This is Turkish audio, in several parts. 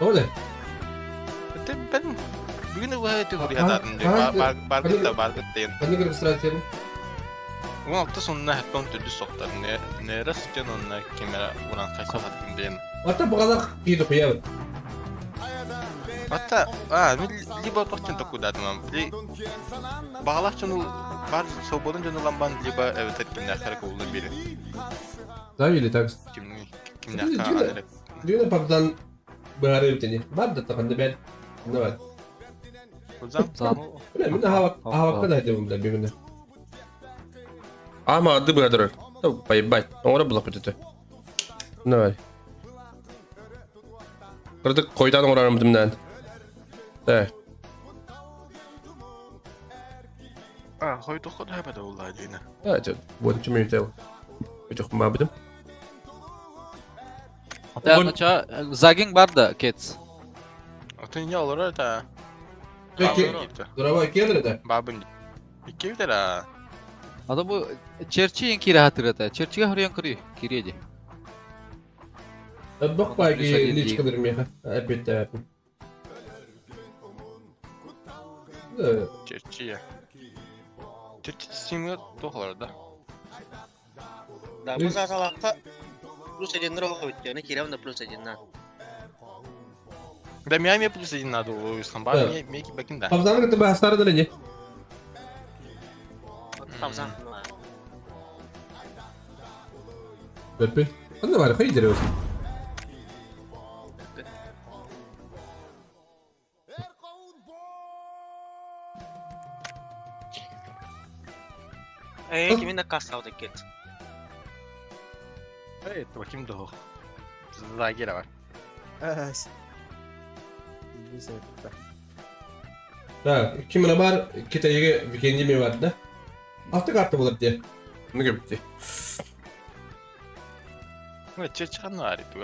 O ne? Ben bugün de bu hayatı buraya Ha, dadım diyor. ha, Bargıt deyin. Ben de Kırgızistan diyelim. Bu hafta sonuna hep on türlü soktar. Ne rastcan onunla kimera vuran kaçsa hattım deyin. Hatta bu kadar iyi dokuyalım. Hatta liba bakçın toku dadım ama. Bağlak canı var sobolun canı lan ban liba evet etkinler kara kovulun biri. Daha iyi tak. Kimler kara. Diyor da papdan bari öteni. Var da tapanda ben. Ne var? Öyle mi? Havakta da edemem ben bir günde. Ama adı birader. Bay bay. Ona bulak öteti. Ne var? Kırdık koydan orarım dimden. Evet. Koyduk o da hep de olaydı yine. Evet. Bu da kimi yürütelim. Çok mabidim. Hatta zagging var da kids. Atın ya olur da. Peki. Duraba iki alır da. Babın. İki bir de. Ada bu Church'i yang kira hatırlata. Church'i har yang kiri aja. Bak belki ne çıkabilirim ya. Hep de yapayım. Çerçiye. Çerçi simler doğrularda. Dapat sasalakta plus agenler oldu yani kiram da plus agenler. Da mi yapıp sizin adı o yüzden bari mi ki bakın da. Kapsamda kıtı bahsarı da ne? Tamam. Öpün. Anne var hayır diyorsun. Kimin de kasta oldu kit. Evet bakayım da o. Daha geri var. Ha, kimine var kita yege weekendi mi vardı? Hafta kartı bulur diye. Ne gibi bitti? Evet çerçi kanı var bu.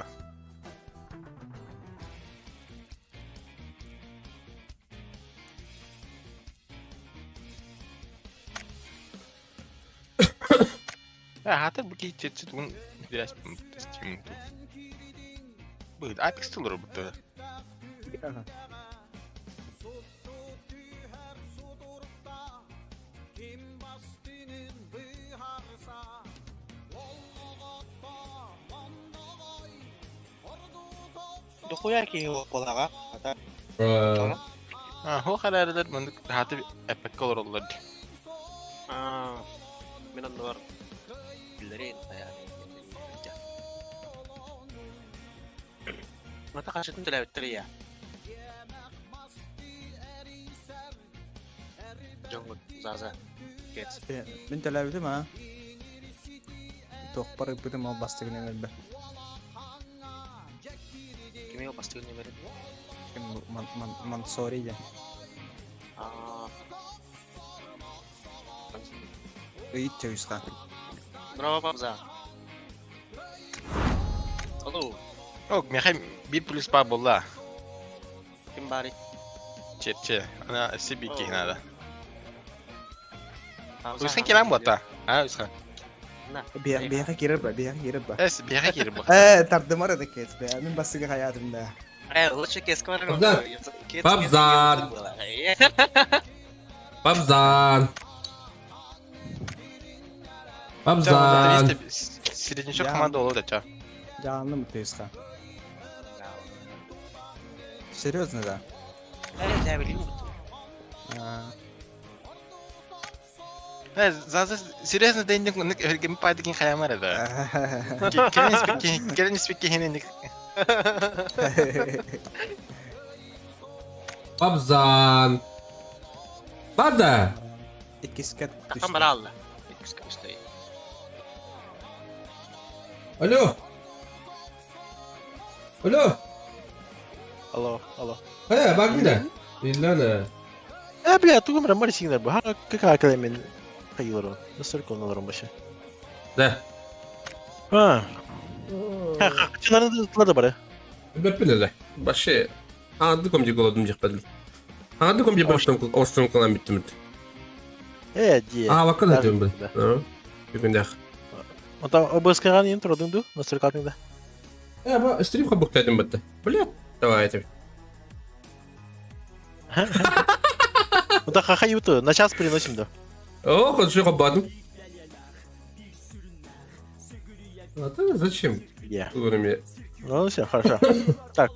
Ya hatta bu ki çerçi bunun biraz testim. Bu Apex olur bu da. Dokuya ki o polaga. Ata. O kadar da bunu hatta Apex olur olur. Minan luar. Bilerin yani. Mata kaçtın televizyonu ya. Jongut Zaza. Kids. من تلعبت معاه توقف بدي ما بستقل من به Kimi o pasti ni meron. من سوريا اي تشويسخا Berapa Pak Za? Halo, Yok meyhem bir polis babolla. kembali. Çerçi. Ana sibiki nada. Uskan kilang buat ta? Uskan. بيها كيرب Biar kiri bu. ترد مرة ذكيت من بس حياتهم ده Lu cek ya sekarang. Babzan. Babzan. Babzan. Babzan. Sirecin çok komanda olur da ça. جانم تيسخا серьезно да Evet, saya beli itu. Zaten seriusnya denjeng nik game party king kaya mana da. Kalian speaking ini nik. Babzan. Bada. ikiskat Akan beralla. Itu sekali stay. Alo. Alo. Halo. Haya bak bir de. İllana. Bля, tuh gue meremar di sini bah. Kekakalemin kayo Nasıl konuların başı. Ne? Ha. Kaçıların da bara. Öpün de. Başı. Anladı komcuk oldum cıkpadım. Anladı komcuk baştan kalan bitti mi? Diye. Bakın da diyorum ben. Bir gün daha. O bas sekarang intro dong tuh. Nasıl kalkın da. Ama stream kabuktaydım bitti. Böyle Давайте. Ну так хахаю-то, на час переносим, да. О, хорошо, хабану. А ты зачем? Я. Говорим, Ну все, хорошо. Так.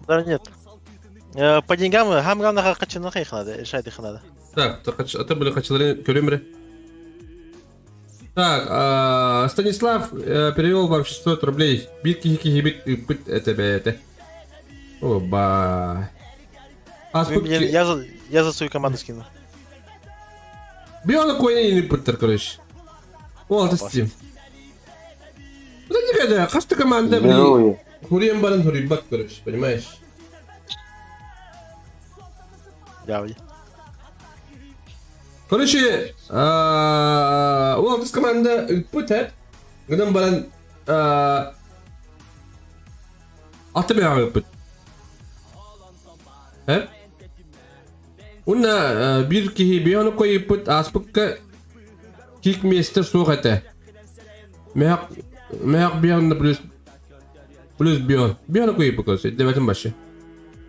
Да нет. По деньгам, хамгам на хакачина их надо, решать их надо. Так, ты были хотели кюремре. Так, Станислав перевел вам 600 рублей. Битки это. Оба. Я за свою команду скину. Биона коя не путер, короче. О, это Steam. Да никогда, каждая команда, блин. Хурим баран хурибат, короче, понимаешь? Явно. Короче, у нас команда путер. Гнам баран атмая пут. Уна bir ki Biona koy put aspıkka kickmaster soğukata. Mehak Biona plus Biona koy put olsa devetin başı.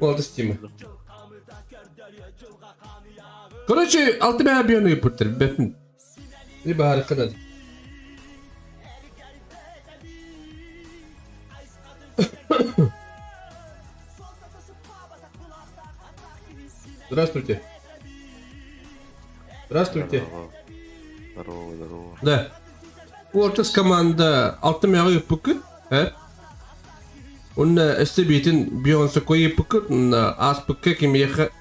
Oldu Steam'e. Короче, altı mehak Biona yapıttır. Befin. Bir bahar kadar. Здравствуйте. Здравствуйте. Здорово. Да. Вот из команда Алтымяғы пүкіт. Оны әстебетін бионсы көйі пүкіт. Аз пүкке кемеқі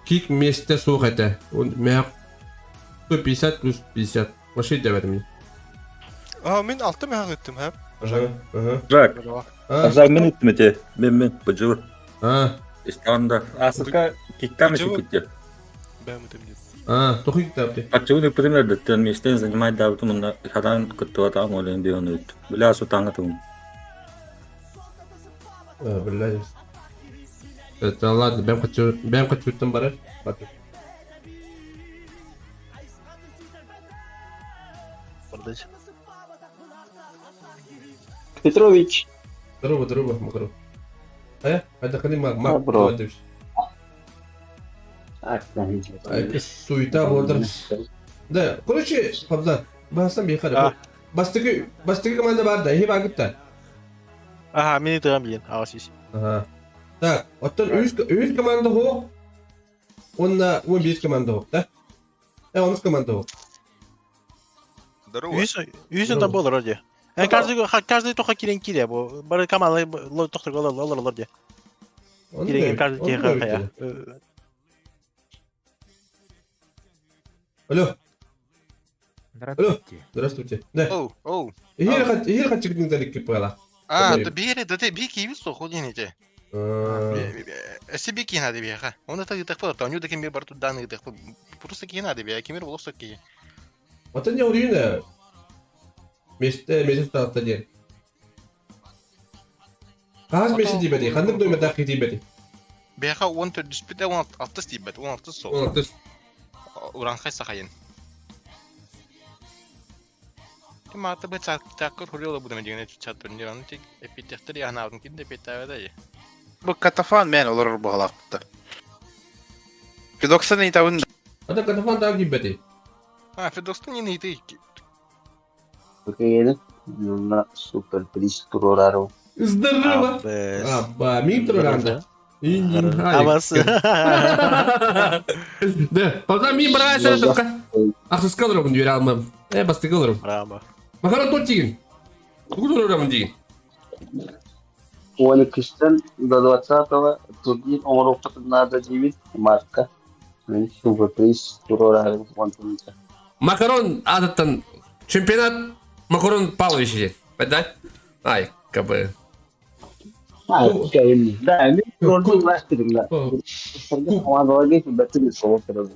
кик месте соқ әті. Мәқ 50 плюс 50. Маши дәбәдім. Мен 6 мега өттім, һәп. Жак, Жак мен үтмете. Мен быжыр. İstanda. Asılka kikkan mı çıkıyor? Ben mütemdim. Тоқи кітапты. Açığı например, да месте занимает да вот он хадан кто там олен бион үт. Бля сутанга тум. Блядь. Это ладно, бәм хочу там бараш. Петрович. Здорово, Макаров. Отдохни, Мак. Бро. Суета болды. Да, короче, Пабзат, басам бейхады. Бастығы команда бар да, ехе бағытта. Ага, мені тығам білген, ағасыз. Так, оттан өз команда хоқ, онна 15 команда хоқ, да? 10 команда хоқ. Здорово. Үйсін там болыр, орде. Каждый только кирен кире, бары команда тоқтыр олар орде. Кирен каждый кире қая. Алло. Здравствуйте. Да. Оу. Ехер хатчикдің дәлік кеп байла. Да бері, да ты бики вис соқ, один ете. Эсі бики надо беха. Оны та гитақ палар, тауню да кеме бар тут данный гитақ. Просто ки надо беха, кемер болса ки. Оттан не урейін, месте стартта ден. Қағыз месте дейбәді, қандық дойма дақи дейбәді. Беха 14 диспите 16 дейбәді, 16 соқ. 16. Уран қайса қайын. Кем аты бәт сақыр хұрелы бұдым дегені чат түрінде оны тек эпитектер яғына алдың кенде эпиттәведі. Bu katafan men olur bu halakta. Fidoksa ne tavun? Ата катафан тағы дейбәді. Федостың не нейді. Окей, на супер приз турорару. Здорово. Абба, мин туроранда. Абасы. Да, потом мин барайса только. Ақсыз қалырым дүйер алмам. Басты қалырым. Браво. Мақаран тот деген. Құғы турорам деген. 12 до 20-го турнир Омаровка надо 9 марка. Супер приз турорару. Макарон адаттан чемпионат Макарон Павлович дед. Да? Ай, как бы. Да, ini produk plastik lah. Orang lagi betul soal terus.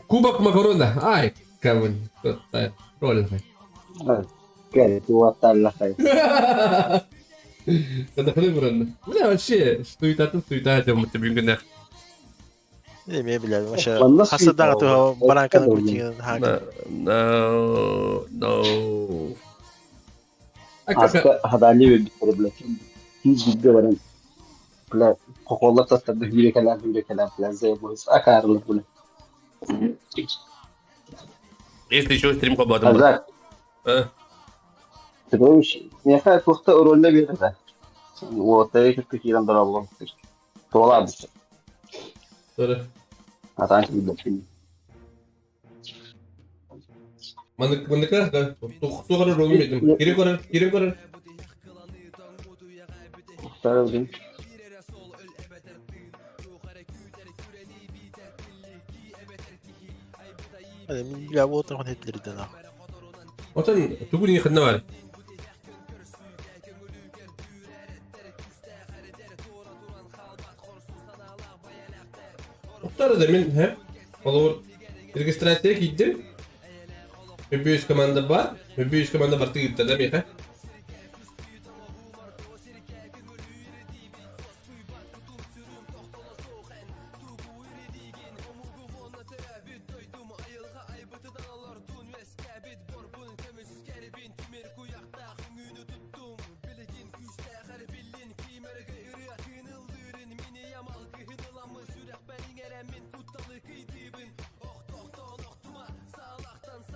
Кубок Макарона. Ай, как бы. Роль. Kayak tua lah kayak. Когда хлебран. Бля, вообще, суета, это мутабингнах. Не, бля, вообще. Хасадан то баранка на кутин. No. Ada ni bagi problem. Hidup dia barang. Bile kokollar tasladı yürekeler falan zeyboyuz. Akarlı bunu. Если şu stream kapadım. Azar. Tırmış. Nefes kokta o rolle bir de. O ortaya kötüydü da Allah'ım. Dolar bir şey. Sonra. Atan gibi bakayım. Mandık da. Tuğra rolüm yedim. Girin korar. Sarıldım. Hadi bile bu tarafın hepleri de. Otan tuğun yıkında var. Muhtar da ben hep olur registrasyaya gittim. Bir üst komanda var. Bir üst komanda var gitti değil mi?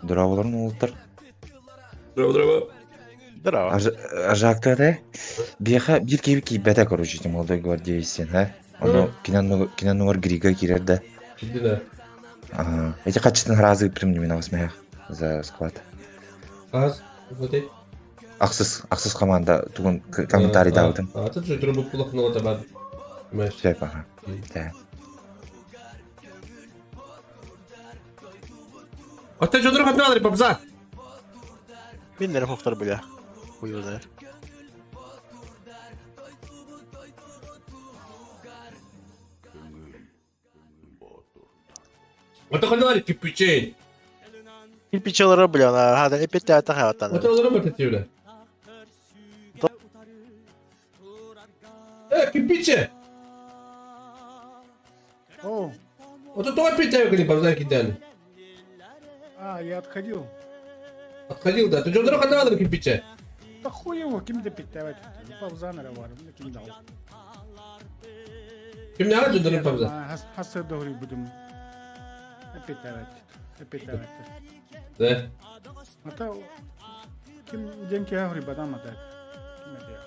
Duraboların oldular. Bravo. Bravo. Ажакта да биха bir gibi beta короче молодой гвардейцы, ha. Onu кино номер Грига кирер да. Gitti Ага. Эти качественно разы применены в смех за склад. Az. Вот эти. Ақсыз команда тугун комментарий дадым. А тут же трубу плохо на это бад. Понимаешь? Все ага. Да. А ты что друг отдал, попза? Bilmiyorum muhtar bile. Buyurlar. Вот это надо кипячей. Kirpiçalara bile ona. Hadi epey de atak hayattan. Вот это надо тетивля. Кипяче. О, Вот это опять не попза кидали. я отходил. Отходил, да. Ты что друг отдал, кипяче? Да хуй его, кем-то питать. Павзанера var, bunu kim dal. Kim ne aldı dönüp попза? Hasır doğru budum. Питать. Да. Hatta kim denki ha hori badam atak. Kim ede?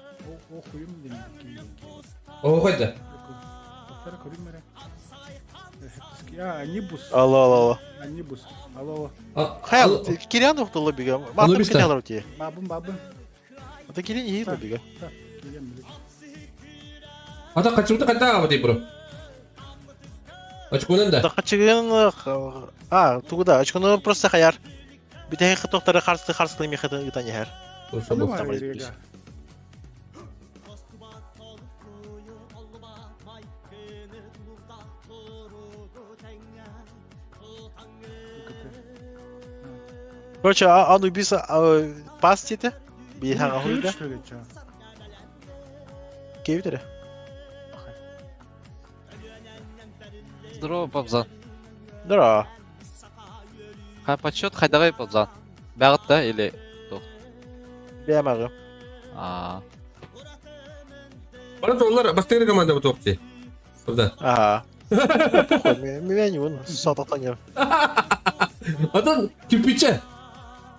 O huyum denki. О, хоть да. Doktora koyayım mı? Ya Nibus. Allah. Nibus. Alo. Hayat, kiren yoktu la biga. Baktım biz de. kiren alıp diye. Babın. Ata kiren iyi la biga. Ата kaçırdı kaçta abi bro. Açık da. Ata kaçıgın. Tuğda. Açıkını prosta hayar. Bir de doktora karşı kılım yıkatan yer. Olsa bu. Короче, Анубис пас dedi. Bir hangi huyda? Kevdere. Здорово, Павзан. Здорово. Подсчет хайдагай, Павзан. Бәғыт да или... Бәмәғі. Bana da onlar bastırır komanda bu topçu. Burada. Ага. Мен не вон, сататан я. Atan кипяче.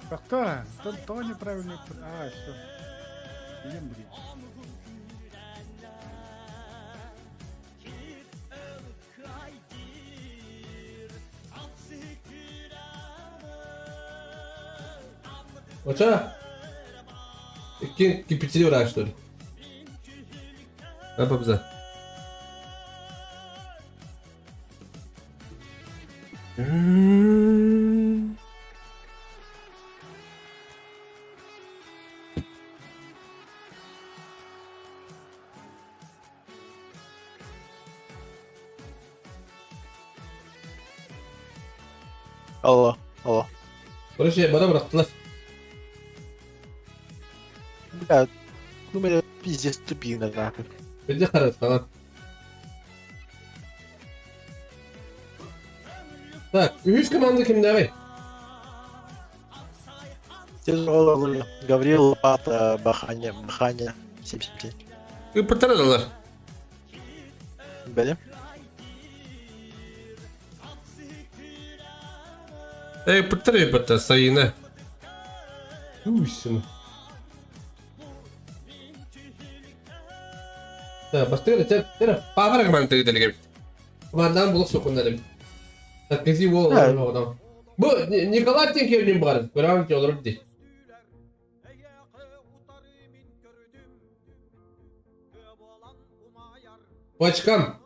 Как-то, то неправильно. Все. Идем, блин. Oça. İki kipiçili uğraştır. Ne yapalım? Allah. Burası bana bıraktılar. Ya, numara pizza tüpüğüne zaten. Bence karar falan. Так, üst komanda kimde abi? Siz olur. Gavril Pat Bahanya. 77. Pırtlar alırlar. Benim. Пытаться sayını. Уйсин. Бастыгы тера павар команды делеге. Командан булык сокунда. Так кези ол адам. Бу Николай Тенкевнин бар. Көрәм жолыр ди. Почкам.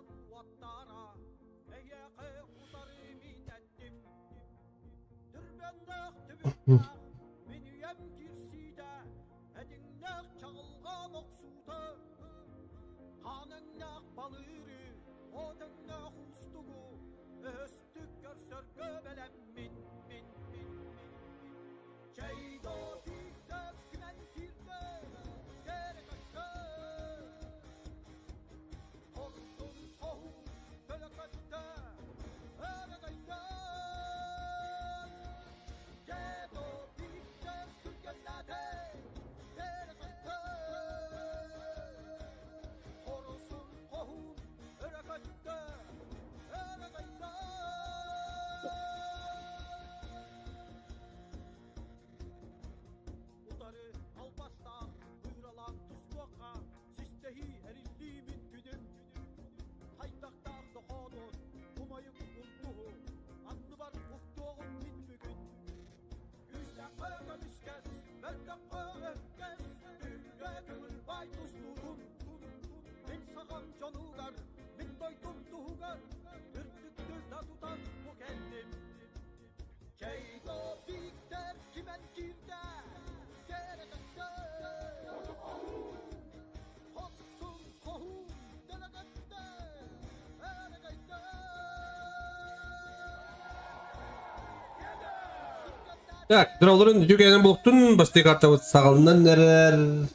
Так, драуларын жүгенен булуктун басты карта сагалынан нерер.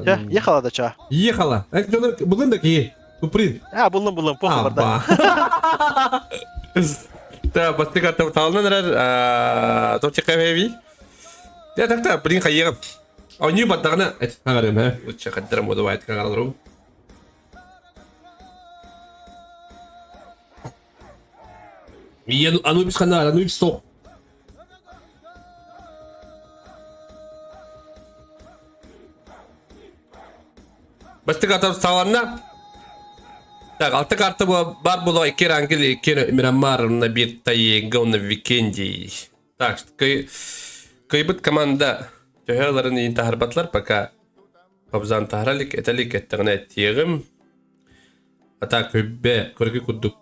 Ya yakaladı ça. Ехала. Жонор бүгүн да ки. Куприн. Ha buldum pohu var da. Та басты карта сагалынан нерер. Точка хеви. Я так блин хаегып. А не баттагына агарым, ха. Лучше каддырым оду айт кагалру. Я ану без канала, ану без сох. Басты карта сагалына. Так, алты карта бар було эки рангил, эки Мирамар на бир тайга на викенди. Так, кайбыт команда төһөлөрүн интахарбатлар пока кобзан тахралик этелик еттигине тиегим. Ата көббе көргө кудук.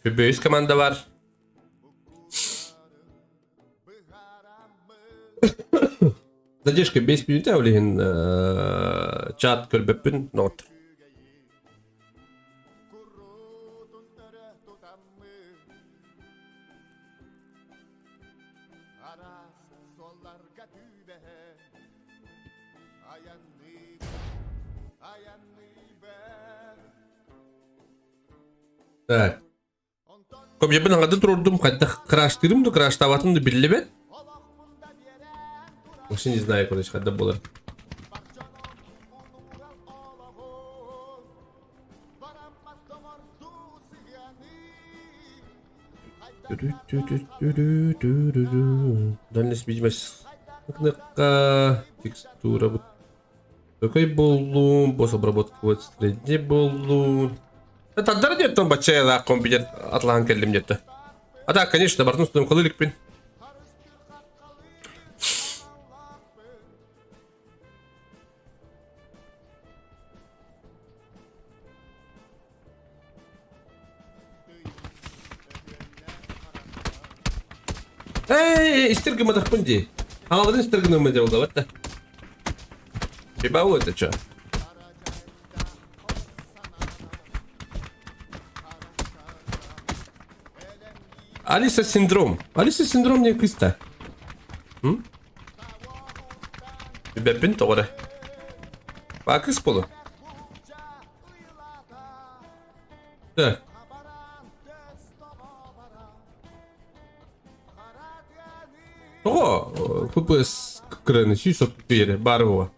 Көббе үс команда бар. Задержка 5 минут олеген чат көрбөппүн нот. Так. Көп жебен аңады тұрдым, қайта краштырымды, краштаватымды білі бәт. Вообще не знаю, короче, когда было. Дальность видимость. Текстура. Какой болу, босс обработки вот среди болу. Это дорогие там бачая да компьютер атлан келдим где-то. А да, конечно, бартун стоим колылик пин. Эй, истерга мадахпунди. Аларын истерганы мы делал, вот-то. Бибау это чё? Алиса синдром. Алиса синдром не кыста. Бибепин тоғыры. Бакыс болу. Так. Ого, ФПС краны, сүйсөк бері, бары оға.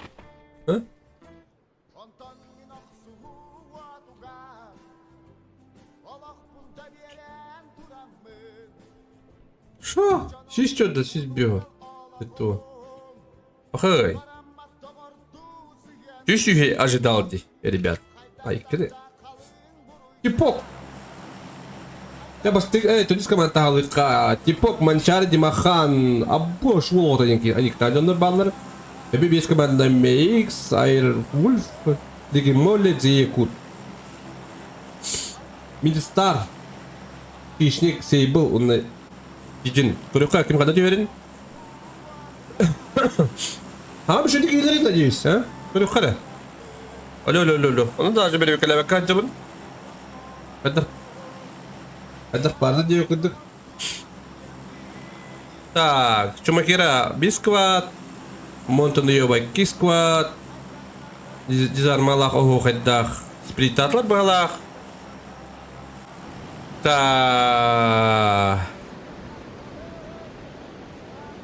Что? Сись что да сись бьё. Это. Охай. Чуть-чуть ожидал, ребят. Ай, кире. Типок. Я бы стык, тут комментал типок манчар димахан або шволота янки, они кстати баллар. Эби без команда MX, Air Wolf, диги моле дзекут. Мидстар. Хищник Сейбл, он Джин. Турка кем когда верен? А, мы что такие говорит, надеюсь, а? Турка. Алло. Он даже берет калава каджабан. Это парно делаю куда. Так, Чумакира бискват, Монтоньева кискват, Дизар Малах Охохадах, Спритатла Балах. Так.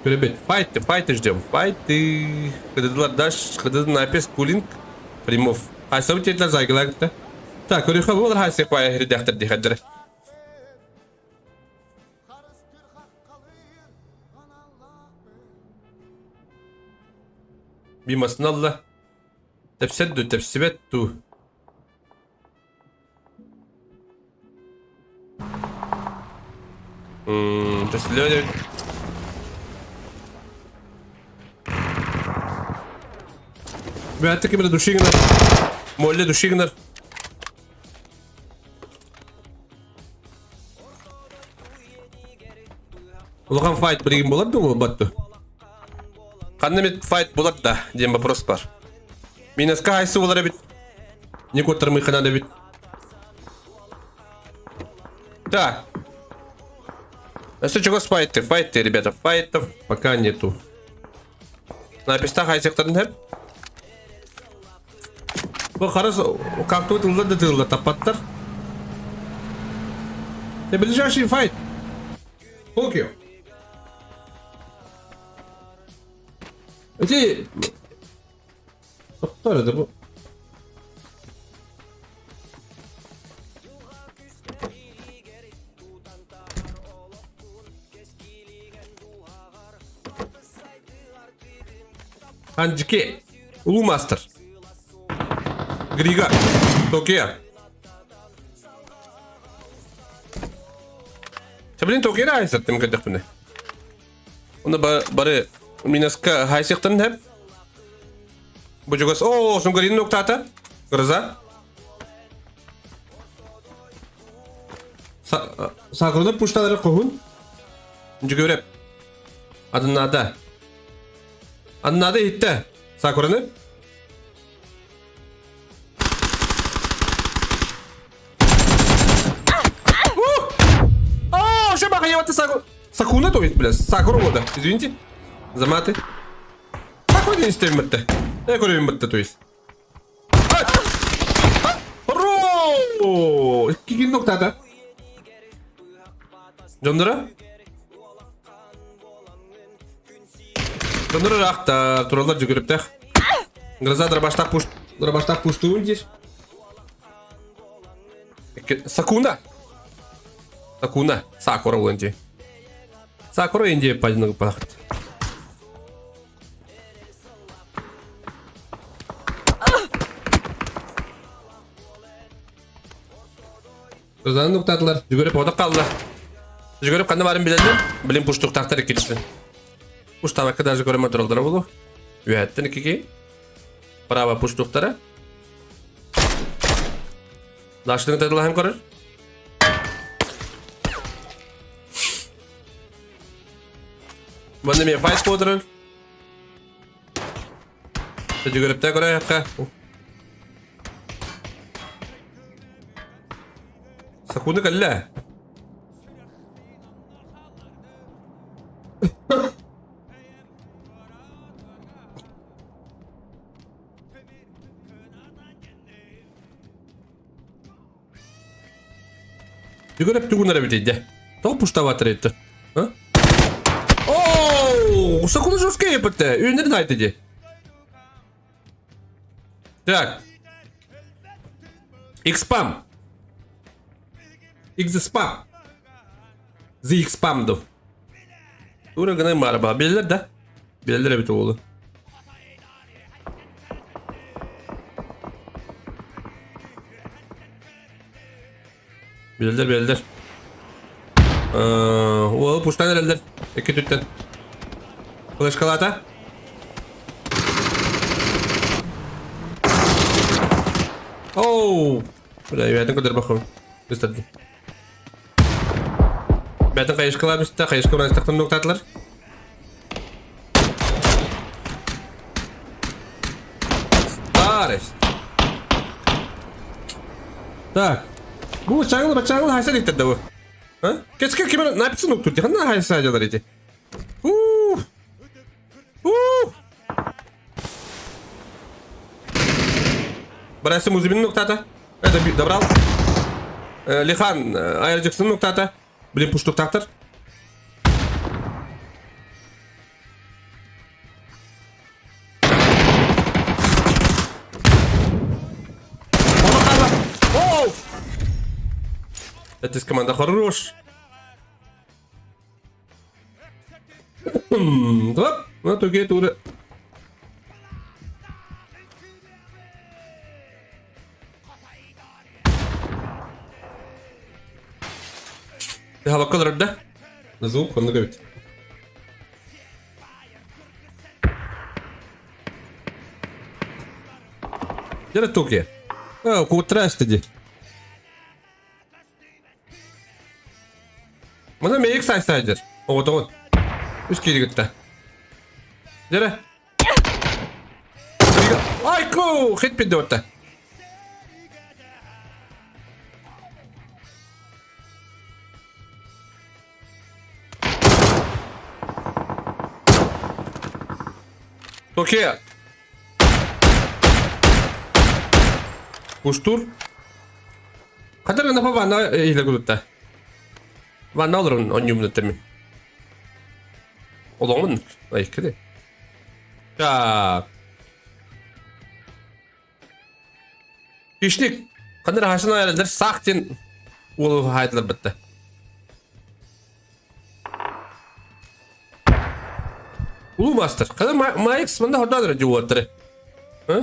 Ребят, файты ждем, файты. Когда дашь, когда напис кулинг, примов. А сам тебе это зайглак-то. Так, урюха был рахаси хвая редактор дихадр. Бимасналла. Тепседду, тепсебетту. Преследует. Бәттікі бір душигінер. Молле душигінер. Улыған файт бірген болады бұл батту? Қаннамет файт болады да, дем вопрос бар. Минаска айсы олар әбет. Не көттірмей қанады әбет. Так. Чего файты, ребята, файтов пока нету. На пистах айсектарын әп. Bu karısı kalktı tıldı tapatlar. Ближайший şey fight. Tokyo. Эти... Кто это был? Анджики. Улумастер. Грига. Токио. Блин, Токио айсаттым кадак міне. Оны бары минаска хайсықтын әп. Бұл жүгіс. О, сұңғырин ноқтаты. Грыза. Сақырды пұштадары қоғын. Жүгіріп. Адыннада. Адыннада етті. Сақырыны. Сакуна, то есть, блядь, Сакуру года, извините, за маты. Какой день стоим маты? Я говорю маты, то есть. Ро! Кикин ноктата. Жондора? Жондора рахта, туралар жүгіріптәқ. Гроза дробаштақ пуштуын здесь. Сакуна. Сакуна, Сакура уланди. Сакура Индия пального пахнет. Кыздан нуктадылар. Жүгіріп одақ қалды. Жүгіріп қанды барын біледі. Білім пұштық тақтар екетші. Пұштавақы да жүгіріп матыралдары болу. Үйәттін екеке. Права пұштықтары. Лашының тадылағын көрір. Банда мен файт қодырын. Жүгіріпті көрі аяққа. Сақуны кәлі. Жүгіріп түгінер әбетейді. Тоғы пұштаватыр етті. Ооо, Сакуна жорстке епітті. Үйіндерін айтыды. Так. X-Spam. X-Spam. The X-Spam ду. Ura gına maraba. Bilirler de. Bilirler bir oğlu. Bilirler. O puştan herhalde. İki tütten. Kılıç kalata. Oh. Buraya bir yerden kadar bakalım. İstedim. Ben kayış kılamıştı. Kayış kılamıştı. Nokta atlar. Старость. Так. Bu bıçağını haysa getirdi bu. Ha? Keşke kime ne yapsın doktor? Diye ne haysa acılar idi. Burası muzibin noktata. Это добрал. Lihan ayıracaksın noktata. Блин, пуштук тактır. Это из команда хорош. Оп, вот окей, тура. Det här var kollar det. Назову он говорит. Где туки? Кутрастиди. Bana meyik saysadır. Oğlum. Üç kere gitti. Nere? Ay ko, hit bir dörtte. Tokiya. Kuştur. Kadar napa bana ile gudutta. Vad nallar hon on minuter min? Och de vad gick det? Ja. Kişnik kadar haşına ayarlar saktin ulu hayatlar bitti. Ulu master. Kadar Mike bunda hordadır juvartırı. Ha?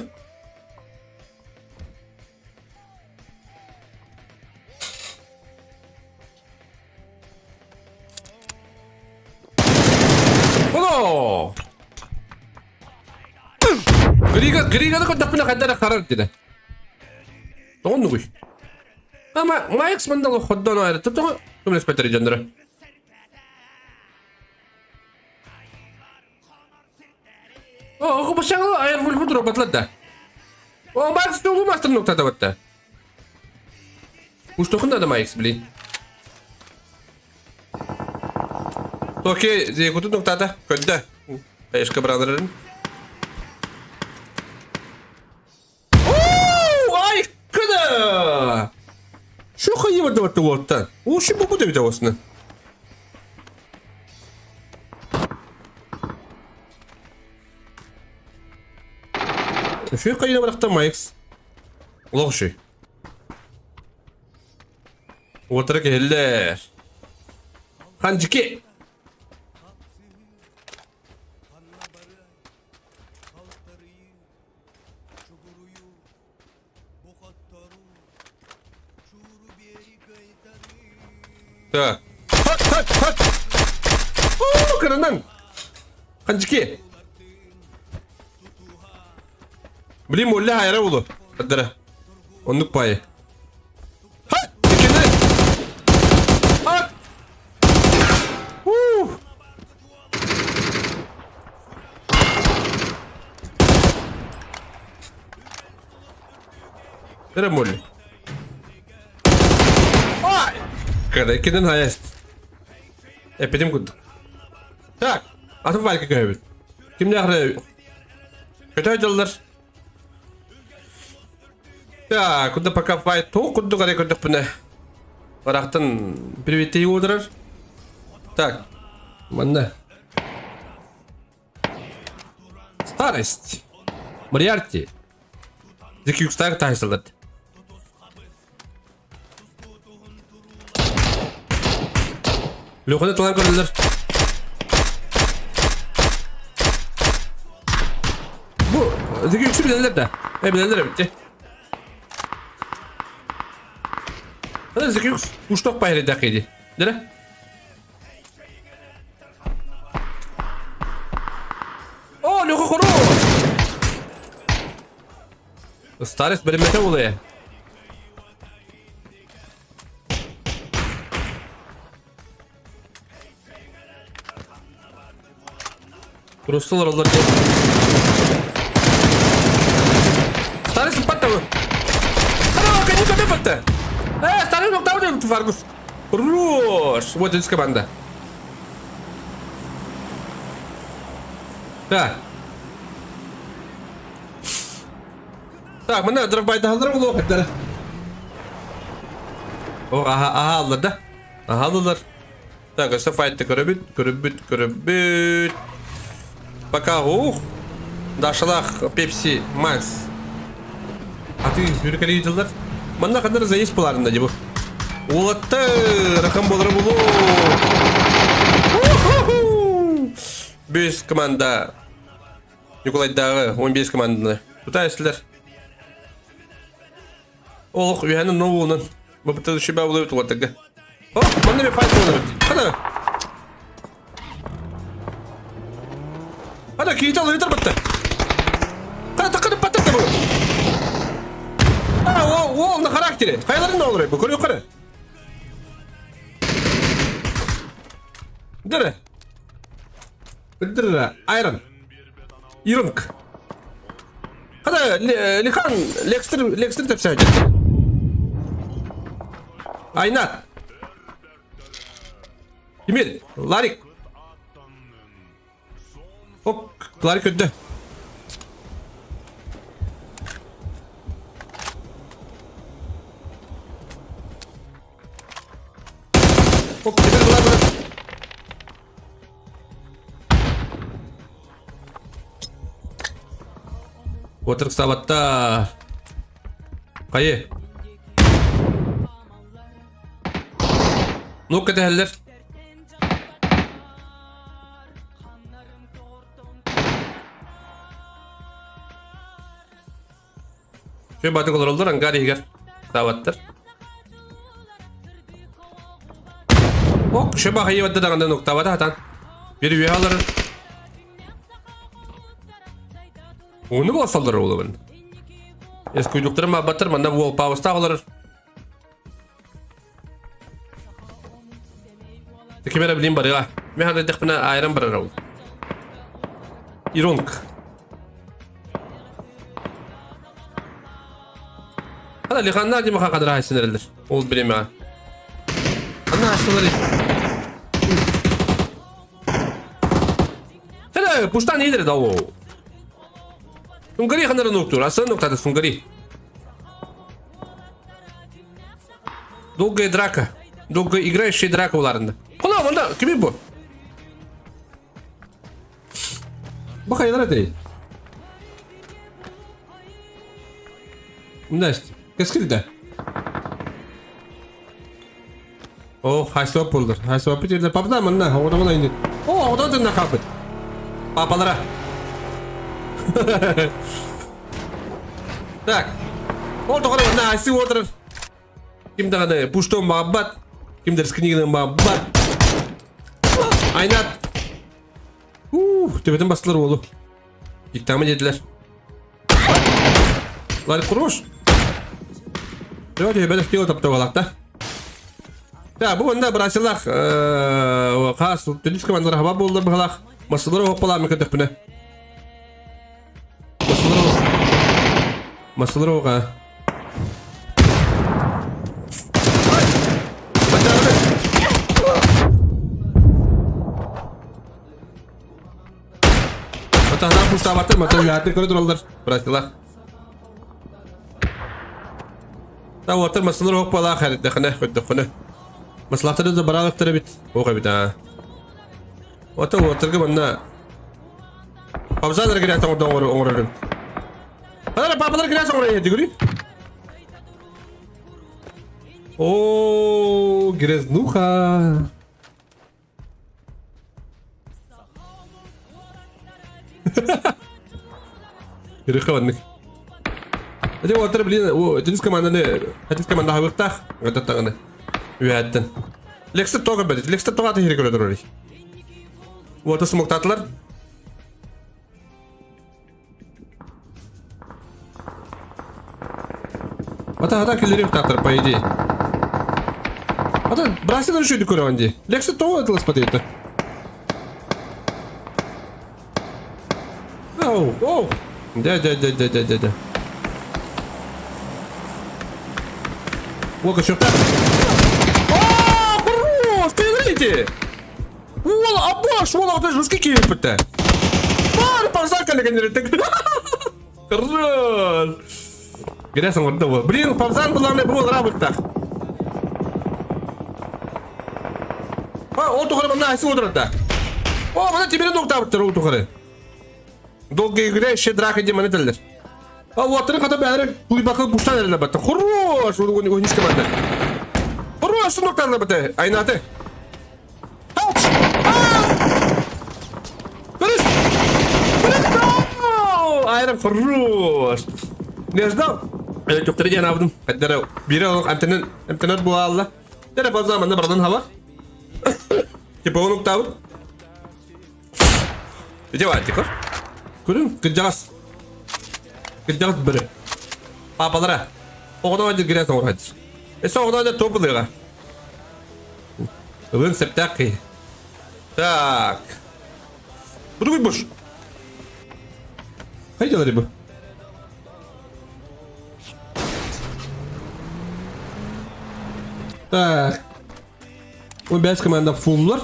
Geriga kok dapna kadar karar dedi. Doğru mu? Ama Mike bunda lo hoddan ayarı. Tutun. Tüm respekteri canlara. O bıçaklı ayar full drop atladı. O Mike yolu master noktada battı. Uç dokunda da Mike bilin. Okey, zeykutu noktada. Kötü. Eşka brother'ın. Ay kıda. Şu kayı vardı ortadan. O şu bu da bir davasını. Şu kayına bıraktı Mike's. Ulan şey. Ortada geller. Hancıki. Так. Хат. О, кранан. Ханчики. Блин, молля хайра улу. Аддара. Онлук пайы. Хат! Текенде. Хат! Dere molli. Ай! Когда кидан хаяст. Эпидем куд. Так, атып валька көбүт. Кимде ахры? Көтө айдылдар. Так, куда пока файт то, куда гаре кудук буна. Барактан привитей одырар. Так, манда. Старость. Мариарти. Зеки юкстаг тайсылдат. Лёханы талан көрдүлөр. Zeki üçü bilenler de. Bilenler bitti. Hadi Zeki üç. Uçtok bayrağı dakiydi. Nere? Oo ne koru. Stares benim mete oluyor. Ruslar olur diye. Stares patladı mı? Hadi bakalım kadar patladı. Stares nokta udah Fargus. Rush. Вот здесь команда. Так. Так, mana dropbayda aldılar mı loketleri? Oh aha aldılar da. Aha aldılar. Так, ise fight'te körübüt. Пока Daşalak Pepsi Max. Atı yürükeli yediler. Mana kadar zayıf bularında bu. Olattı. Rakam bolları bulu. Biz komanda. Nikolay Dağı 15 komandını. Tutayısılar. Oh, üyenin ne olduğunun. Bu bir şey bağlı bir olattı. Oh, bana bir fight olur. Hadi. Hadi ki italı yeter battı. Hadi takılıp patladı bu. O ne karakteri? Kayaların ne olur bu? Yukarı yukarı. Dere. Dere. Irunk. Hadi Likan Lexter tepsi hacı. Aynat. Emil. Larik. Hop. Larik öldü. Hop. Emil bular. Otur sabatta. Kayı. Nokta değerler. Şöyle batık olurlar angari higer. Sabattır. Ok, şöyle bakayım wadda dağında nokta var hatan. Bir üye alır. Onu basallar oğlum. Eskuydukları mabbatır manda wall pawsta alır. Tekimere bileyim bari ya. Ben hadi dekbine ayran bari raul. Irunk. Hadi likanlar diye kadar haysın erilir. Ol bileyim ya. Anna hastaları. Hele puştan iyidir da o. Sungari kanara noktur. Asıl noktada Sungari. Долгая драка. Долго играющая драка ularında. Ulan onda kimin bu? Bu hayırlar değil. Nasıl? Keskildi. Oh, haysop buldur. Haysop bir de papda mı ne? Orada mı indi? Oh, orada da ne kapı? Papalara. Tak. Orada kadar ne haysi oturur. Kim de puşto muhabbet. Kim de skiniğinin muhabbet. Aynat. Tepeden bastılar oğlu. İktamı dediler. Lan kuruş. Böyle böyle diyor tapta valakta. Ya bu bunda bırakırlar. Khas deniz komandaları hava bollar bakalak. Masaları hoppalar mı kadar buna? Masaları oka. Matahdan puşta batır matahdan yatır kore durallar. Bırakırlar. Ta water masaları hoppalar xarit dakhne khudkhune. Maslahatları da baralıktır bit. Oka bit ha. Water ke manna. Pabzalar gire ta orada orada. Hadi papalar gire ta oraya diguri. Oo, Greznucha. Рыхованный. Hadi o tarafı bilin, o deniz komandanı, deniz komanda havıkta, o tağını. Üyedin. Lexter toga bedir, Lexter toga tehir gördür orayı. O da smoke tatlar. Hata killeri yok tatlar, paydi. Hata, brasi da şu dükkanı önce. Lexter toga atlas patıydı. Oh. Да. Лока, что так? О, хорош, смотрите! Вола, абаш, вола, ты же скики пыта. Пар, павзарка легендарный, так. Хорош. Грязно вот того. Блин, павзар была мне был работать так. Он тухары на айсы утрата. О, mana тебе не доктор второй тухары. Долгие игры, еще драка демоны теллер. А вот это когда бәрі туйбақы бұштан әрілі бәтті. Хорош! Оны неске бәтті. Хорош! Сұнықтарына бәтті. Айнаты. Ауч! Көріс! Айрам, хорош! Не ждал? Көптері ден авдым. Қайдары бері олық әмтінер бұла алла. Дәрі бұл заманда бардан хава. Кепі оны ұқтауыр. Өте бәтті көр. Көрін? Күджағас. Gidecek biri. Papalara. Oğlan önce girersen oraya. Oğlan önce topluyor. Ön septak ki. Tak. Bu da bir boş. Haydi hadi bu. Tak. O beyaz komanda fulllar.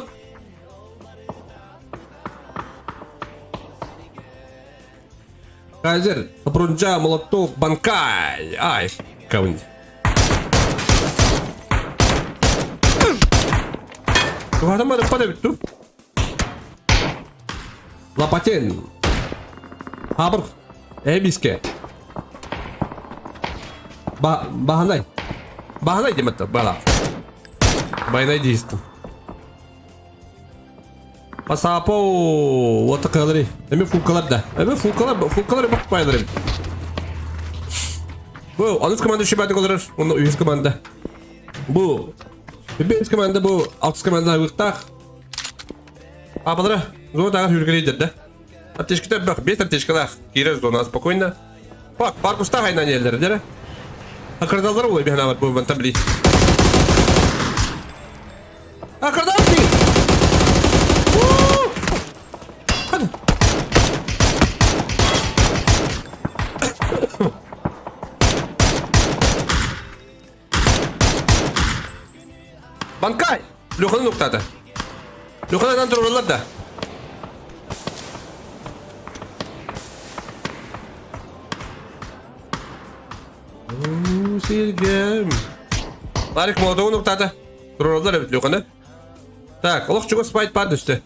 Кайзер, Брунджа, молоток, банкай. Ай, кавунь. Кого-то надо подавить тут. Лопатин. Хабр. Эбиске. Баханай. Баханай демет, бала. Байнай действует. Pasapо, вот такая. Эми фулкалар да. Эми фулкалар бак пайдырым. Бу, аныс команда шибаты колорар, оны үйіз команда. Бу, бейіз команда бу, алтыс команда ұйықтақ. Апалары, зоны тағар үргелейдер да. Аптешкітер бақ, 5 аптешкалар, кейрер зона спокойно. Бак, бар құстақ айнан елдері, дәрі. Ақырдалдар олай бейхана бар, бұл бантан білей. Ақырдал бей! Банкай! Лёханы нуктады. Лёханадан тұрғылар да. Сергем. Ларик молодого нуктады. Тұрғылар әбіт Лёханы. Так, олық жүгі спайт барды үсті.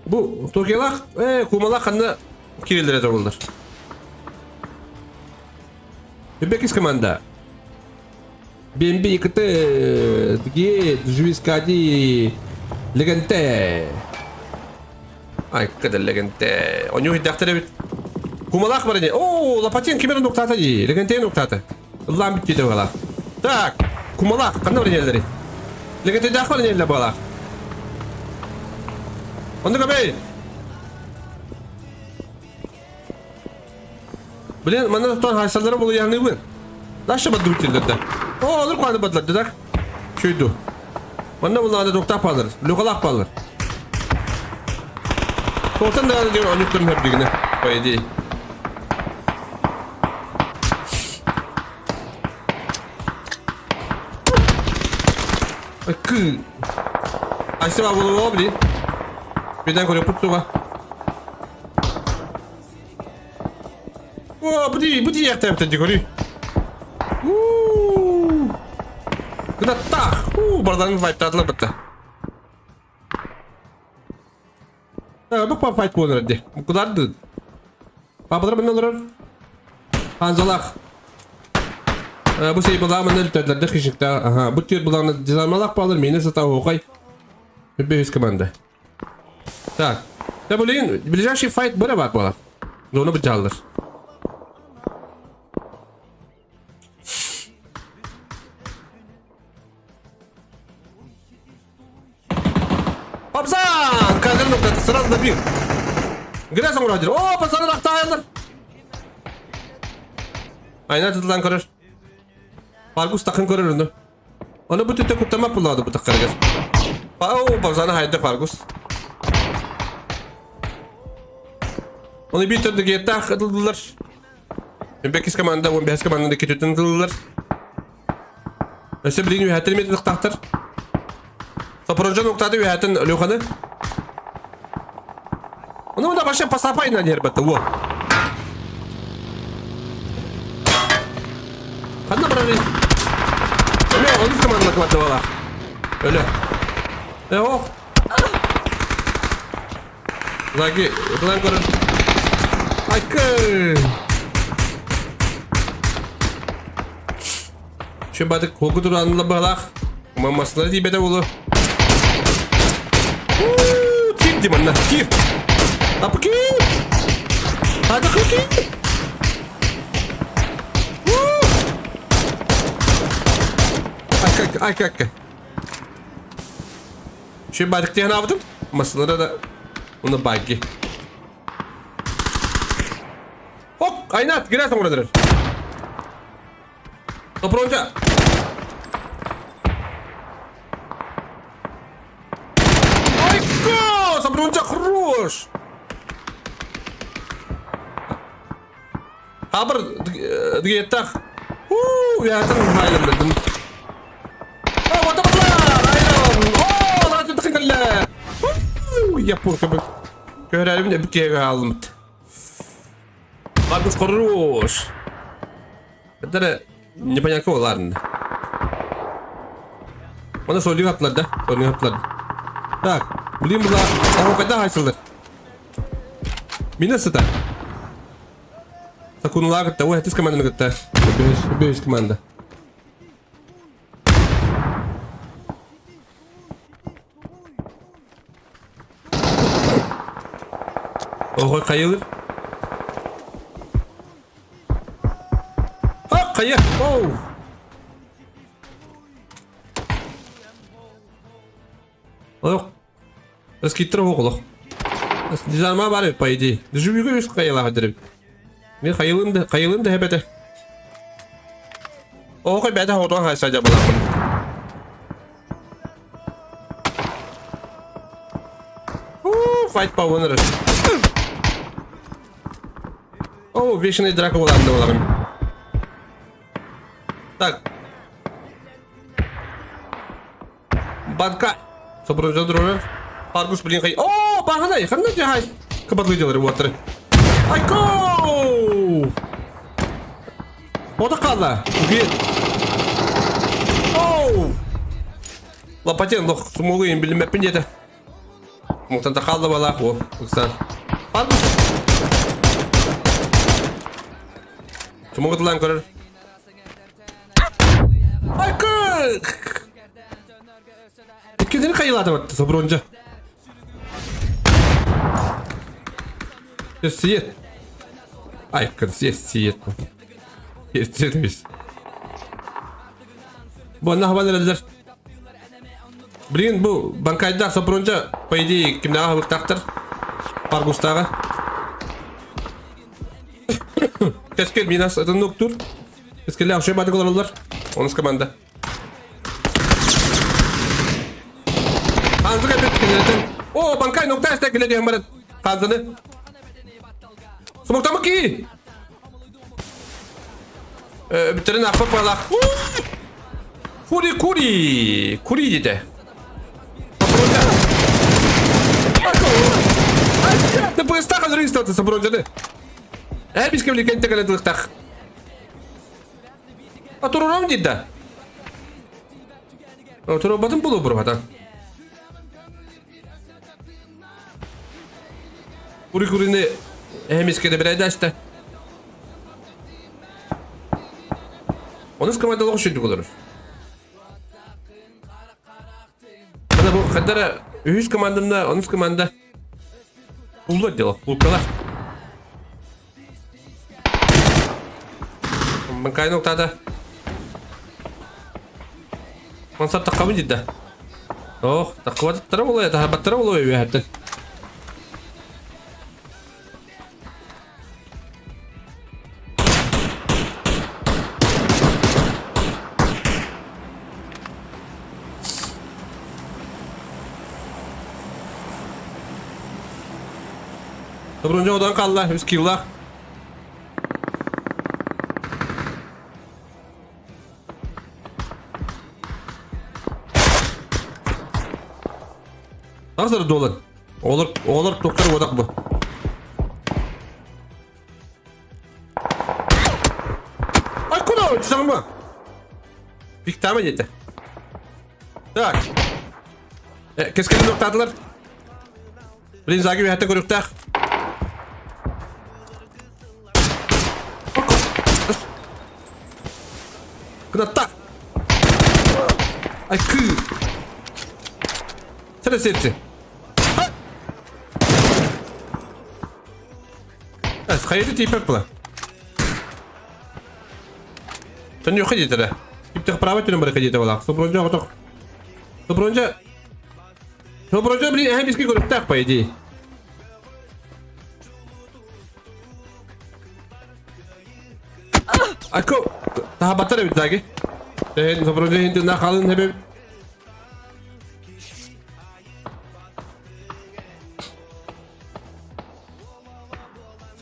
Бұл тоқелақ, кумалақ қанды керелдері тұрғылар. Бекіс команда. Бемби икты дги жуискади легенте. Ай, када легенте. Он юхи дахтары бит. Кумалақ бар не? О, лопатин кемерін нуктаты ди. Легенте нуктаты. Лам бит кеді балақ. Так, кумалақ қанды бар нелдері? Легенте дақ бар нелдері балақ. Онды көбей. Блин, мана тұтан хайсалары болу яғны бұн. Наша бадды бүтелдерді. О, олар қуанды бадыларды дақ. Шөйді. Мана бұлағында доқтақ балыр. Лөқалақ балыр. Соғытан дағаны деген онюктырым әп дегені. По идее. Кы. Айсы ба болу ба, білейін. Беден көрек бұттуға. О, бұды яқты әптен де көрей. Куда так? Бардан файттадылар бітті. Бұқ па файт болыр әді. Бұқыларды. Пападыр бұны олырыр. Ханзалақ. Бұл сей бұлағын өлтәділерді қишікті. Бұл түйір бұлағын дизаймалақ балыр. Мені сатау оғай. Өббе өз команда. Так. Да, блин, ближайший файт бұра бар болар. Zonu bıçaldır. Papsan! Kadir noktası sırasında bir. Giresin Roger. Oo pasanın akta ayarlar. Aynen tutulan görür. Fargus takın görür onu. Onu bu tütte kurtarmak buladı bu takkarı gel. Oo pasanı haydi Fargus. Onu bir türlü gitti akıdıldılar. 15 komanda 15 komandadaki tütten kıldılar. Öse birini üyetin mi tahtır? Saproja noktada üyetin lokanı. Onu da başa pasapayla yer battı bu. Kanna bırakın. Öyle onu komanda kıvattı valla. Öyle. Oh. Lagi, ulan görün. Haykı. Şu badık koku duranla balak. Mamasları diye bede olu. Kim di mana? Kim? Apa kim? Ada kim? Ay. Şu badık diye ne yaptım? Masalara da onu bagi. Hop, aynat girersen oradır. Topronca. Ayko, Topronca хорош. Haber diyetak. Ya tanım hayır dedim. Oh, bataplar. Aynen. Rahat tıkınlar. Yapur tabii. Görelim de bir kere aldım. Fargus хорош. Это непонятно ладно. Mana solyu atladı. Solyu atladı. Так, блин, была. О, когда хасылды. Минусы та. Такунлар гытта. Ой, ты с командой гытта. Бейс команда. Ой, кайылыр. А, кая. Оу. Ох. Раскиттер оғылық. Дизарма бар по идее. Жүбігі өз қайылаға діріп. Мен қайылымды әбәді. Оғай бәді оған қайсайда болақын. Файт па оныры. О, вечный драка болағында болағын. Так. Банка. Собрал дрона. Fargus блин хай. О, погнали, хана тягай. Кабатлы делали вот. Айко! Вот акала. Где? Оу! Лопатен лох сумулы им билме пиндета. Мутан тахалла вала хо. Уксан. Fargus. Сумулы лан корер. Айко! Kendini kayıladı battı Sabronca. Siyet. Ay kır siyet. Siyet. Bu ne havalar? Блин, bu bankayda Sabronca по идее kimden ağabey taktır? Fargus'tağa. Keşke minas adın noktur. Keşke la şey badık olurlar. Onun komanda. Kanzı kaybettik kendini. Oo bankay nokta istek bile diyorum bana. Kanzını. Sumukta mı ki? Bitirin akbap balak. Kuri dedi. Ne bu istak alır istiyordu Sabronca ne? Biz kevliken tek aladık tak. Otururum dedi. Otururum bulu buradan. Kuri hem iskede bir ayda işte. Onun komanda loğuş edip olur. Bana bu kadar 100 komandında, onun komanda buldu diyor, bulkalar. Onun kay noktada. Konsert takka mı cidden? Oh, takka batıttara mı oluyor? Daha batıttara mı oluyor bir yerden? Taburunca odan kaldı. 100 kill'lar. Nasıl dolan? Olur doktor odak bu. Ay kuno, çıksam mı? Bir tane yetti. Tak. Keskin noktadılar. Birin zagi bir hatta koruktak. Kena tak. Ay kı. Sen de sesi. Hayırlı teypek bu. Sen yok edildi de. Gittik pravet dönüm bırak edildi valla. Sobronca otok. Sobronca bir hem biski koruktak pa idi. Ako daha batar evet zagi. Sobronca hindi nakalın hebe.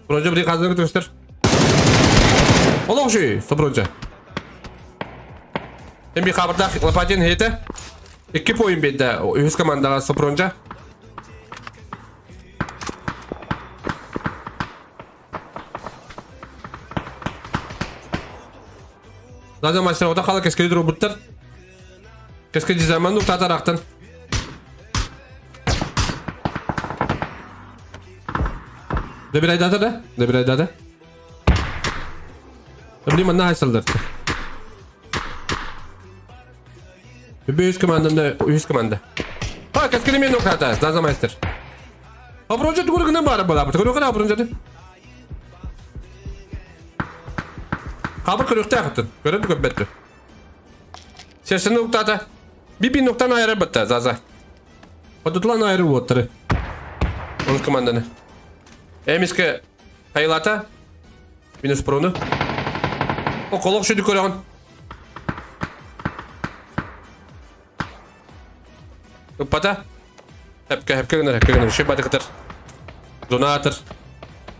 Sobronca bir kazanı göster. Oğlum şey Sobronca. Hem bir kabarda lapacın heyete. 2 poin bedde üst komandalar Sobronca. Zaten maçlar oda kala keskeli robotlar. Keskeli zaman nokta taraftan. De bir ayda da. De bir ayda da. Tabii mana hasildir. Bir üst komanda. Ha keskeli men nokta zaten maçlar. Sobronca tuğruguna bağırıp bala. Tuğruguna Sobronca de. Kabul kırıkta yakıttın. Gördün mü köpbetti? Sesini noktada. Bir noktadan ayrı battı zaza. O tutulan ayrı bu otları. Onun komandanı. Emiske hayılata. Minus pronu. O kolok şu dikoran. Pata. Hepke gönür. Şey batı kıtır. Zona atır.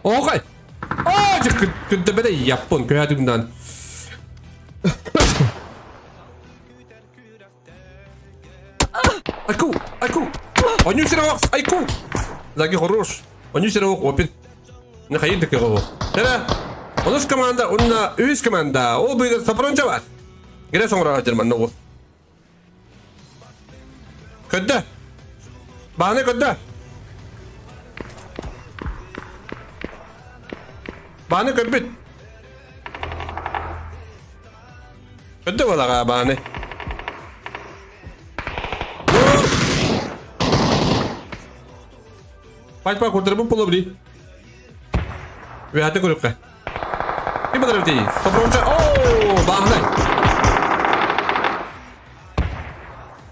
Okay. Cık kıntı bede yapın köyadımdan. Ayku. Onyu sira wak, ayku. Zagi horus. Onyu sira wak opin. Ne hayırdık ya o. Tere. Onus komanda, onna üst komanda. O bir Sobronca var. Gire sonra açırman o. Ködde. Bahane ködde. Bahane köpüt. Kötü valla bahane. Paç kurtarıp pulu biri. Ve hadi kurukka. Bir kadar öteyi. Sobronca. Ooo bahane.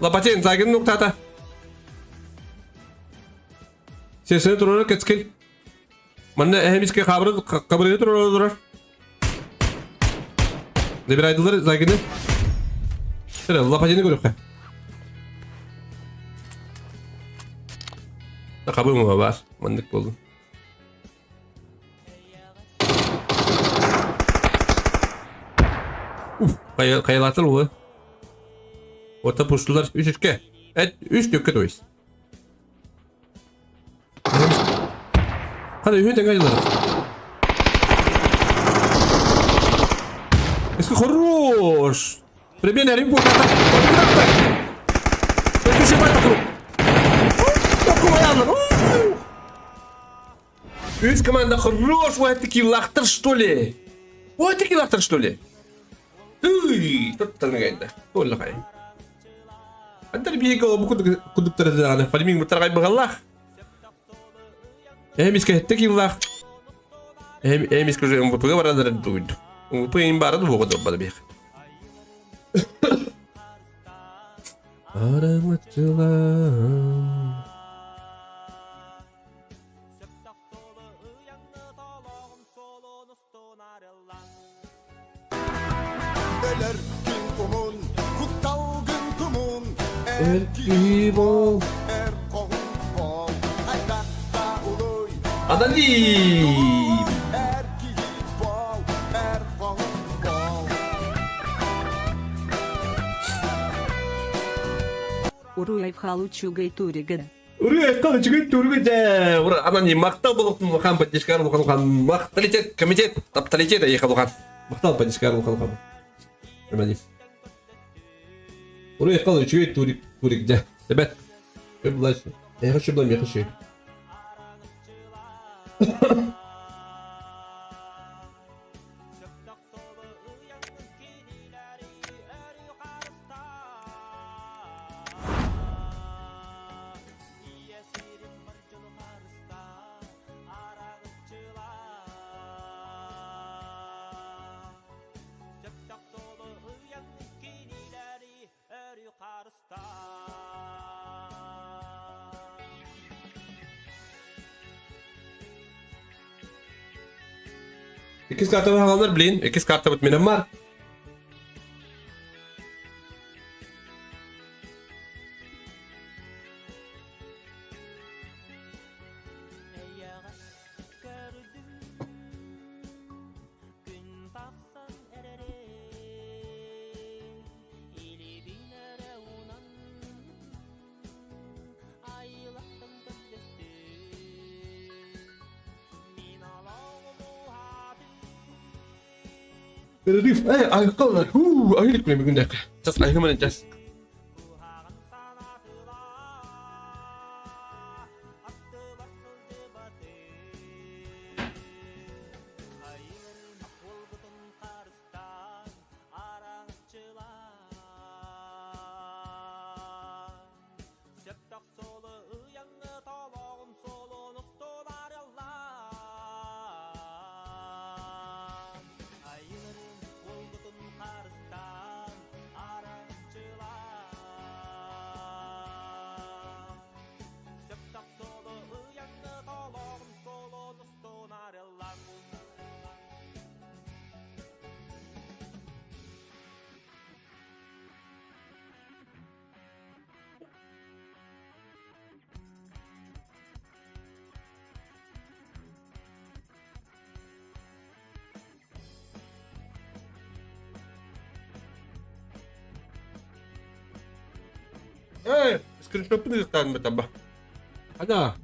Lapacın zagin noktata. Sesini durarak etkin. Mana hem iske kabarı durar. Ne bir aydılar zagini. Sıra Allah pacını görüyor. Da kabı mı var? Mandık buldum. Kayalatır bu. Orta puslular 3-3. Evet 3 dökü doyuz. Hadi ühü dengaylar. Es que хорош. Примерно рыбу ката. Это же батку. Такого яна. Üst команда хорош, вот такие лахтер что ли? Вот такие лахтер что ли? Тут там гайда. Толла гай. Антер бийго bu kudukları da hani filmin mutlaka bagallah. Hem iske tekillah. Hem iske MVP var da duydu. Upayın barı bu kadar bana bir. Aramatçılar. Erkibol. Adalim. Уруай халучугай туриган. Урия калычыгы тургыда. Ура анан мактал болуп мукан поддержкар мукан макталитет комитет тапталитет ехал мукан. Мактал поддержкар мукан. Эмани. Урия калычыгы туригда. Ребят. Кыблаш. Я хочу блам, я хочу. İkiz kartı olanlar bilin. İkiz kartı bitmeyen var. Rif, ayıklar. Ayık mı bugün de? Just ayık mı just? Screenshot ini kan bertambah. Ada.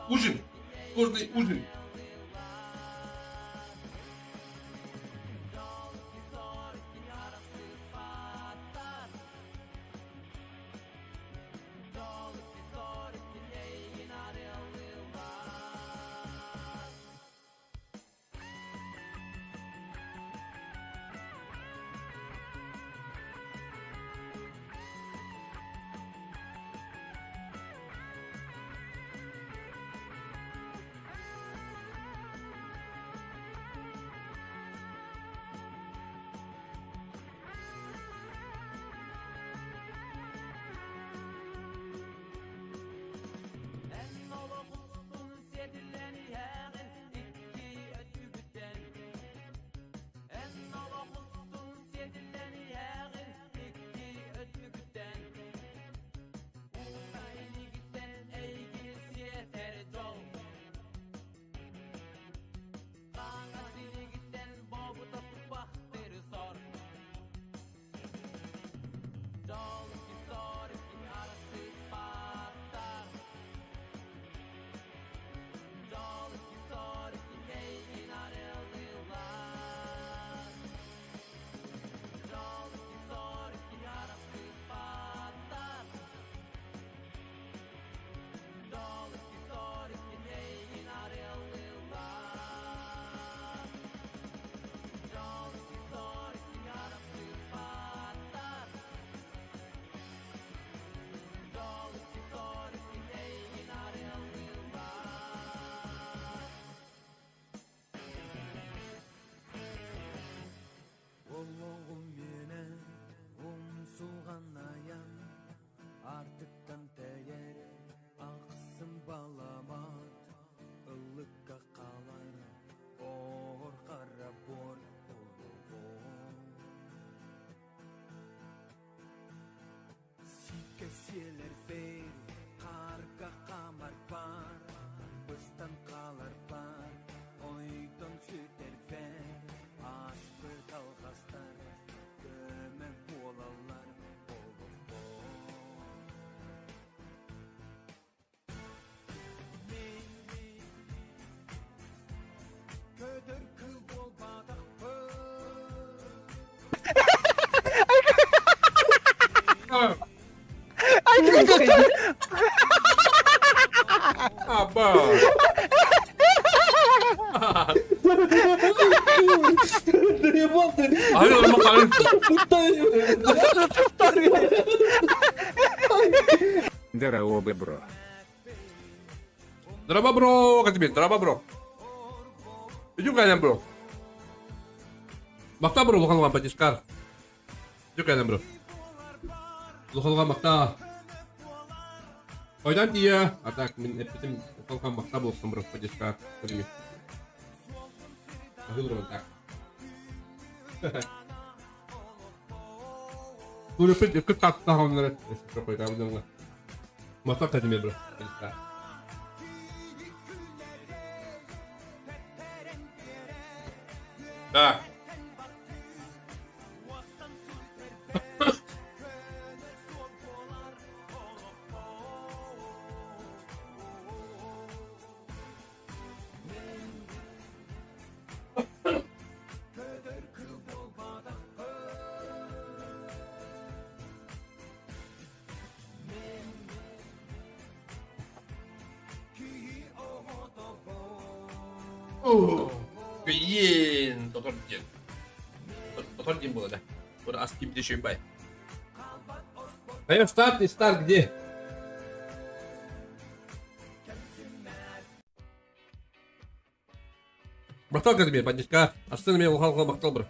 Ужин. Кожный ужин. Aba. Hayır oğlum hayır. Drama bro, kata bir drama bro. Itu kalian bro. Makta bro, bukan lupa Jiskar. Itu kalian bro. Lupa makta. Oydan dia, atak min epitim lupa makta bro, bro Jiskar. Terima. Aku bro tak. Dur öpüp öpüp taktı onları. Çok koy kaldım lan. Makta kata bro. Jiskar. Так. Блин, Дотор Дин. Дотор Дин было, да? Вот аски где еще бай. Даем старт, и старт где? Бахтал как тебе, поднеска. А что на меня ухал бахтал, бро?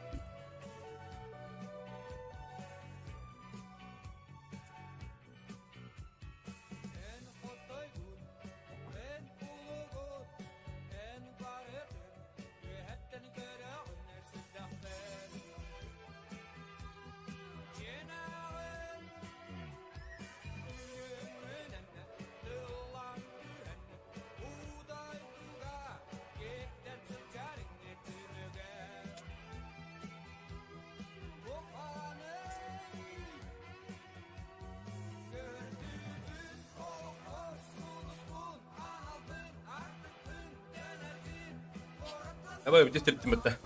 Давай, где стрельтим это?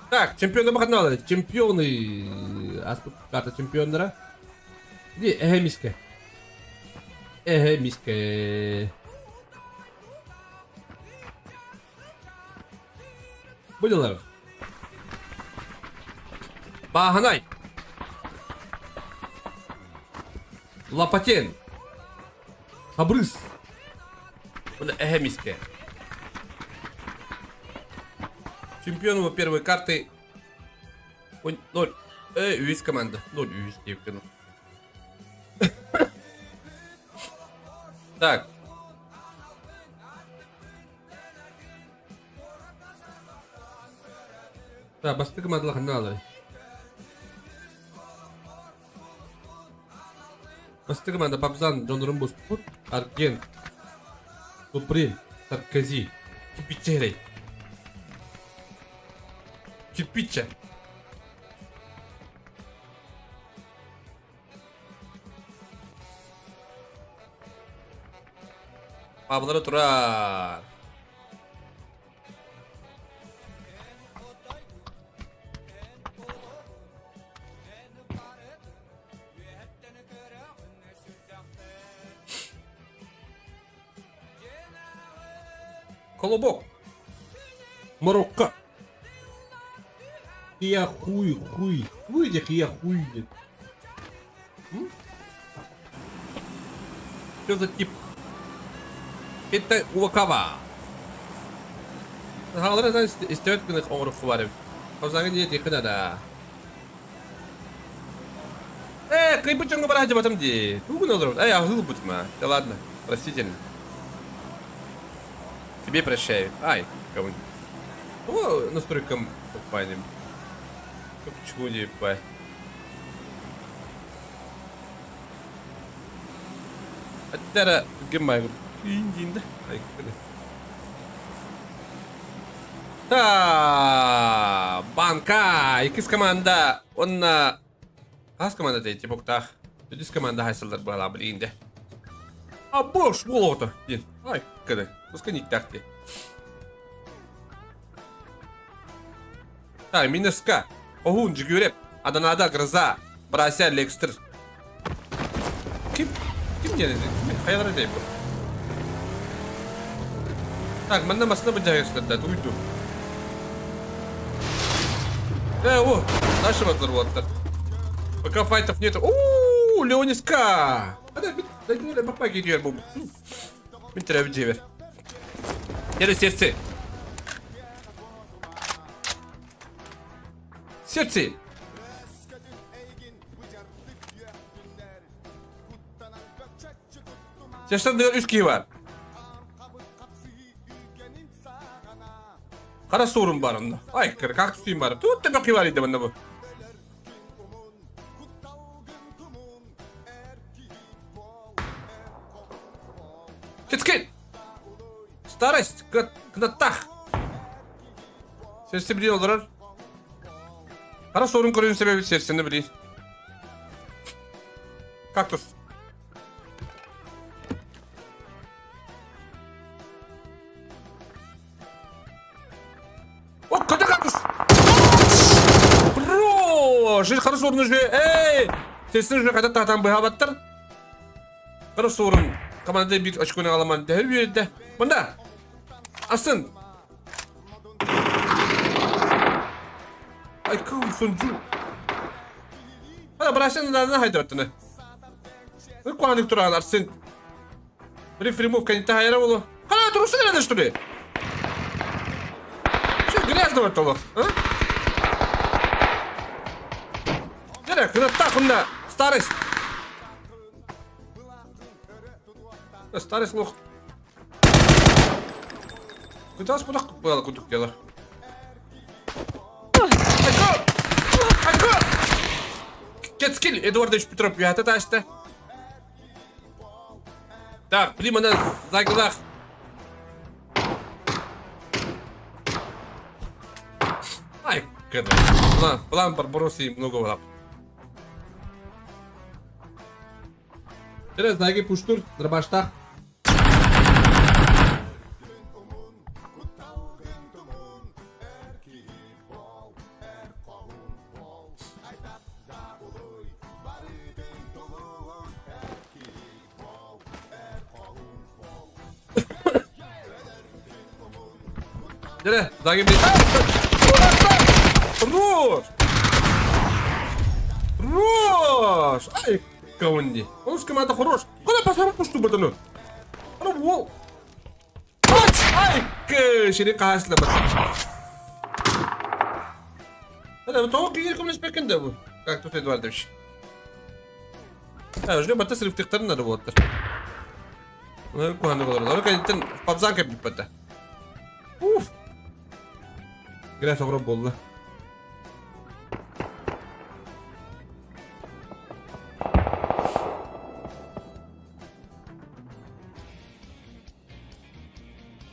Так, чемпионы Маханала, чемпионы... Карта чемпионера. Где Эхемиска? Эхемиска. Будилар. Баханай. Лопатен. Абрыс. Вот Эхемиска. Чемпион его первой карты 0. Увидеть команда. 0 увидеть. Так. Так, басты команда канала. Басты команда Бабзан, Джон Румбус, Арген, Суприм, Саркози, Кипичерей. Кирпича. Пабло Тура. Колобок. Марокко. Я хуй. Хуй, где я хуй. Что за тип? Это Уакава. Халдыр да истет күнек оңрық бар. Хозагы не тихо да. Кайбучонга бараджа батам ди. Тугун олор. Я хыл бутма. Да ладно, простительно. Тебе прощаю. Ай, кому. О, настройкам попадем. Почему не по? Это гемай. Индинда. Ай, куда? Та, банка. Икис команда. Он на. Хас команда те типа так. Дис команда хайсалдар бала блинде. А бош болото. Дин. Ай, куда? Пускай не так ты. Так, Минеска. Огун, Джигюреп, Аданада, Гроза, Brasya Lexter. Kim geldi? Hayal edeyim bu. Так, мен намасына быжагыштыр да, уйду. О, наши взорваться. Пока файтов нет. Ооо, Леониска! Дай бакпак идёр бу. Мен терәп җибәр. Яра сердце. Сердце. Сердце üst ki var. Kara sorun var onda. Ay kır, kaktüsüyüm var. Tut da bakı var idi bunda bu. Кеткен! Старость, кнаттах! Серсі білей оларар. Кара sorun көрген себебі серсені білей. Кактус. О, көде кактус! Бро! Жил кара sorun уже. Эй! Серсені уже қайда тағатан бұйхабаттар. Кара sorun. Команда bir очконы аламан дәр берді. Бұнда. Асын. Ay kım suncu. Hadi bıraksana da haydi attığını. Ne kuandık durağın arsın. Bir filmu kanıta hayra oğlu. Hala durursun nerede şuraya? Şu grazno var tolu. Nereye? Kınat bunda. Старость. Старость лох. Куда спадок было куда дело? Айко! Кетскил, Эдуардович Петров, я это ташта. Так, прямо на заглах. Ай, когда? План Барбаросы много лап. Teraz dagi pushtur, drabashta. Dere, dagi bir. Рош! Ай, каунди. Он с команда хорош. Куда посмотрел пушту батану? Воу. Ай, шире касле батан. Это вот того клиент комнат спекенде бу. Как тут Эдуардович? Уже бата срыв тектар надо вот. Ну, куханны болар. Лары кайттен пабзан кеп бата. Уф. Грас огроб болду.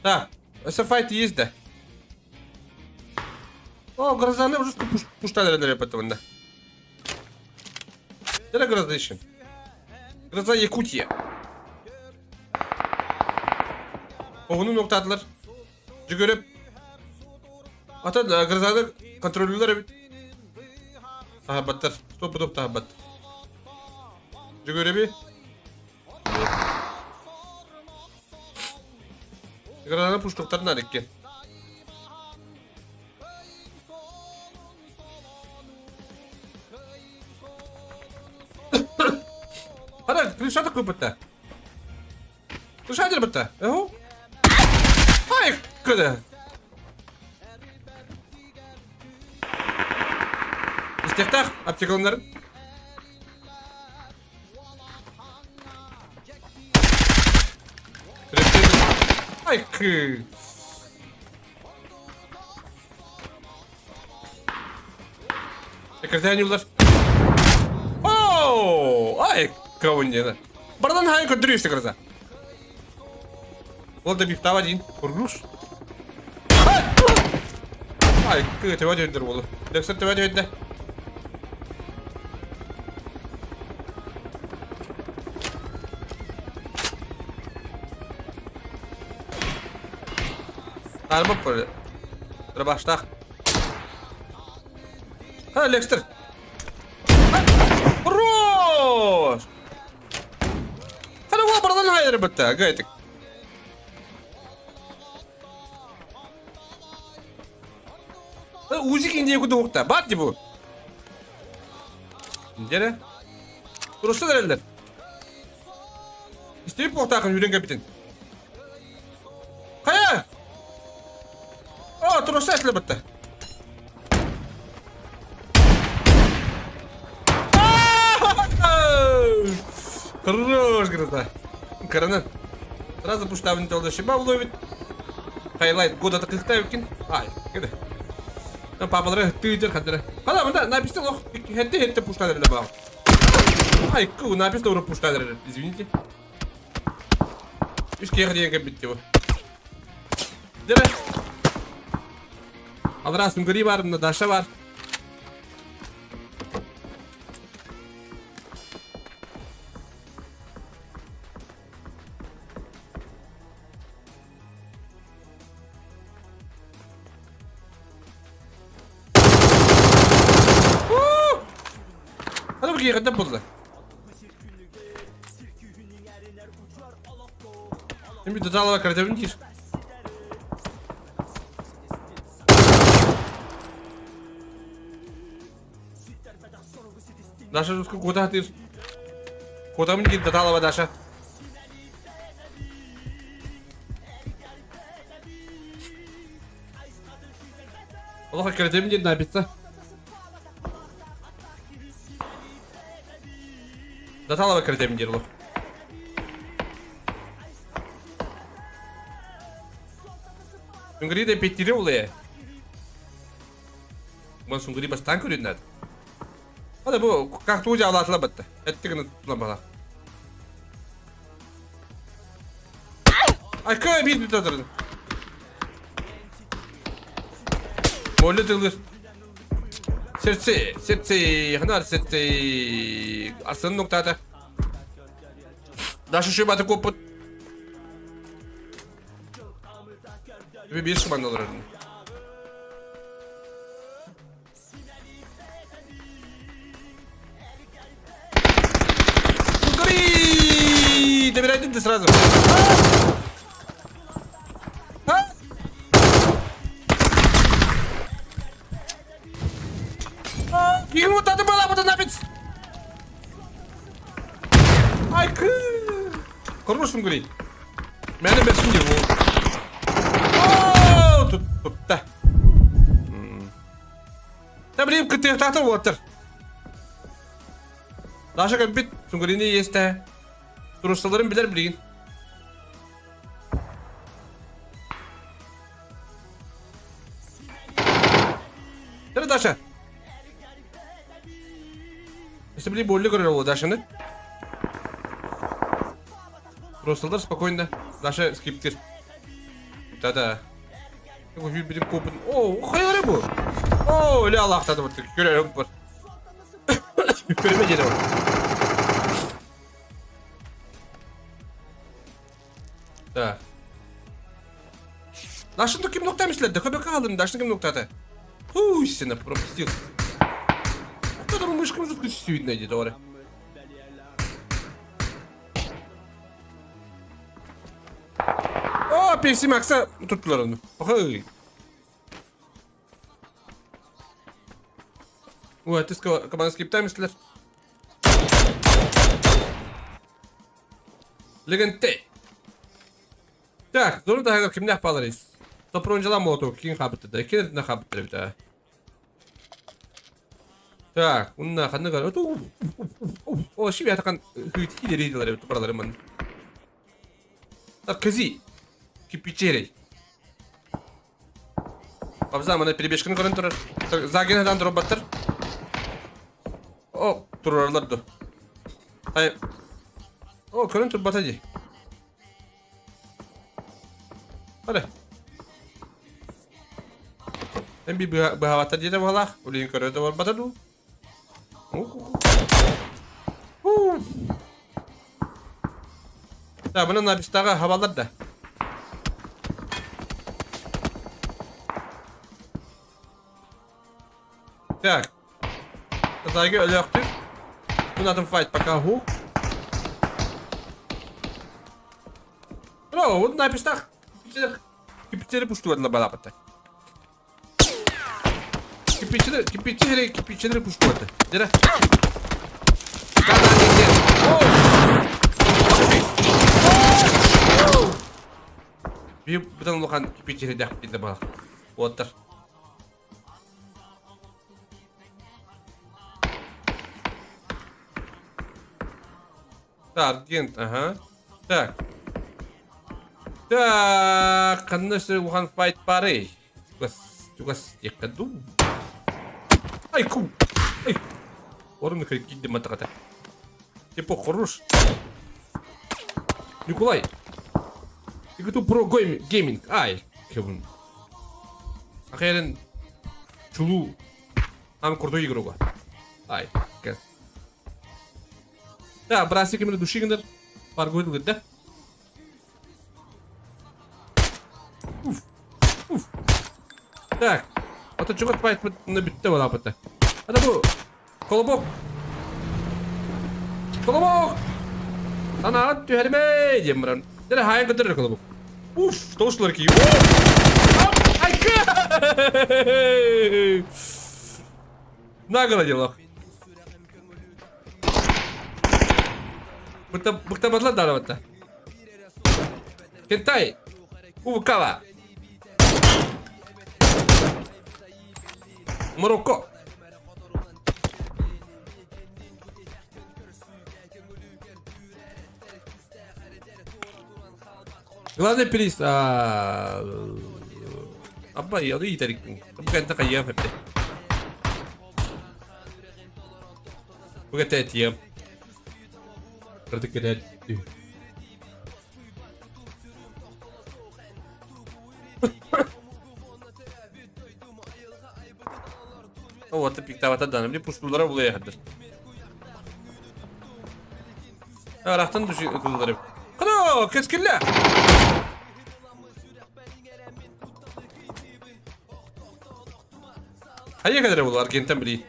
Так, файт есть, да? О, грозаны уже пуштали на репетованда. Это гроза еще. Гроза Якутия. Оғыны ноқтадылар. Жүгеріп. Ата грозаны контролюлер өбіт. Тағабаттар. Стоп-стоп тағабат. Жүгеребі. Грозаны пуштоқтарын әреккен. Ара, крышата көпітті. Крышатыр бітті. Эху? Ай, көді. Истектақ, аптекалындарын. Ай, кы. Секретарь улар. Ооо, ай, кого не да. Бардан хай көндіресті гроза. Ол да бифтава дейін. Құрғыш. Ай, кы, төбе дөндір болу. Дексер төбе дөндір. Arma por trabajar. Ha, Lexter. eder batta gayet. Uzi indiye kudu hukta. Bat bu. Gene. Durursa derler. İsteyip portakın yürüyen kapitan. Kaya. Durursa esle batta. Хорош, гроза. Каранан. Сразу пуштавнить олда шиба уловит. Хайлайт года таких тавкин. Ай, кеде. На папалары тыйдер хадыра. Кала мында написал лох. Хетте пуштадыр да баг. Ай, ку написал ура пуштадыр. Извините. Ишке ходиен капит его. Дере. Алрас Сунгри бар, Даша бар. Hadi bakayım kadar bozdu. Şimdi de dağla bakar tabii ki. Даша русскую куда ты? Куда мне до талого Даша? Allah kredimi de nabitsa. До талого кредими дерло. Сунгри de petire oluyor. Ben Sungri bastan köründen. Hadi bu kaktuğu avlatla battı. Ettiğini tutulamalı. Ay köy bir tutadırın. Molle tılır. Sertsi, hınar sertsi. Arslanın noktada. Daşı şu batı koput. Bir şuman olur. Добирайте ты сразу. Бегу вот это было, вот напить. Ай, Корнушым говорит. Меня без сумки был. О, тут, да. Да, блин, ты так-то вот. Даша как бит, Сунгрини есть, да. Turistlerin bilir bilin. Nerede Daşa? İşte bilin bollu görür o Daşa'nı. Turistler spokojно. Daşa skiptir. Da. Bu bir kopun. Oo, hayır bu. Oo, öyle Allah'tan da baktık. Görüyorum var. Görme geliyor. Да. Дашин то ким ноктамислер, да хобе калдым, Дашин ким ноктата. Хуй сена пропустил. Кто там мышкам жутко сюит найдет, ора. О, Пепси Макса tuttular onu. Ой. Ой, ты команда скиптамислер. Легенте. Так, doğru da hayal kimden yaparız? Toproncalan mı otu? Kim kapıttı da? Kim ne kapıttı bir daha? Tak, bununla kanı kadar. O şimdi atakan hüt ileri ileri evet paralarım ben. Так, кези. Кипичери. Абзамана перебежканы көрүн турар. Загенадан туруп баттыр. О, турарлар да. Ай. О, көрүн туруп батади. Hadi. Ben bir havatta diye de valla. Ulayın körede var bata du. Ya bunun nabistaga havalar da. Так. Zaygı öyle yoktur. Bunun adım fight baka hu. No, onu ne yapıştık? Kipçileri puştu vardılar bana hatta. Kipçileri puştu vardı. Dere. Bir tane lokan kipçileri de gitti bana. Otur. Таргент, ага. Так. Так, конечно, ухан файт парей. Тугас якаду. Айку. Ай. Орын крик гидде матагата. Типа хорош. Николай. Игру про гейминг. Ай, кевин. Ахерен чулу. Ам крутой игруга. Ай, ке. Да, брасик именно души гендер. Паргует гыдда. Так. А то чего спать на битте вода пата. А то бу. Колобок. Колобок. Sana at tüherime diyemem. Dere hayan kadar kolobok. Uf, dostlar ki. Ay ka. Ne kadar diyorlar. Bukta batla da arabada. Kentai. Kava. Morocco. Главный приз. Абба я и тарик. Bukan tak kaya hepte. Bukan tak tiap. Berarti kena. O atı piktavata danım. Ne puştulara bulaya hadır. Arahtan düşü kılları. Kano keskille. Hayya kadar bu Argentin biri.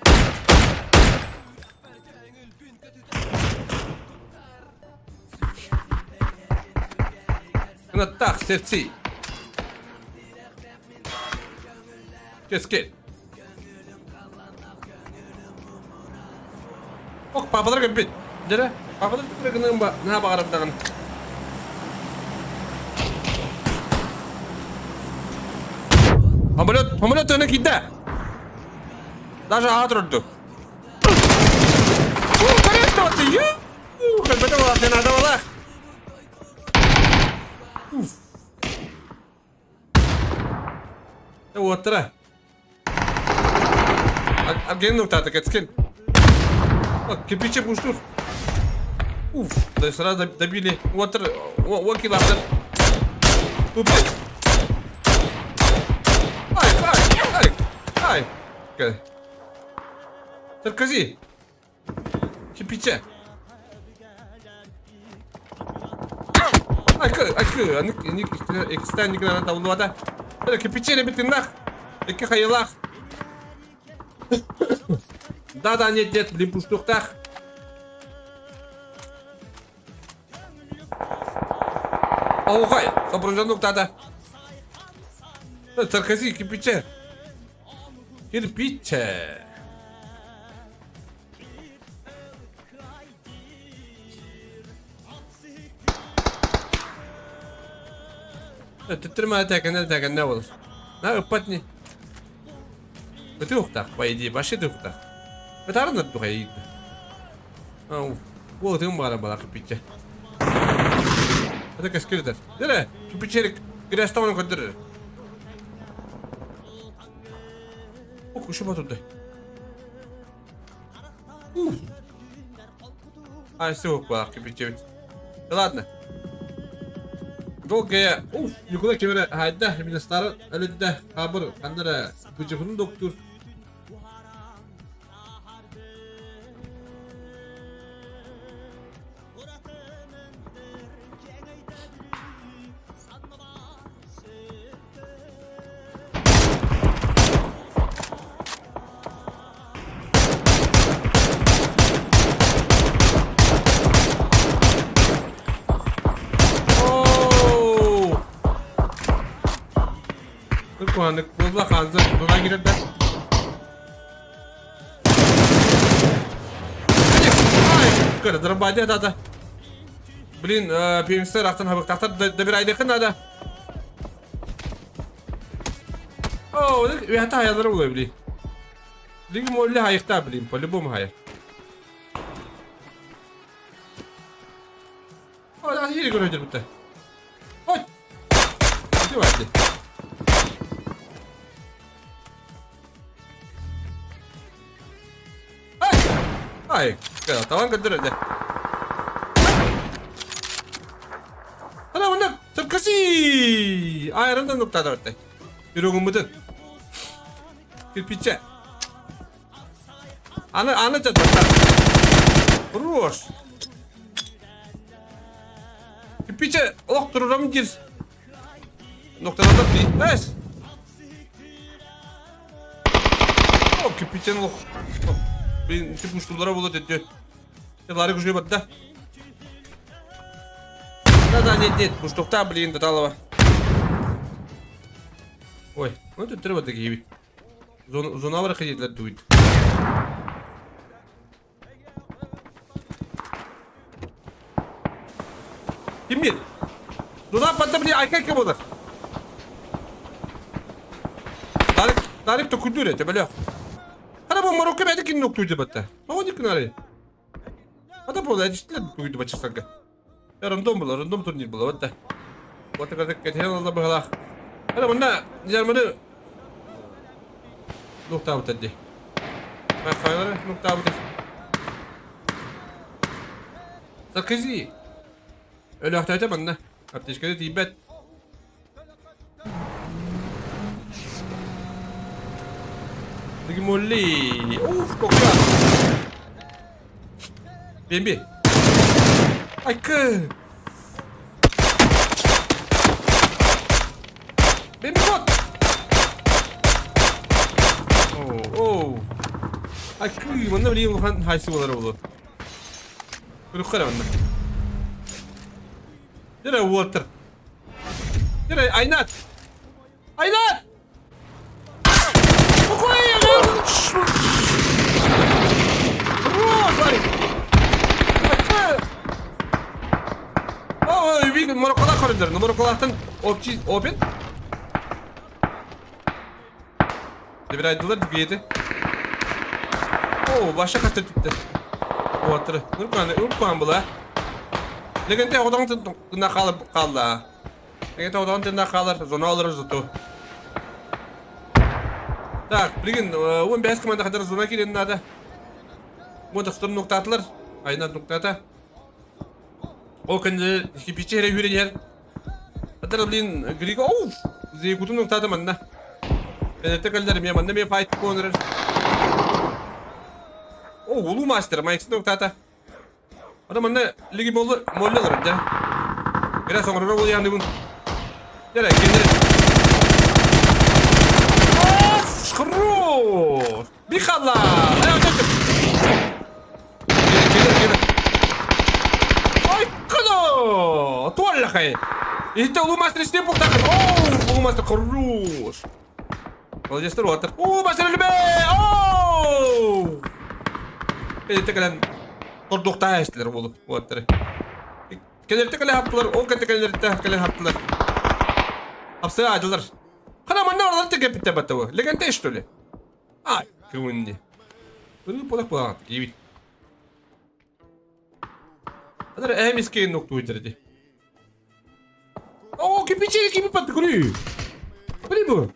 Kına tak sertsi. Keskin. Ok papalar gembit. Jere, papalar tuh kena mbak. Nah bakarap tangan. Amulet öne gitti. Даже отродду. Конечно, вот ты. Как бы того, ты надо было. Вот тра. Агент нуктата кеткен. Кирпичи пуштур. Уф, да сразу добили. Вот тра. Вот километр. Упс. Ай. Ай. Sarkozy. Кипича. Айкы. Они экстенник на таулуада. Это кипича битинах. Эки хаялах. Да, нет, блин, пуштухтах. Аухай, соображенок тада. Sarkozy, кипича. Кирпича. Тетирма тәкәнә не olur. На упатни. Бетухтах, по идее, баши тухтах. Бетарны тухай. Ау. Вот им бара бала кипиче. Это каскирдер. Дере, кипичерик грестован коддер. Ох, уши батуды. А, все, бала кипиче. Ладно. Долгая. Уф, Николай Кемере хайда министры әлетте хабар кандыра бүҗүгүн доктор. puanlık bozla kanzı buna girer de. Ay, kırdır badi da. Blin, piyimsler aktan habak taktar da bir ayda yakın da. Oo, ve hatta hayalları oluyor bileyim. Ligi molli hayıkta bileyim, poli bu mu hayır? O da yeri görüyor bitti. Oy! Ne vardı? Ay! Ay! Gel tamam götür hadi. Ana bunlar tırkısı! Ayrılan noktada orada. Bir oğumudun. Kirpiçe. Ana çatır. Ruş. Kirpiçe. Oh dururum gir. Noktada da bir. Es. Oh kirpiçenin oh. Bir tip uçtulara bulut ediyor. Yılları kuşuyor batta. Neden net uçtukta bileyim de talaba. Ой, ну тут треба такі від. Зона врахи для дують. Kimdir? Zona patlamıyor ayka kim olur? Tarık da kuldur ya böyle. Hadi bu Marokko bende kim noktuydu batta? O ne kınarı? Hadi bu da işte duydu başı sanki. Ya random turnir bula batta. Bu kadar kethen Allah bahala. Hadi bunda Jerman'ı nokta bitirdi. Ben kayları nokta bitirdi. Sakızı. Öyle ahtayta bana. Ateşkede tibet. Lagi molli. Uf kokla. Bembi. Ay kı. Bembi kot. Oh. Ay kı. Bana bileyim bu haysi olar oldu. Kırık kara bana. Yere water. Yere aynat. Aynat. Okoy ya. Sorry. Oh, bir Marokko'da kalırlar. Marokko'dan open. Bir aydılar dibiydi. Oh, başa kaçtı tuttu. Water. Nurkan bula. Legende odan tına kaldı. Legende odan tına kalır. Zona alırız zato. Так, блин, он без команды kadar zona girin nada. Bu da stor nokta atlar. Aynen noktata. O kendi hiçbir yürü yer. Hatta blin Grigo of. Zey kutu noktata manna. Ben de kallarım ya manna bir fight corner. Oh, Ulu Master Mike's noktata. Adam manna ligi molla alır ya. Biraz sonra rol yandı bun. Yere kendi Kırrrr! Bir kalla! Ayağa döndüm! Gel! Ay kılı! Tuvalle kay! İşte Ulu Master isteyen bu takın! Ooo! Ulu Master kırrrr! Olacaklar o atır! Ulu Master ölü be! Ooo! İşte kalan... Tordukta eştiler bu atırı. Kendileri kalan haptılar, o kendileri kalan haptılar. Hapsaya acılar. Kana manna oradan tek bitti battı bu. Legende işte öyle. Ay kıvındı. Bunu polak gibi. Adar ehem iske noktu uydurdu. Oo gibi battı kuruyor. Böyle bu.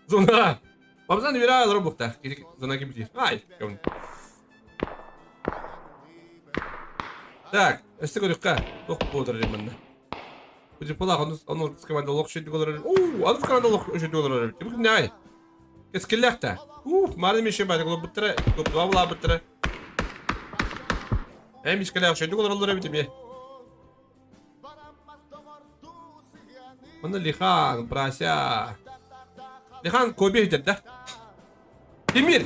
Zona. Babzan bir ara robokta. Zona gibi değil. Ay kıvındı. Tak, este korukka. Çok boğduruyor bana. Bu polak onu skemanda lok şey diyorlar. Oo, alıp skemanda lok şey diyorlar. Bu ne ay? Keskillekte. Madem işe bak, bu bitre, bu avla bitre. Hem iskele şey diyorlar olur bitim ya. Bana lihan, prasya. Lihan kobi hidde. Demir.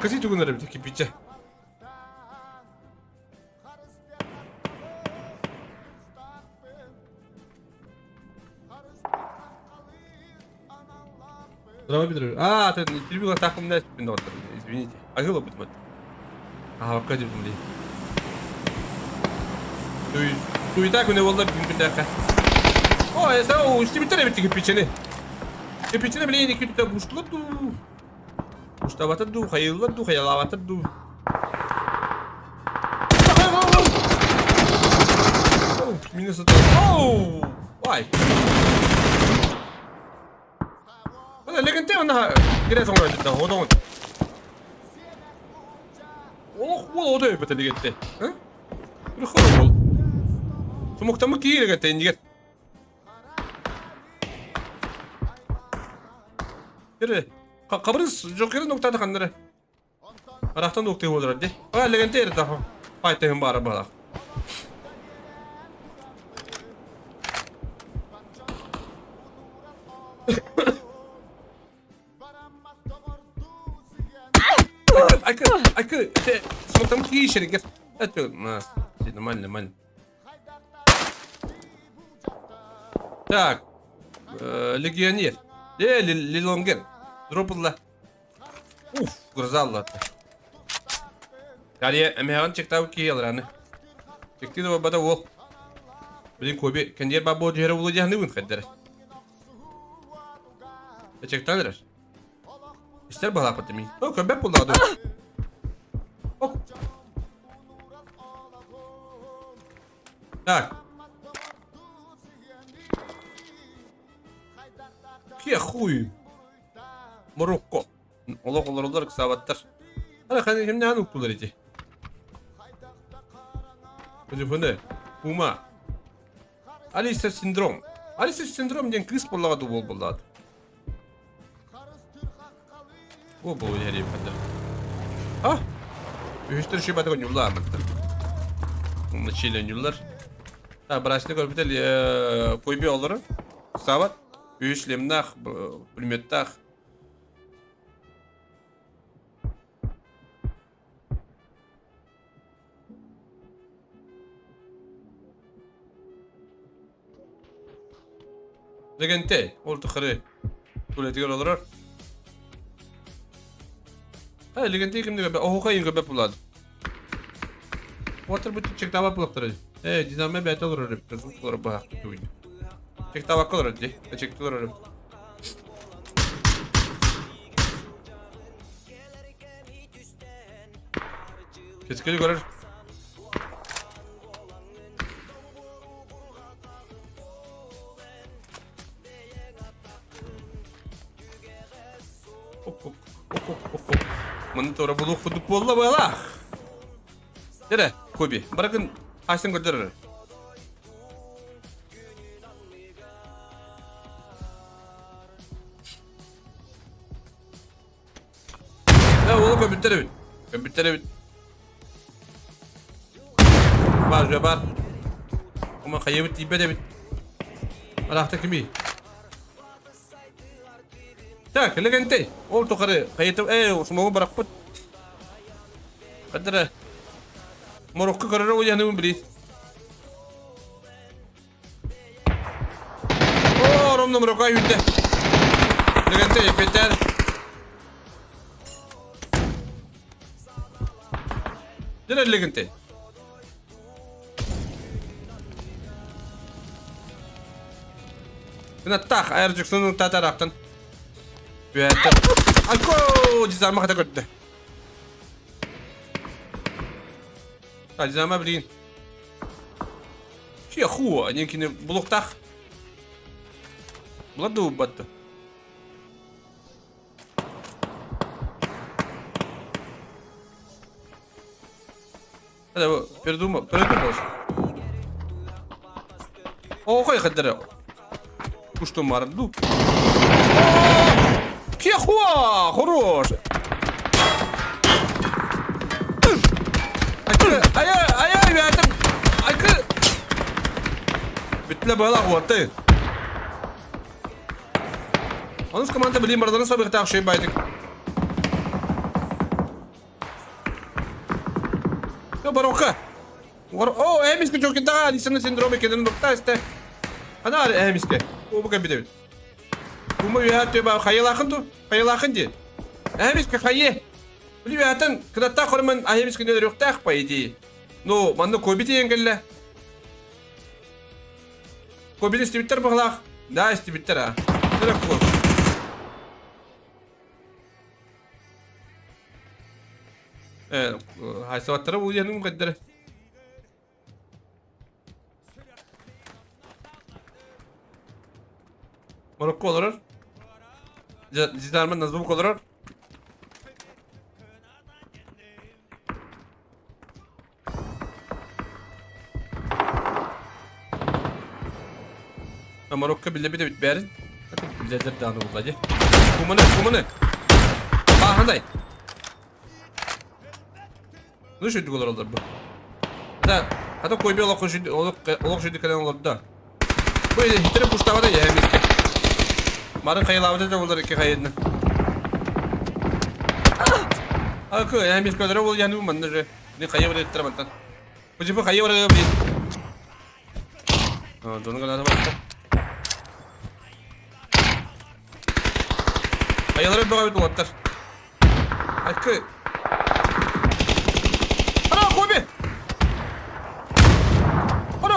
Kızı tuğunlar bitim ki biçe. Дрова бедро. А, ты перебил атаку на спину. Извините. Агило будет мать. Ага, пока дим ли. Туй так у него лоб биндака. О, я сау, стимитер бит кипичене. Кипичене блин, кипичене бушлату. Буштаватаду, хайылладу, хаялаватаду. Минус это. Оу! Вай. لكن تي انا قريت عمري جدا هو دون والله ده بتلي قلت ها رخور والله سموك تمك كي قلت اني قلت كده قبرص جوكر نقطه تخنره راحت نقطه هو رد قال لك انت رده فايتهم بار بار I could. Смог там кишер, говорит. Это нас. Нормально. Так. Легионер. Лилонгер. Дропла. Уф, грызал это. Далее, Амиан чектау киелраны. Чектидова бада вол. Блин, Коби, кондер бабо джера улудяхны вын хаддер. Чектанраш? İster bağla patımı. O köpek buladı. Ok. Так. Ке хуй. Марокко. Олар кысабаттар. Ана ханы кемне аны уктулар эти. Көзөфөне. Ума. Алиса синдром. Алиса синдром ден кыз боллагады болды. O bu nereye kadar? Ah! Üstüne şey batı koyuyorlar mı? Bunu çiğleniyorlar. Ha, burası ne kadar bir koy bir olur. Savat. Üstlemnah, pulmettah. Legente, oldu xırı. Tuvaletiyor olur. Ha, legende kimde göbe? Oho kayın göbe buladı. Water bu çek tava bulaktırı. Diname bir atal olur. Kızım olur bu hakkı oyun. Çek tava kalır hadi. Çek olur. Kesikeli görür. Monitor buluq futbolla bala. Jere, Kobi, bırakın açsın götürür. Ya oğlum kompüteri bit. Var jabar. Ama kayıbı tipe de bit. Alakta kimi? Так, легенте. Ол тохары. Кайтып, смогу баракпыт. Кадра. Морокко карара уяны били. О, ромно морокко юнде. Легенте петер. Дера легенте. Кына тах айржыксынын татарактан. Бәтір. Айко! Дизарма қата көрді. Дизарма білейін. Ше хуа, некені бұлықтақ. Бұлады ұбатты. Передумал. О, қой қадыры. Күшті марынду. Кехуа! Хорош! Ай, ребята! Айка! Битля была вот ты. Он с командой были морданы собой так шей байтик. Что бароха? О, эмиски чоки да, лисаны синдроме кеден доктасте. Она эмиски. О, пока бедевит. Kuma ya tüba hayalakın du. Hayalakın di. Ahmis ka haye. Bili yatan kıdatta korman ahmis ki ne yok tak paydi. No, manda kobiti engelle. Kobiti istibitter bağlak. Da istibitter ha. Direkt bu. Haysavatlara bu yanım kadar. Morokko olur. Zidarman nazbuk olur. Morokko bile bir de bitmeyerin. Biledir dağını bulacak. Kumunu. Aa handay. Ne şöyle olur oldu bu? Hatta koy bir olak şöyle kalan oldu da. Bu hitleri puştava da ya hemiske. Marın kayılavada da olur iki kayıdını. Akı hemiske ödere ol yanı bu mandır. Ne kayı var ettir mantan. Bu cipi kayı var ya bir. Donu kadar var. Kayıları bir bakayım dolatlar. Akı.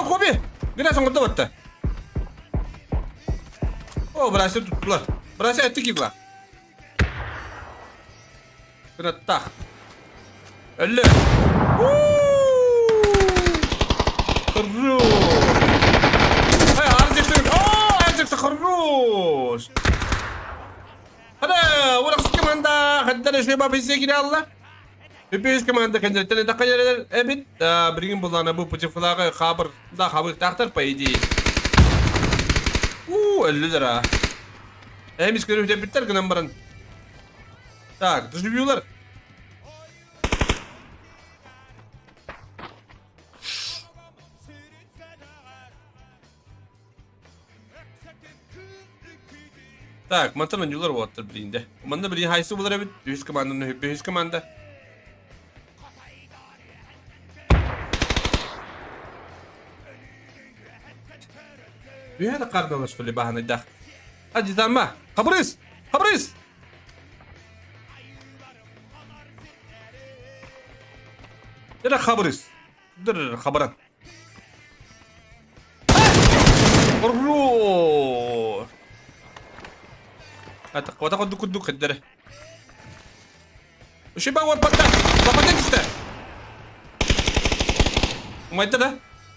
Kobi! Gene sonunda battı. O burası tuttular. Burası ettik yıkla. Gene tak. 50. Kırruz. Hay arıcıksın. Arıcıksın kırruz. Hadi uğraksız kemanda. Haddana şöyle bize gire Allah. Hepimiz kemanda kendine takaylar evet. Birin bulana bu pıçıflağı haber da haber taktar paydı. 50 lira. Hepimiz görüp biter ki numaran. Tak, düşüyorlar. Так, mantan oyuncular vardır bilinde. Manda bilin haysı bular evet. Yüz komandanın hep yüz komanda. Dünya da karnalaş fili bahane dak. Hadi tamam. Kabriz. Dere kabriz. Dere kabaran. Orro. Hadi kota kuduk dere. Ushi ba war patta. Patta işte.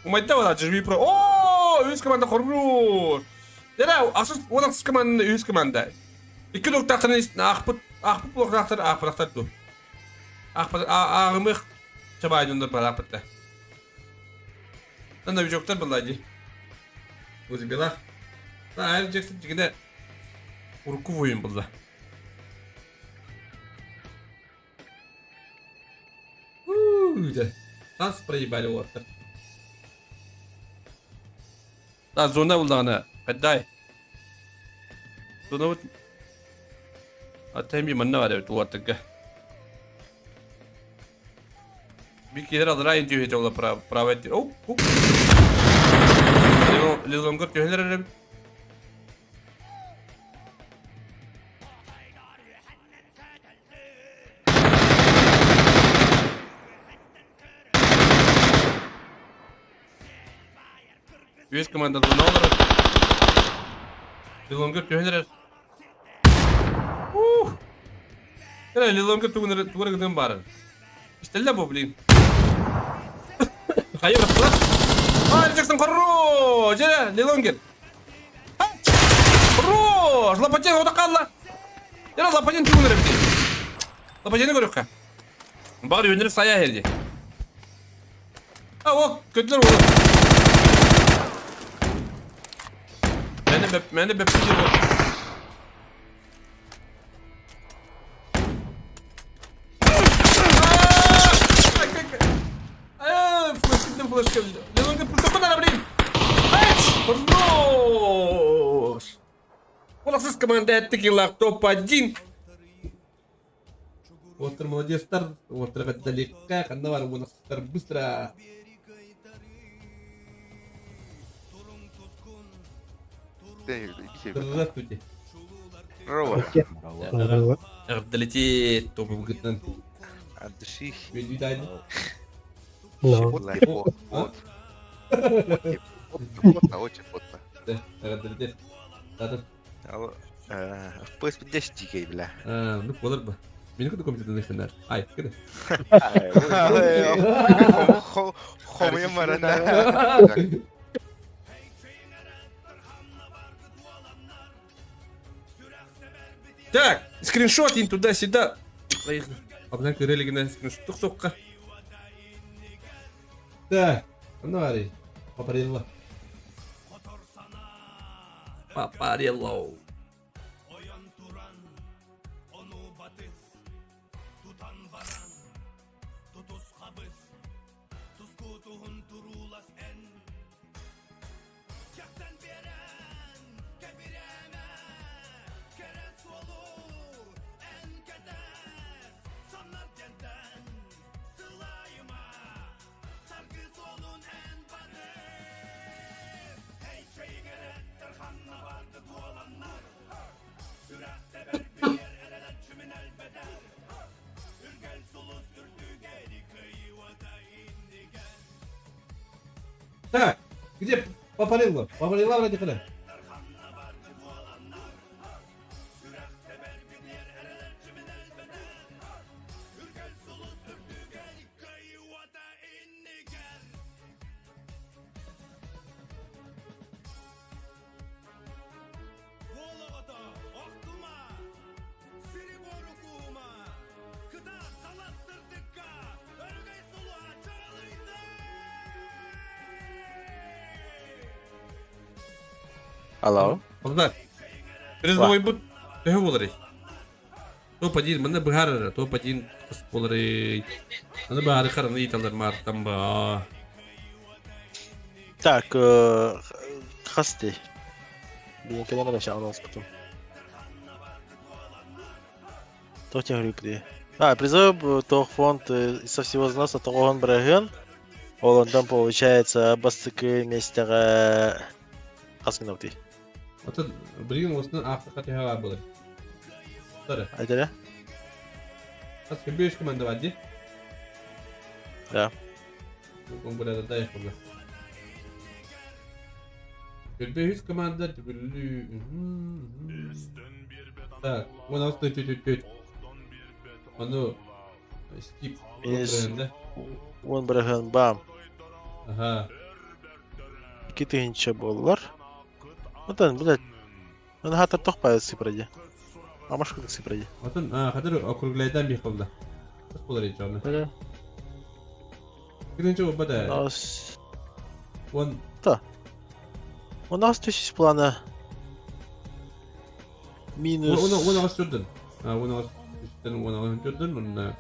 Umayda wala jirbi pro. Üst komanda korur. Dere asıl olan komanda üst komanda. İki doktorların ismi ahput doktor du. Ağımıq çabaydındır para pıtta. Lan da bir doktor bulaydı. Uzi bilak. Lan ayrıcaksın çünkü urku oyun buldu. De. Sans spreyi bali orta. Da zona buldu ana. Kadday. Zona buldu. Atayım bir manna var evet o orta. Bir kere alır diyor hiç ola prava ettir. Oh. Lilongor diyorlar. Üst komandalı ne olur? Lilongor diyorlar. Kaya Lilongor tuğra giden barın. İstella bu bileyim. Hayır bak. Jackson korro. Jere Lilongor. Korro. Lapacın oda kalla. Jere lapacın tuğra bileyim. Lapacını görüyor ka. Bari yönleri saya herdi. Ha o kötüler olur. Ben de bepsi diyor. Flash geldi. Lilongor pulsa bana bileyim. Хорош. Волосыз команда ettik yıllar топ-1. Отр молодецтар, отрыгать далеко, кандавар волосыздар быстро. Здравствуйте. Рова. Долетит, то выгодно. От души. Ведь дай. Потно. Вот. Потно, очень потно. Да, долетит. Да, В поиск 10 дикей, бля. ну болар бы. Мені куди комп'ютер не хинар. Ай, куди? Хомия марана. Так, скриншотин туда-сюда. Абнан көрелігіне скриншоттық соққа. Так, анавари. Папарелло. Папарелло. Так, где Папарелло? Папарелло вроде когда? Алло. Onlar. Призовой бут. Тәһә булыр. Топ 1 менә бихар, топ 1 кыз булыр. Аны бары харны италар мартан ба. Так, хасти. Блин, когда надо сейчас анонс потом. То тебе говорю, где. Призыв то фонд со всего взноса Тогон Браган. Он там получается бастыки вместе Хаскиновти. Ата бирин осны африка тәһә булыр. Тора. Айталя? Хас көбөш команда вади. Да. Он burada да yapılır. Көбөш команда түгүлү. Так, он асты төт. Аны скип Is он Браган бам. Ага. 2000 боллар. Одан, блядь. Аны хатыр тохпай сыпырады. Амаш как сыпырады. Атын, хатыр округлайдан бий кылды. Кыз булыр ич аны. Да. Биринчи обада. Нас Он у нас тысяч плана. Минус. onu az sürdün. Onu az sürdün, onu az sürdün. Onu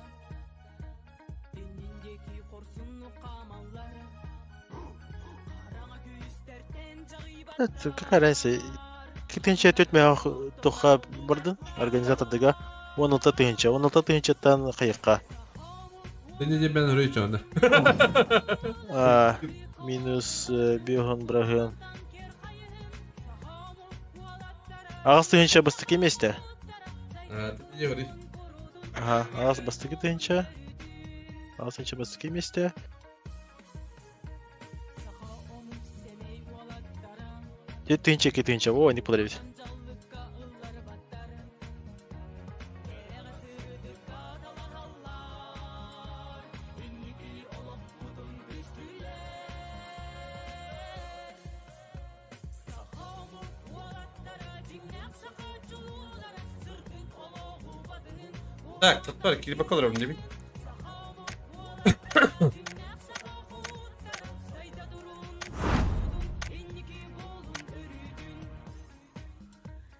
Это какая разница? Китинче төтмә тоха бардын организатордыга. Оны татынча, тан кайыкка. Сені ben oraya ич аны. Минус Биоган Браган. Агас тыгынча бастыки месте. Ты говоришь. Ага, агас бастыки тыгынча. Агас тыгынча бастыки месте. Тыгынча, о, не подарить. Так, тут пар, кири bakalım değil mi?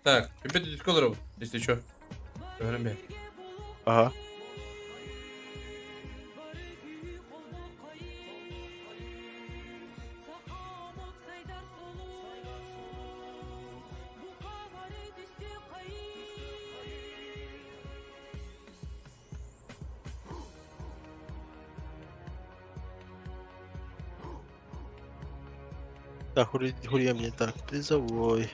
Так, ребята, здесь колоров, если что. Говорим я. Ага. Так, хули мне так, призовой.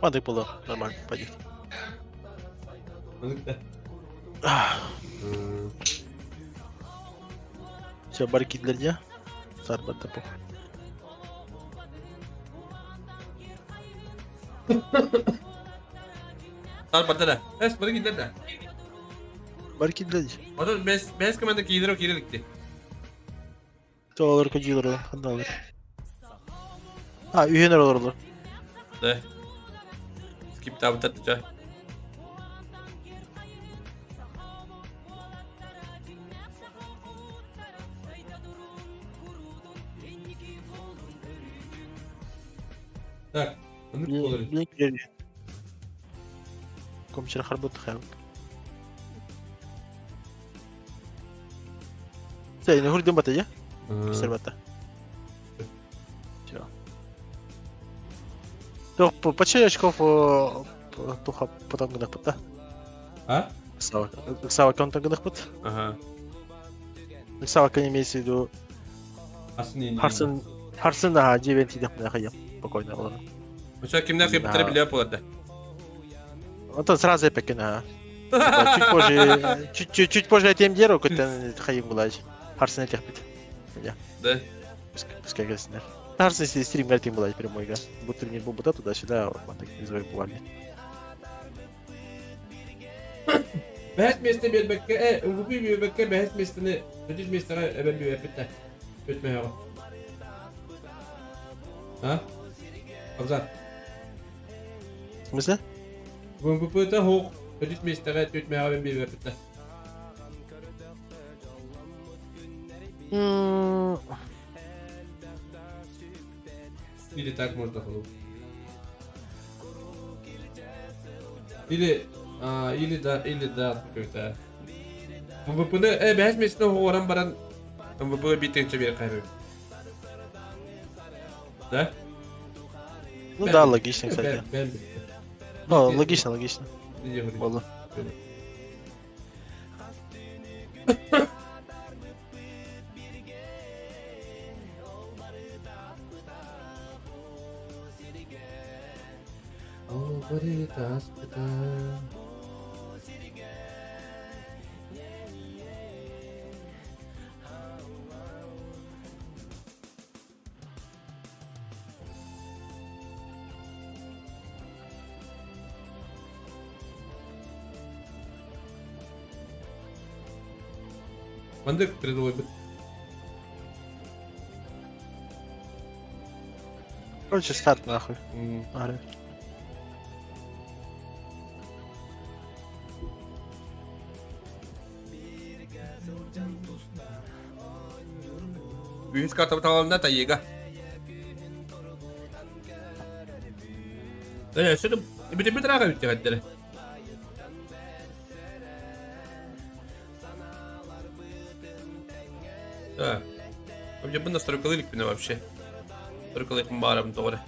Mantık buldu. Normal. Pойдет. Anlıkta. Все, барки для дня. Сарбат топу. Sar batara. Es bari gider de. Барки для дня. O da bes kemende kilir o kilir dikti. Doğalır kocuyor o. Hadi alır. Ha, üyeler olur. De. Skip tabi tatlıca. Так, anlık olur. Link geliyor. Komiser harbut xayal. Sen ne hurdun batacak? Servata. Все. То по 4 очков туха потом гнах пыта. А? Сава конта гнах пыт. Ага. Сава кон имеется в виду Aslında Харсын да 9 идем на хаям. Спокойно olur. Mesela kimden kıymetleri bile yapıyorlar. Это сразу пекена. Чуть позже, чуть позже я тем делаю, когда хаим гулать. Харсын этих пит. Да. Пускай гасинер. Харсын если стрим гулать им гулать прямой игра. Будто не был туда-сюда, вот так не звоню буквально. Behas mesleği bir bekke, bu bir bekke behas mesleğini, ödül mesleği ben bir yapıtta. Ötme hava. Ha? Abzal. В смысле? Bu pıta hoğ, ödül mesleği ötme hava ben bir yapıtta. Или так можно было. Или да, какой-то. МВП'ны, behas mesleği hoğ oran baran МВП bitince bir kaybı. Да? Ну да, логично, кстати. Ben Ну, логично, логично. Было. Мандык тридовой бит. Короче, старт нахуй. Ага. Büyük kartı tamamında da yega. Evet, şimdi bir tarafa bitti kadere. Да. Вообще бы настройкалылик меня вообще. Настройкалылик барам doğru.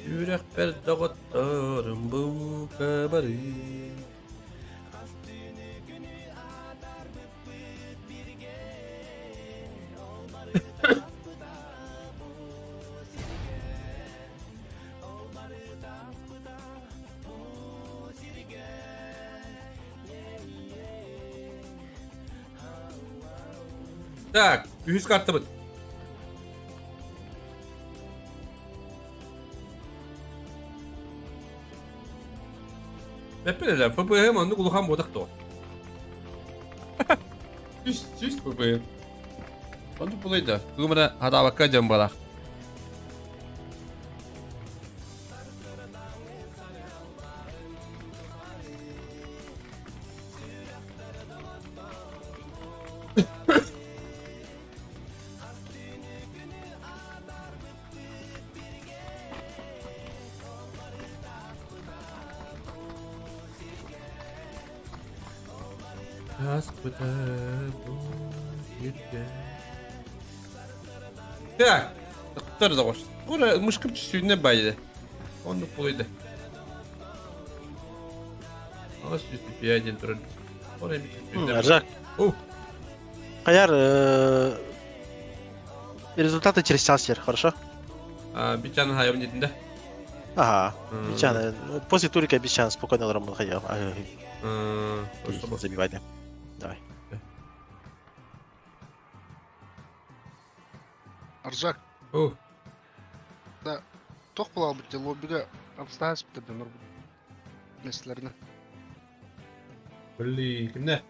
Yürek bir dağıtlarım bu kabari. Так, 100 kartı mı? Hepinizler FB'ye mandı kulukan bodak doğru. Çüş FB'ye. Mandı bulaydı. Kımına hada bakacağım bana. Так. Dur da koş. Bura mışkım çüsüğüne baydı. Onu koydu. Ama süsü piyadin durun. Oraya bir çüsüğüne. Ржак. Каяр, результаты через час, хорошо? Bir tane hayvan yedinde. Ага. Бичан, после турика Бичан спокойно работал, ходил. Забивай, да. Давай. Аржак. О. Да. Тоқ болал бітте лоббиге обстоятельств бітті нұр меселеріне. Блин, kimler?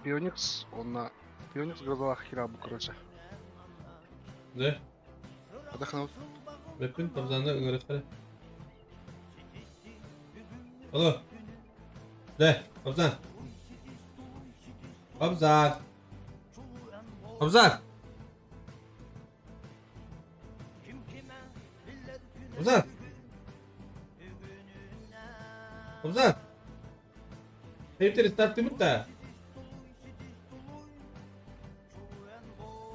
Пионикс, онна... Пионикс грозалах хера bu короче. Ne? Отдохнул. Bakın kabzanda öğretmen. Alo. Ne? Kabzan. Kabzan. Kabzan. Kabzan. Kabzan. Hepleri starttı mı da?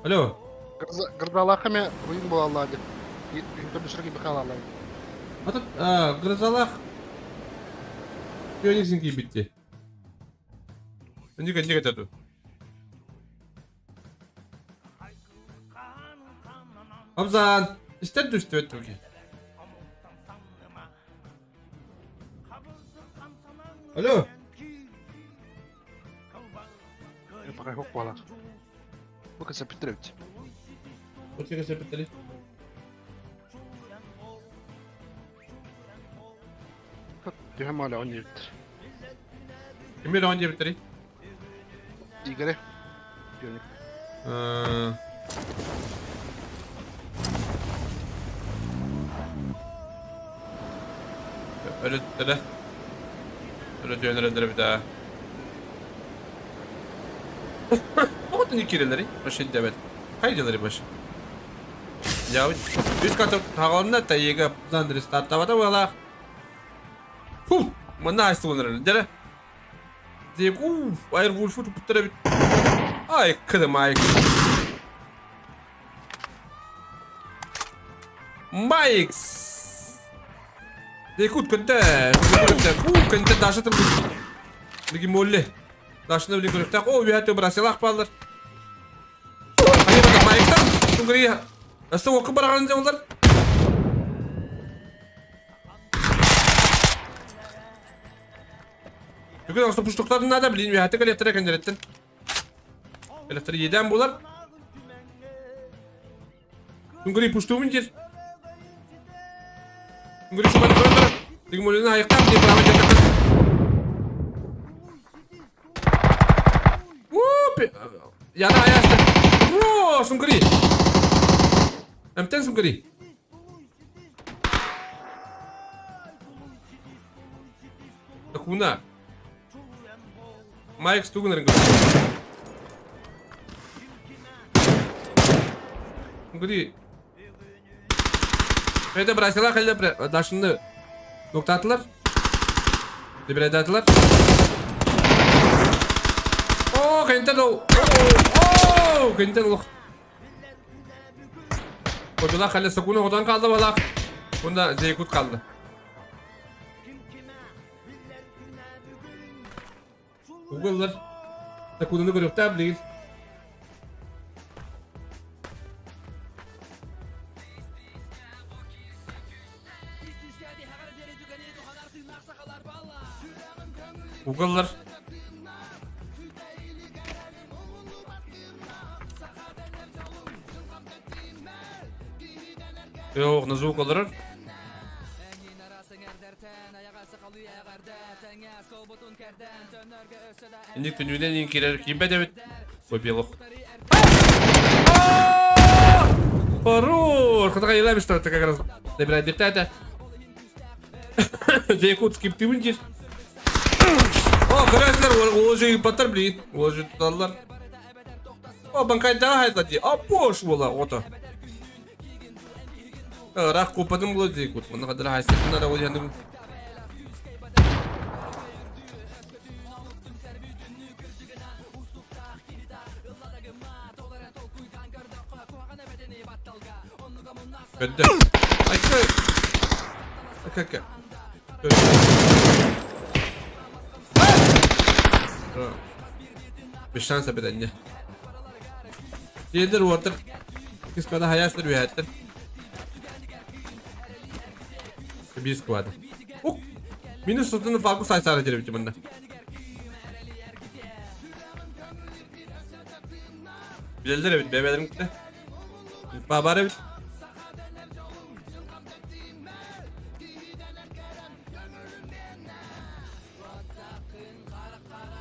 Alo. Грозалахами руин болалар деп. Үйінді бүшірге бақалалар. Atıp Grzalak Phoenix'in gibi bitti. Önce kaçırdı. Hamzan ister düştü et Türkiye. Alo. Бақай хоқ болалар. Bu kısa bitirebdi. O çeke sepetleri. Döhem hala oynayabilir. Kim bir önce bitiri? İgare. Pionik. Öyle tuttu. Öyle döner bir daha. O da nikirleri. Başı demet. Haydileri başı. Ya üst katı tağlarına da yega zandır startavada valla. Mana açtı bunları. Dere. Diyek ayır Wolf'u tuttura bit. Ay kıdım ay. Mike's. Diyek kente. Kente daşatım. Ligi molle. Daşına bile görüktak. O bir hatı bırasalar pallar. Hayır bak Mike'dan. Tungri. Aslında oku bırakınca onlar. Çünkü aslında puştuklarını nerede bileyim ya. Tek elektriğe kendirettin. Elektriği yeden bular. Tungri puştuğumun yer. Tungri şu bana sonra. Digmolunu ayaktan diye beraber yaptık. Yana ayakta. Tungri. Emten Tungri. Takuna. Mike Stugun'un gol. Gudi. Bede bıraktılar kalede daşını nokta attılar. Dibine attılar. Oh, kenten o. Oh, kenten o. Kodular kalede Sakuna odan kaldı valla. Bunda Zeykut kaldı. Google'lar Sakuna'nı görüp de değil. Google'lar yok nasıl Google'lar İndik tünüden inkirer kim bedevet Sobiyalıq Хорош! Когда я что это как раз набирает диктата. Зейкут скиптимин дир. О, красlar уже patlar блин. Уже tutarlar. O bankayı daha hayatladı. A boş bola ota. Rak kupadım bulu Zeykut. Buna kadar haysiyetinde de o yandım. Kötü. Ay köy. Kaka. Bir şans yapeden ya. Diğerler ortak. Kız kadar hayatları bir hayatlar. Bir squad. Oh. Minus satının farklı sayısı harcayabilir bitiminde. Bilal'ler evet, bebelerim gitti. Babar evet.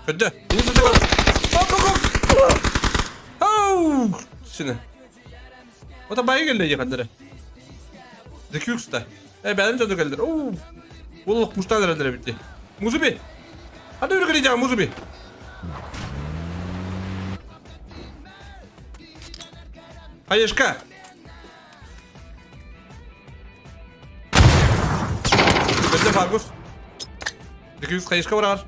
Kötü. Minus satın var. Hop. Oh. Şimdi. O da bayi geldi yakınları. Zeki usta. Benim çocuk geldiler. Oo. Bulluk muştan herhalde bitti. Muzubi. Hadi yürü gideceğim Muzubi. Hayışka. Gözde Fargus. Zeki usta hayışka var.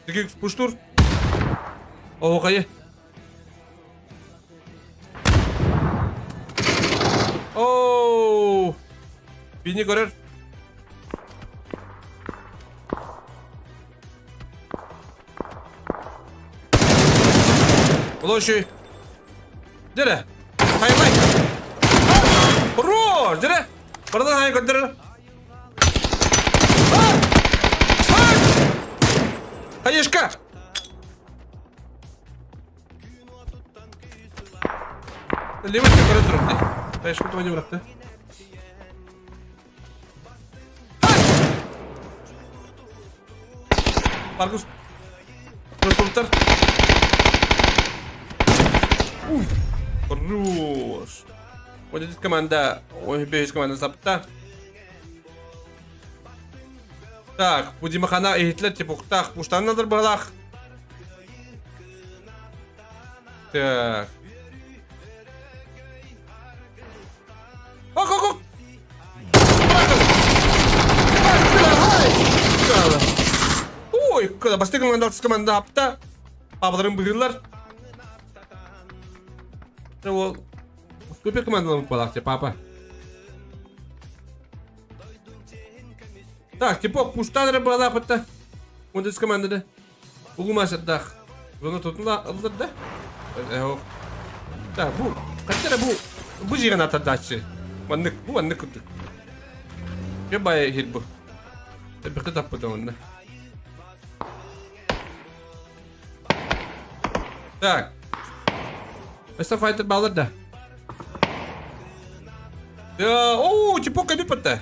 Zeki usta puştur. Oh kayı. Oh. Beni görür. Ulan şu. Dere. Hayır hayır. Roar. Dere. Buradan hayır gönder. Hayışka. Lewis yukarı durumda. Hayışka tuvaca bıraktı. Marcus. Resultar. Terus. Wajah команда. Ой, без команда запта. Так, будем хана Гитлер типа так, пуштан надо балах. Так. Ок. Ой, когда бастык команда апта. Папаларым быгырлар. Ол супер командаларым балах типа папа. Так, типок пуштан балах апта. Он из команды. Угумас отдах. Зона тут алır da. Так, bu. Kaçlara bu jiran atadaşı. Bu anlık kutu. Ya bayağı hit bu. Bir kitap bu da onda. Так. Mesela fighter bağlar da. Ya, ooo, tipok kabit patta.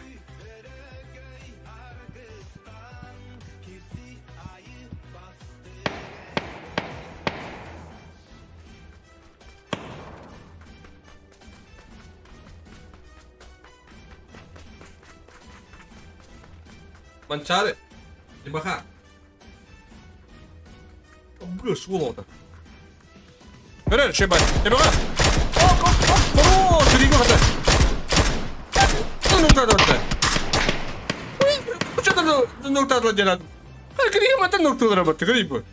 Mencari di baka. Bus wall. Bener şey bak. Di baka. Oh, jadi gua kata. Nokta. Bu çadır noktalar jalan. Kiri mata noktalara battı garip bu.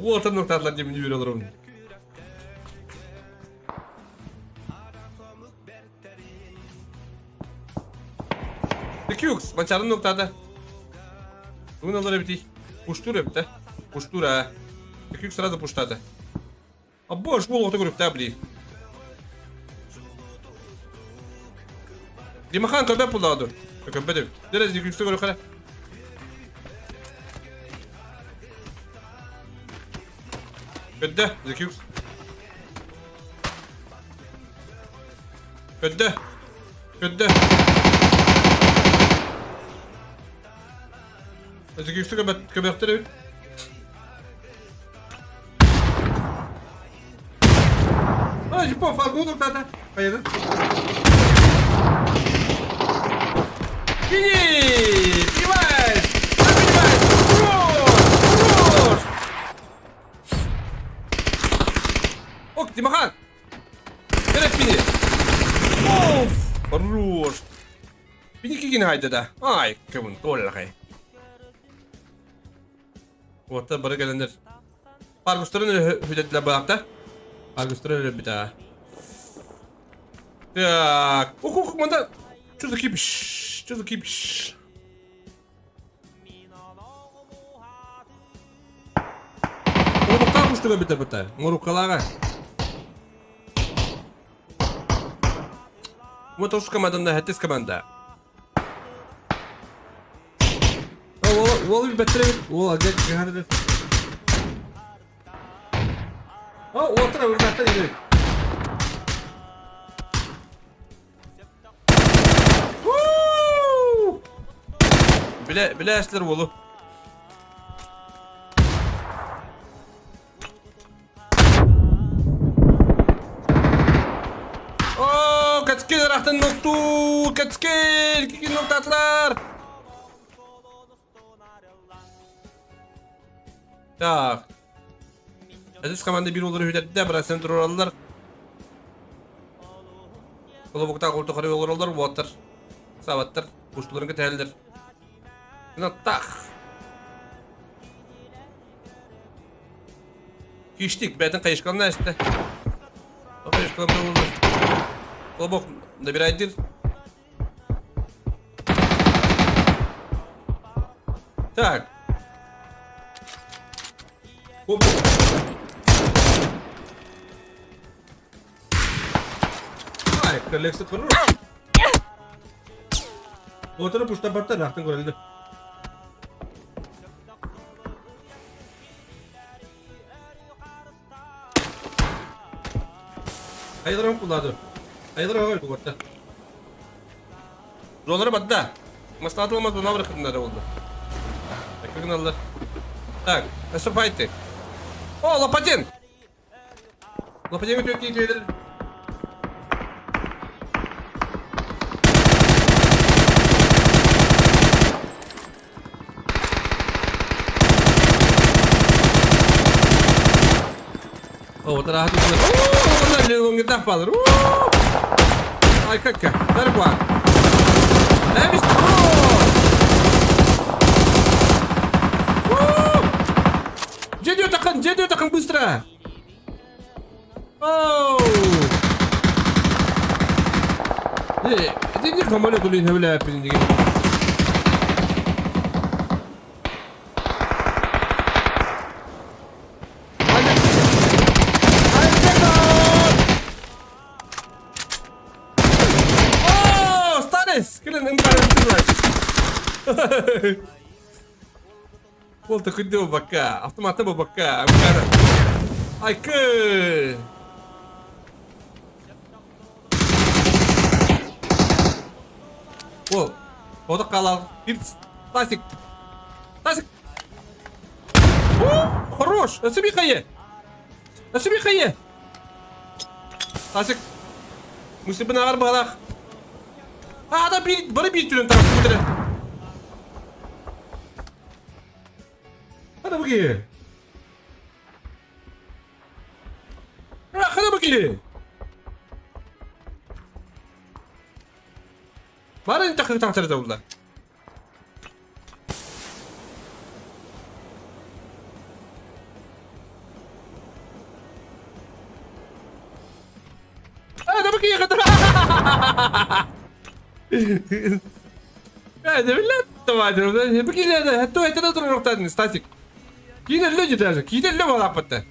Bu orta noktalar diye yürüyorlar onu. Kux, mancarın noktada. Bugün onlara bitti. Puştur yaptı. Puştur ha. Kux sırada puştadı. A boş bol orta grupta bili. Dimakan köpek puladı. Köpek de. Derez Kux'ta göre kara. Kötü. Kux. Kötü. Alltså Gud ska berätta det. Ay, på fan god noktada. Hayır. Givas. Roar. Ok, Dimakan. Evet beni. Of. Roar. Beni ki yine haydi da. Ay, kımın dolar hay. Orta barı gelenler. Pargustur'un hüdetler bırakta. Pargustur'un öyle bir daha. Tak. Oku manda. Çocuk iyiymiş. Çocuk iyiymiş. Oğlum kalmıştı bir de. Morukalaga. Motos komandanda, hatis komanda. Oğlum bir betre. Oğlum gel hadi. Otra vurmakta yürü. Bile esler oğlum. Kaçkel rahtan noktu. Kaçkel. Kikin noktatlar. Tak. Aziz komanda bir olur hüdette bıraksan dururlar. Kolu bukta koltu kare olurlar water. Savattır. Kuştuların keteldir. Tak. Kiştik. Beden kayışkanla işte. O kayışkanla olur. Kolu bok da bir aydır. Tak. Hop. Ay, kolleksi kurur. Oturup uçta battı rahatın görüldü. Hayırım kullandı. Hayırım var bu battı. Rolları battı. Maslahat olmaz ona bırakınlar oldu. Bakın Allah. Так, наступайте. О, Лопатин! Лопатин götürüyor ki gelir. Вот rahat uçuyor. Onlar lüğün gider falan. Ay kakka. Ver bu an. Ne biz? Дядя таком быстро! Оу! Иди не комолет улин хевля пиндиги. О, старес! Келен импараттылар. Ол такой бока, автоматы bu boka. Ay kı. O da kalal. Bir Tasik. Tasik. Хорош. Насыпи-ка. Насыпи-ка. Tasik. Мусибы нагар балах. Да bir türün tarafı. Hadi bakayım. Hadi bakayım. Bana ne takır davullar. Hadi bakayım kadar. Hadi millet. Tamam. Bakayım hadi. Hatta oturun noktadan statik. Yine люди даже. Yine люди лапата.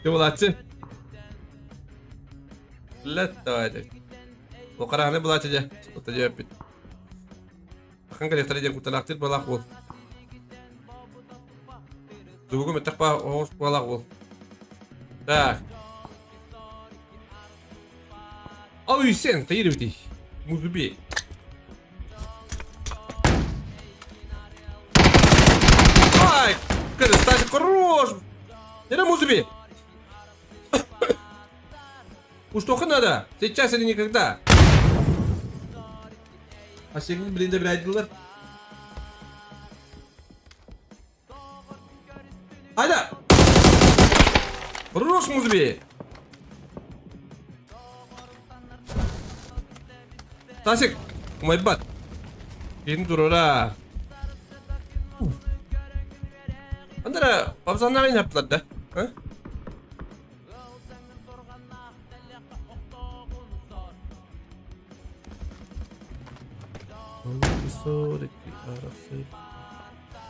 Ты молодцы. Лет давай. Оқараны булат же. Ота жеп бит. Акан келектер ден куталактыр балак бол. Дугу метакпа оос балак бол. Так. Ой, сен, кайрыти. Музуби. Ай, Стасик, хорош! Это музыби! Уж только надо! Сейчас или никогда! А сегодня, блин, добирать было. Айда! Хорош, музыби! Стасик, мой бат! Кин турора! Andara, babzanlar aynı yaptılar da. Ha?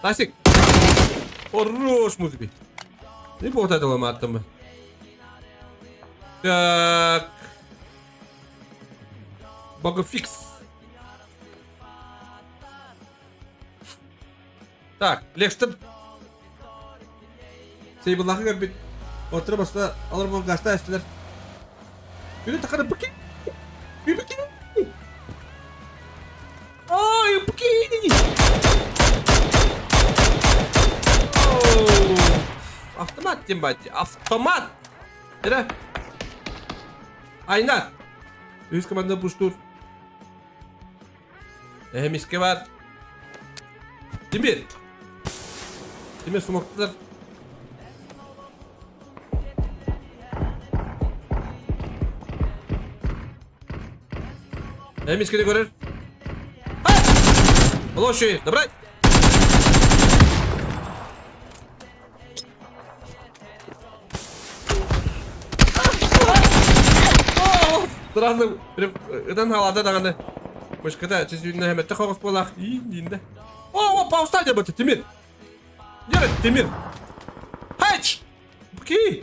Klasik. Хорош музыки. Не вот этого матом. Так. Богофикс. Так, Лекстер. Сей буллахы görüp oturup basta alır bu gasta istiler. Yürü takarım bakayım. Bir bakayım. Ay bakayım. Автомат, тем более. Автомат! Это? Ayna. Üst komanda puştur. Miske var. Demir. Demir sumaklılar. Miskeni görür. Лоши, добрать. Странно, это надо, надо. Мышь когда чуть-чуть на хэмэ тахогос полах и динда. О, пауста де бата, Тимир. Дерет, Тимир. Хач! Бки!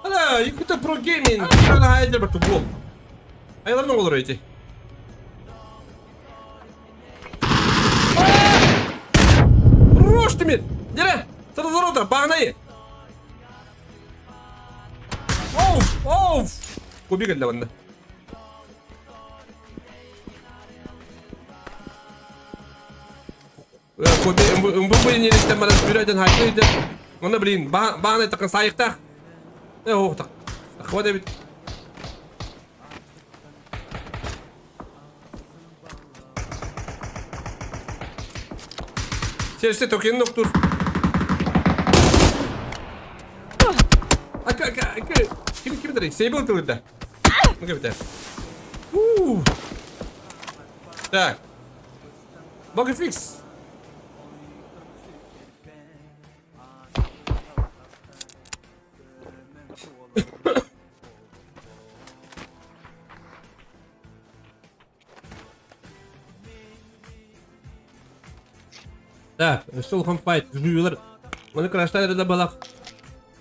Hala, ikuta pro gaming. Kira na hayal de bata gol. Aylar ne olur öyle? Рош, Тимир! Дире! Сразу за рота, погнали! Оу! Оу! Побегали довольно. Умбумбу не листем, мы разбираем хайты. Он, блин, баны так на сайхтах. Ох, так. Хватит. Сердце токен ноктур. Kim dari? Sable tuh udah. Oke betul. Tak. Bagi fix. Так, сол хамфайт, жуюлар. Оны краштайлар да балақ.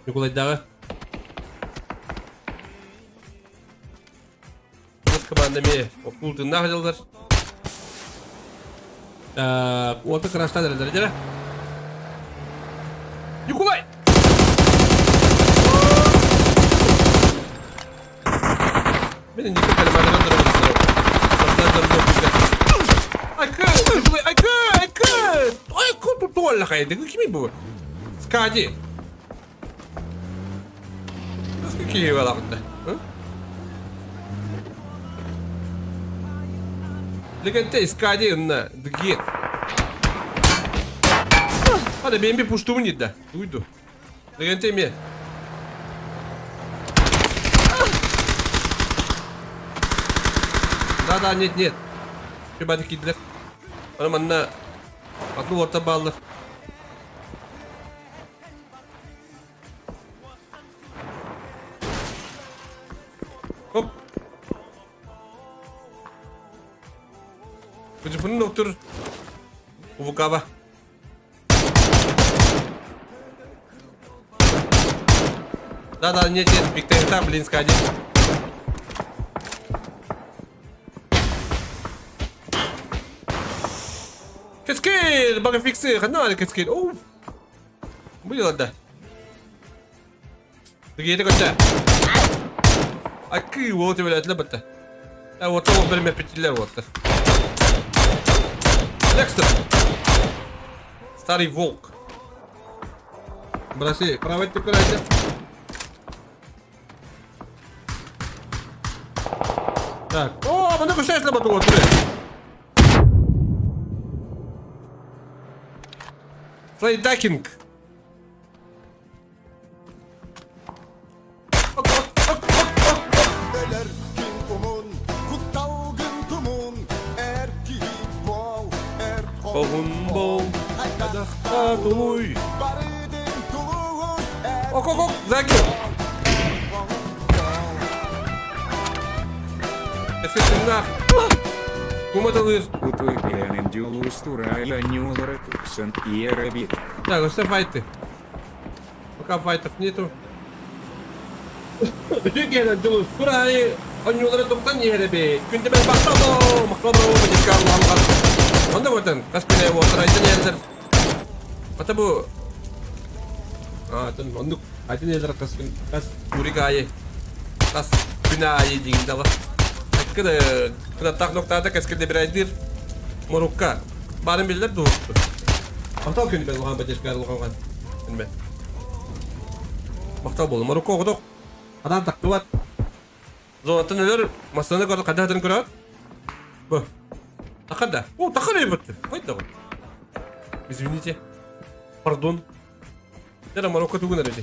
Югулайдағы. Біз командами окулды нағылдар. Так, оны краштайлар да жара. Югулай! Менің некі калимадан дұрғылар. Ай, кто тут олла хайде? Какими bu? Skadi. Nasıl ki valakta? Legende Skadi onunla. Git. Hadi benim bir puştumun yedi. Duydu. Legende mi? Да, нет. Ребята кидлер. Она манна одну орта баллы. Хоп. Почему доктор Увукава? Да, нет, Виктор там, блин, скади. Каскейл, бага фиксы, хана каскейл. Оу. Было да. Такие это как-то. Акы вот его отлепата. А вот того время петля вот. Лекстер. Старый волк. Броси, правой тыкайте. Так. О, много шесть лопату вот. Флейдакинг. Oğun bol. Kadakta tuluy. Ok. Zaki. Kesinlikle. Kumatalıyız. Утвержденный Дюлустурайла Нюларатуксон и Эрабит. Так, все файты. Пока файтов нету. Türkiye'den dolu burayı oyuncuları toptan yere be. Günde ben bakalım bir Allah. Onda buradan kas güne oturaydı yerler. Ata bu. Tamam onu aydın yerler kas burigayı. Kas günahı diyeyim de var. Kıda tak noktada keskilde bir aydır. Morukka. Barın bilirler doğuştu. Ata günü ben Luhan Badeşkar Luhan. Ben. Maktal bolum. Morukka okuduk. Adam taktı var. Zonatın ölür. Masanı kadar kadar kadar. Bu. Takada. O takada yaptı. Haydi da. Извините. Pardon. Nere Marokko tuğun nerede?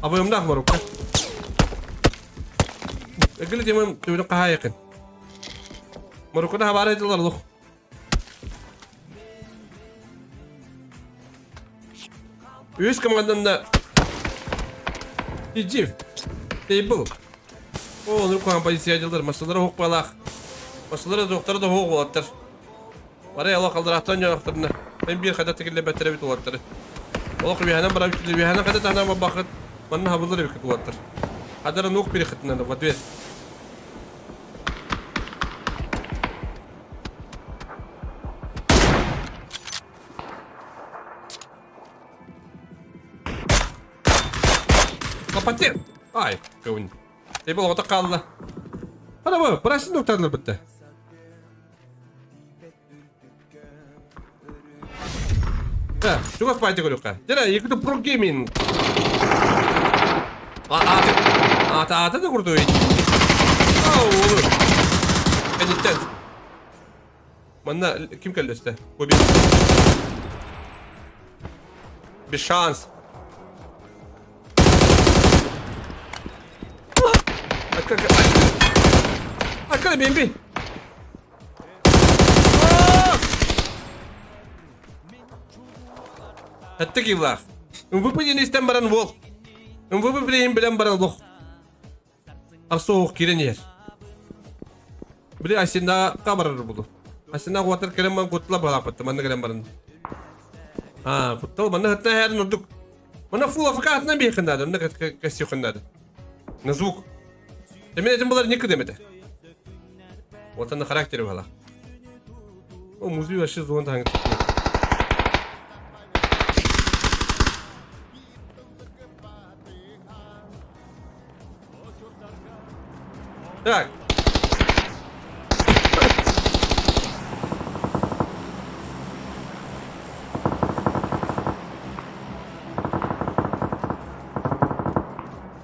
Abayım dah Marokko. Eğil diyemem tüyün kaha yakın. Marokko'da haber ediyorlar loh. Üst komandanında Cif. Table. Onu kompozisyacılar masalara hok balak. Masalara doktora da hok olattır. Var ya Allah kaldırahtan yanaktırına. Ben bir kadar tekille betere bit olattır. Allah bir hanım bırak bir hanım kadar tanama bakıt. Bana haberler bir kıt olattır. Kadar nok bir kıtına da vatvet. Kapatır. Ay, kavun. Table orada kaldı. Hadi bu, burası noktalar bitti. Ha, çok az payda koyuyor. Dera, yıkıdı pro gaming. Ata da kurdu. Aa, oğlum. Enitten. Bana kim geldi işte? Bu bir şans. Arkada benim. Hatta ki var. MVP yenisten baran vol. MVP bilen baran loh. Arso kiren yer. Bile aslında kabarar bulu. Aslında kuatar kerem man kutla balapat teman kerem baran. Ha, kutla mana hatta her nurduk. Mana full afka hatna bir kanda, onda kasıyor kanda. Nazuk. Demin edim bunlar ne kıdemedi? Vatanın karakteri valla. O muziği aşı zonda hangi tuttu? Tak.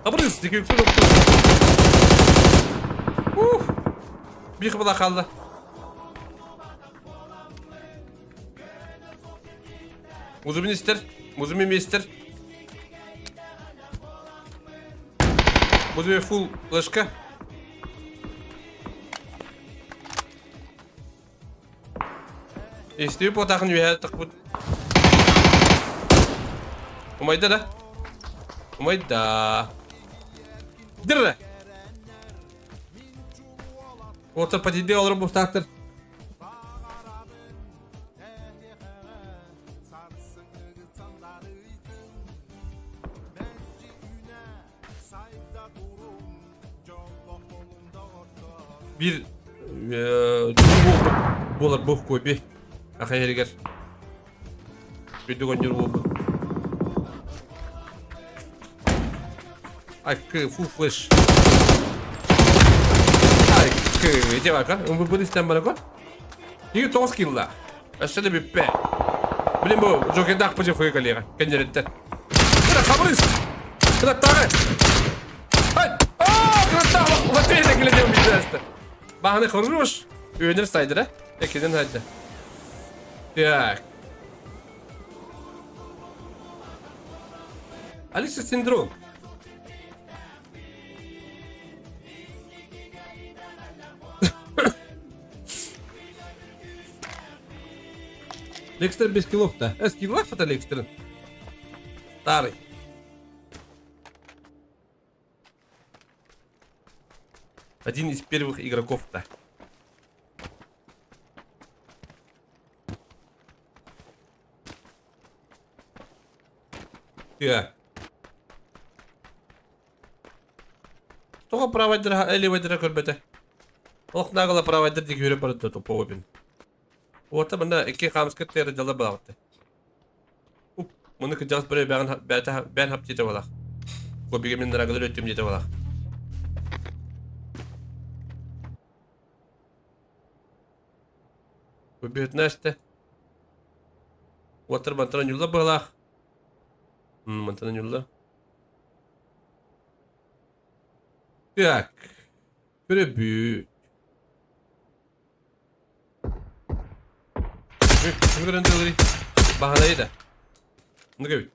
Abrız dik yüksel oktu. Bir kıpıda kaldı. Muzumin ister. Muzumin mi ister? Muzumin full ложка. İstiyor potakın üye tık. Umayda da. Umayda. Dirre. Orta patide olur bu taktır. Bir olur bu kobi. Akayır gel. Bir de gönül oldu. Ay kı full flash. Ay kıece bak ha. Bu listem bana koy. İyi toz killa. Aşağıda bir pe. Bilin bu Joker'da akpacı foya kalıyor. Kendilerinde. Kıra kabrız. Kıra tağı. Hay. Kıra tağı. Vatayla güleceğim bir derste. Bahane konuşmuş. Öğrenir saydır ha. Ekiden hadi. Так. Алиса синдром. Лекстер без киллов-то. Скиллов-то Лекстер. Старый. Один из первых игроков-то. Так. Тоға провайдер, элевайдер көрбеті. Олықнағыла провайдер дек үйреп барады топы өбін. Ота мұнда 2 қамскеттері жала бағытты. Мұны күн жағыз бірі бән хап жете болақ. Көбеге мен нұрағылыр өттім жете болақ. Көбе өтін әсті. Отыр бантана нүлі бағылақ. Бантана нүлі. Так. Перебют. Кім көрінді өлірі? Бағанайы да. Мұны көбет.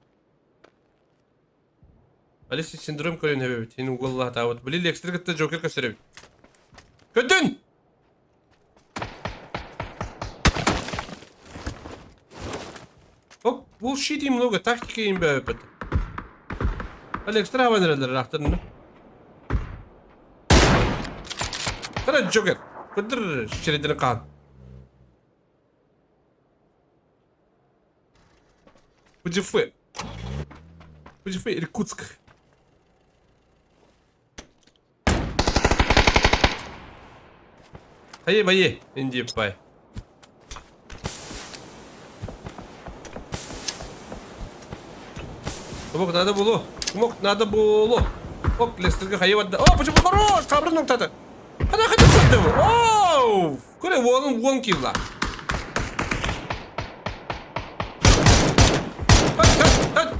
Алиси синдром көрін әбебет. Сенің ұғылыға тауыт. Білі лекстір күтті жокер көсір әбет. Көттін! Ок, бұл шиди много тактика им бәбет. Алексtra аванерлер рақтырын. Қара жокер. Көдір шередіні қан. ПДФ. ПДФ Иркутск. Бае, инди пай. Кумок надо было. Кумок надо было. Ок, лестерге хае вадда. О, почему хорош? Кабрын ноктады. Хана хата сылды бұл. Оу! Көре, оның 10 килла.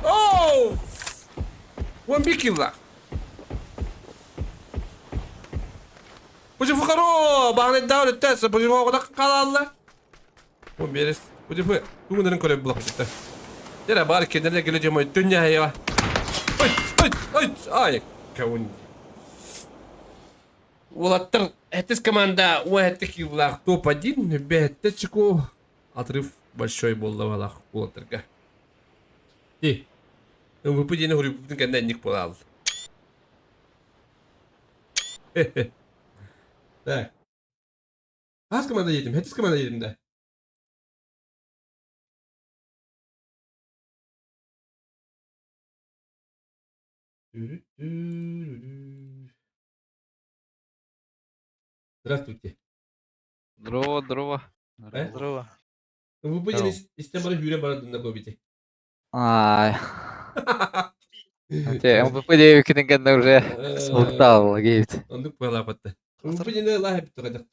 Оу! 11 килла. Почему хорош? Бағын әддәуір әттәсі. Почему оғыда қалалы? О, берес. Почему? Күңіндерін көре бұлақ жетті. Дәрі бары кендеріне келе жемай. Дүнне айыва. Ай, кәуін. Олаттыр, әтіс команда уәтті киллах топ-1, бәтті чеку. Отрыв большой болды балақ олаттырға. Ди, выпадение гуриппин кәнді әнік бола алды. Так. Аз команда едім, әтіс команда едім да. Здравствуйте. Здорово, здорово. Здорово. Вы поняли, если мы Юрия Бородина купите. Ай. МВП девикinin уже устал, гейт. Он тут понял апатты. Вы поняли, лахи только.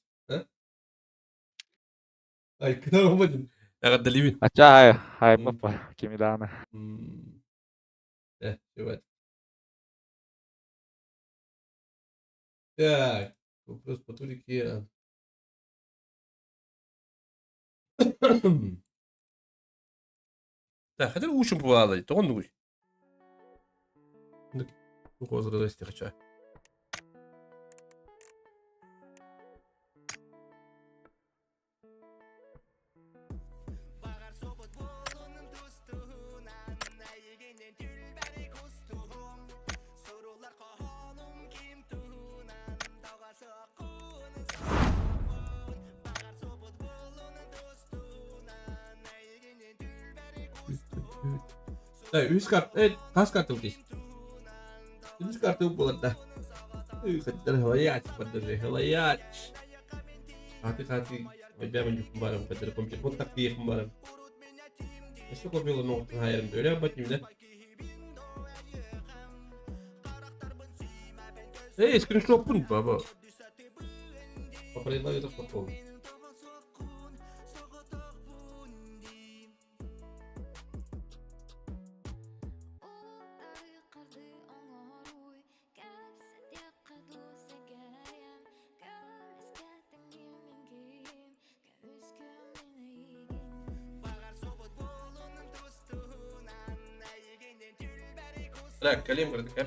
Ай, кто угоден? Я отдали. Ача, ай, папа, кимидана. Чувак. Так, вопрос по Турике. Так, хотя учим бывало, то он нужен. Ну, возраст я хочу. Так, üst kart, kas kartı здесь? Üst kartı bu burada. Хотя хваять, подожди, хваять. Хати, прямо не кумбаром, который компьютер, вот так и кумбаром. Если купил, ну, хайрем, то я ботню, да? Скриншот пункт, баба. Попрыгал это в попол. Так, Калим кырдык, а?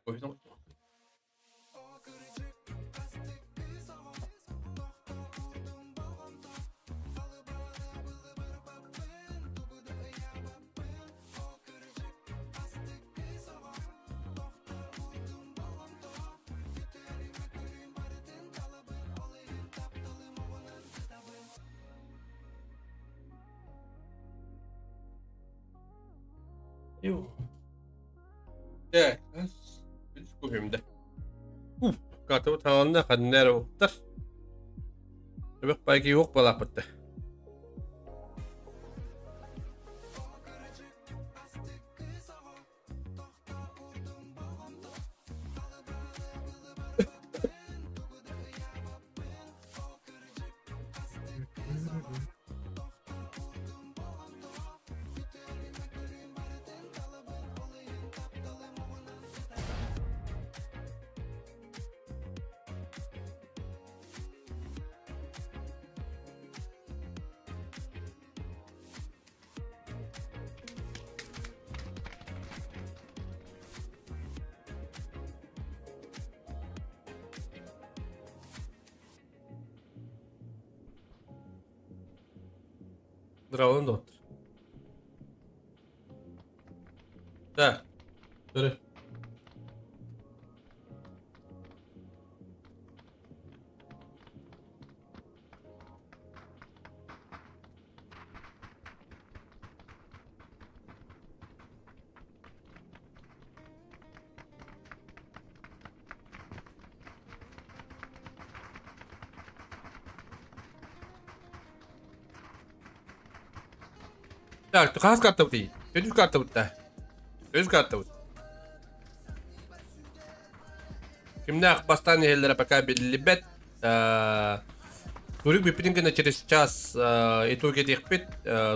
Oyunu. Yok. Evet. Biz koyumda. Katı tamamda kadınlar oktar. Bak belki yok balak bitti. Bravo da otur. Da. Dur. Так, tu kas kartı değil. Ödül kartı burada. Öz kartı bu. Şimdi akbastan yerlere пока belli Турик бипрингана через час итоги этих пет.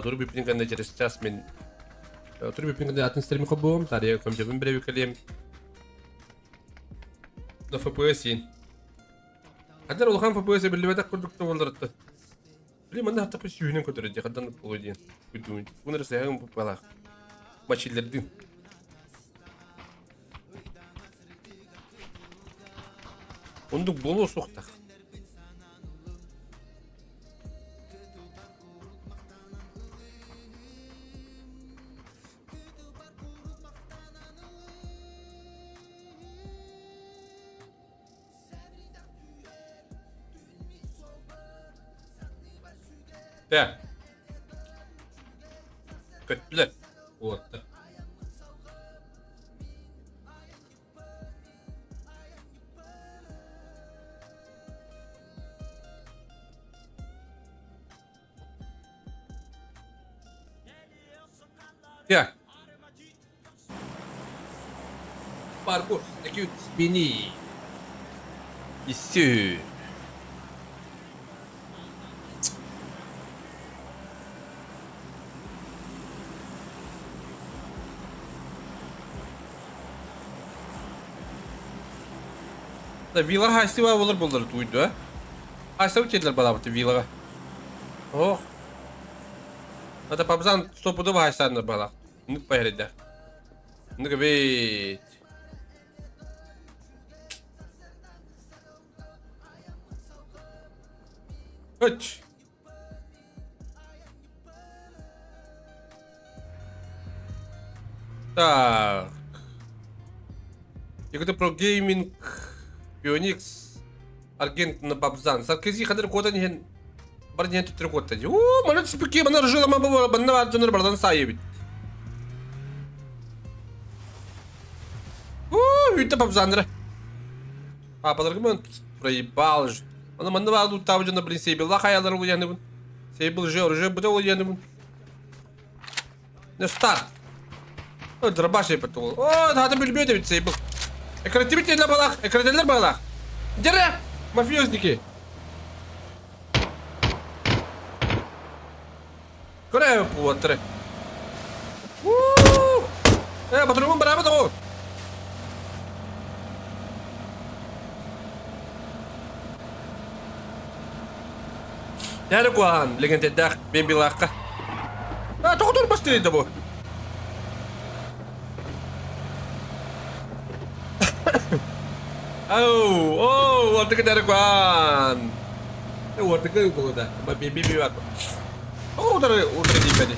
Турик бипрингана через час мен. Турик бипрингана атын стримі хобом. Зараз я вам жабим бірею калем. На FPS ин. Hatta olhan FPS'e belli bedek kurdukta olurdu. Bileyim ben de hatta pes yüğünen kötürüdü. Kaddan oluyor. Güdüğün. Bunları sayarım bu balak. Maçillerdi. Onduk bolu soktak. Ya. Kötüler. Bu hatta. Ya. Barbuş, eküt, beni. İstü. Villa haysi var olur bulur duydu ha. Haysi uçediler bana bu villa. Oh. Hatta papazan stopu da haysanlar bana. Nuk bayırdı. Nuk evet. Uç. Так. Якото про гейминг Phoenix Аргент на Бабзан. Саркези хадыр кода нихен бар нихен түттір kodta. Уу, мана спики мана ржылама бұл банда бар жоныр бардан сайы бит. Уу, үйті Бабзанры. Папалар кім проебал же. Ана манда бар тут табы жоныр блин сейбіл. Ла хаялар ол яны бұн. Сейбіл же бұда ол яны бұн. Не старт. О, драбашай патол. О, хатым білбеуді бит сейбіл. Экранативителер балах, экранативителер балах. Дерэ, мафиозники. Кураю пуатры. По-другому браво того. Yani kuhan, legende dak, ben bilakka. Doktor bastırıydı bu. Orada kadar kuan. Orada kadar kuan da. Bir bak. Orada değil beni.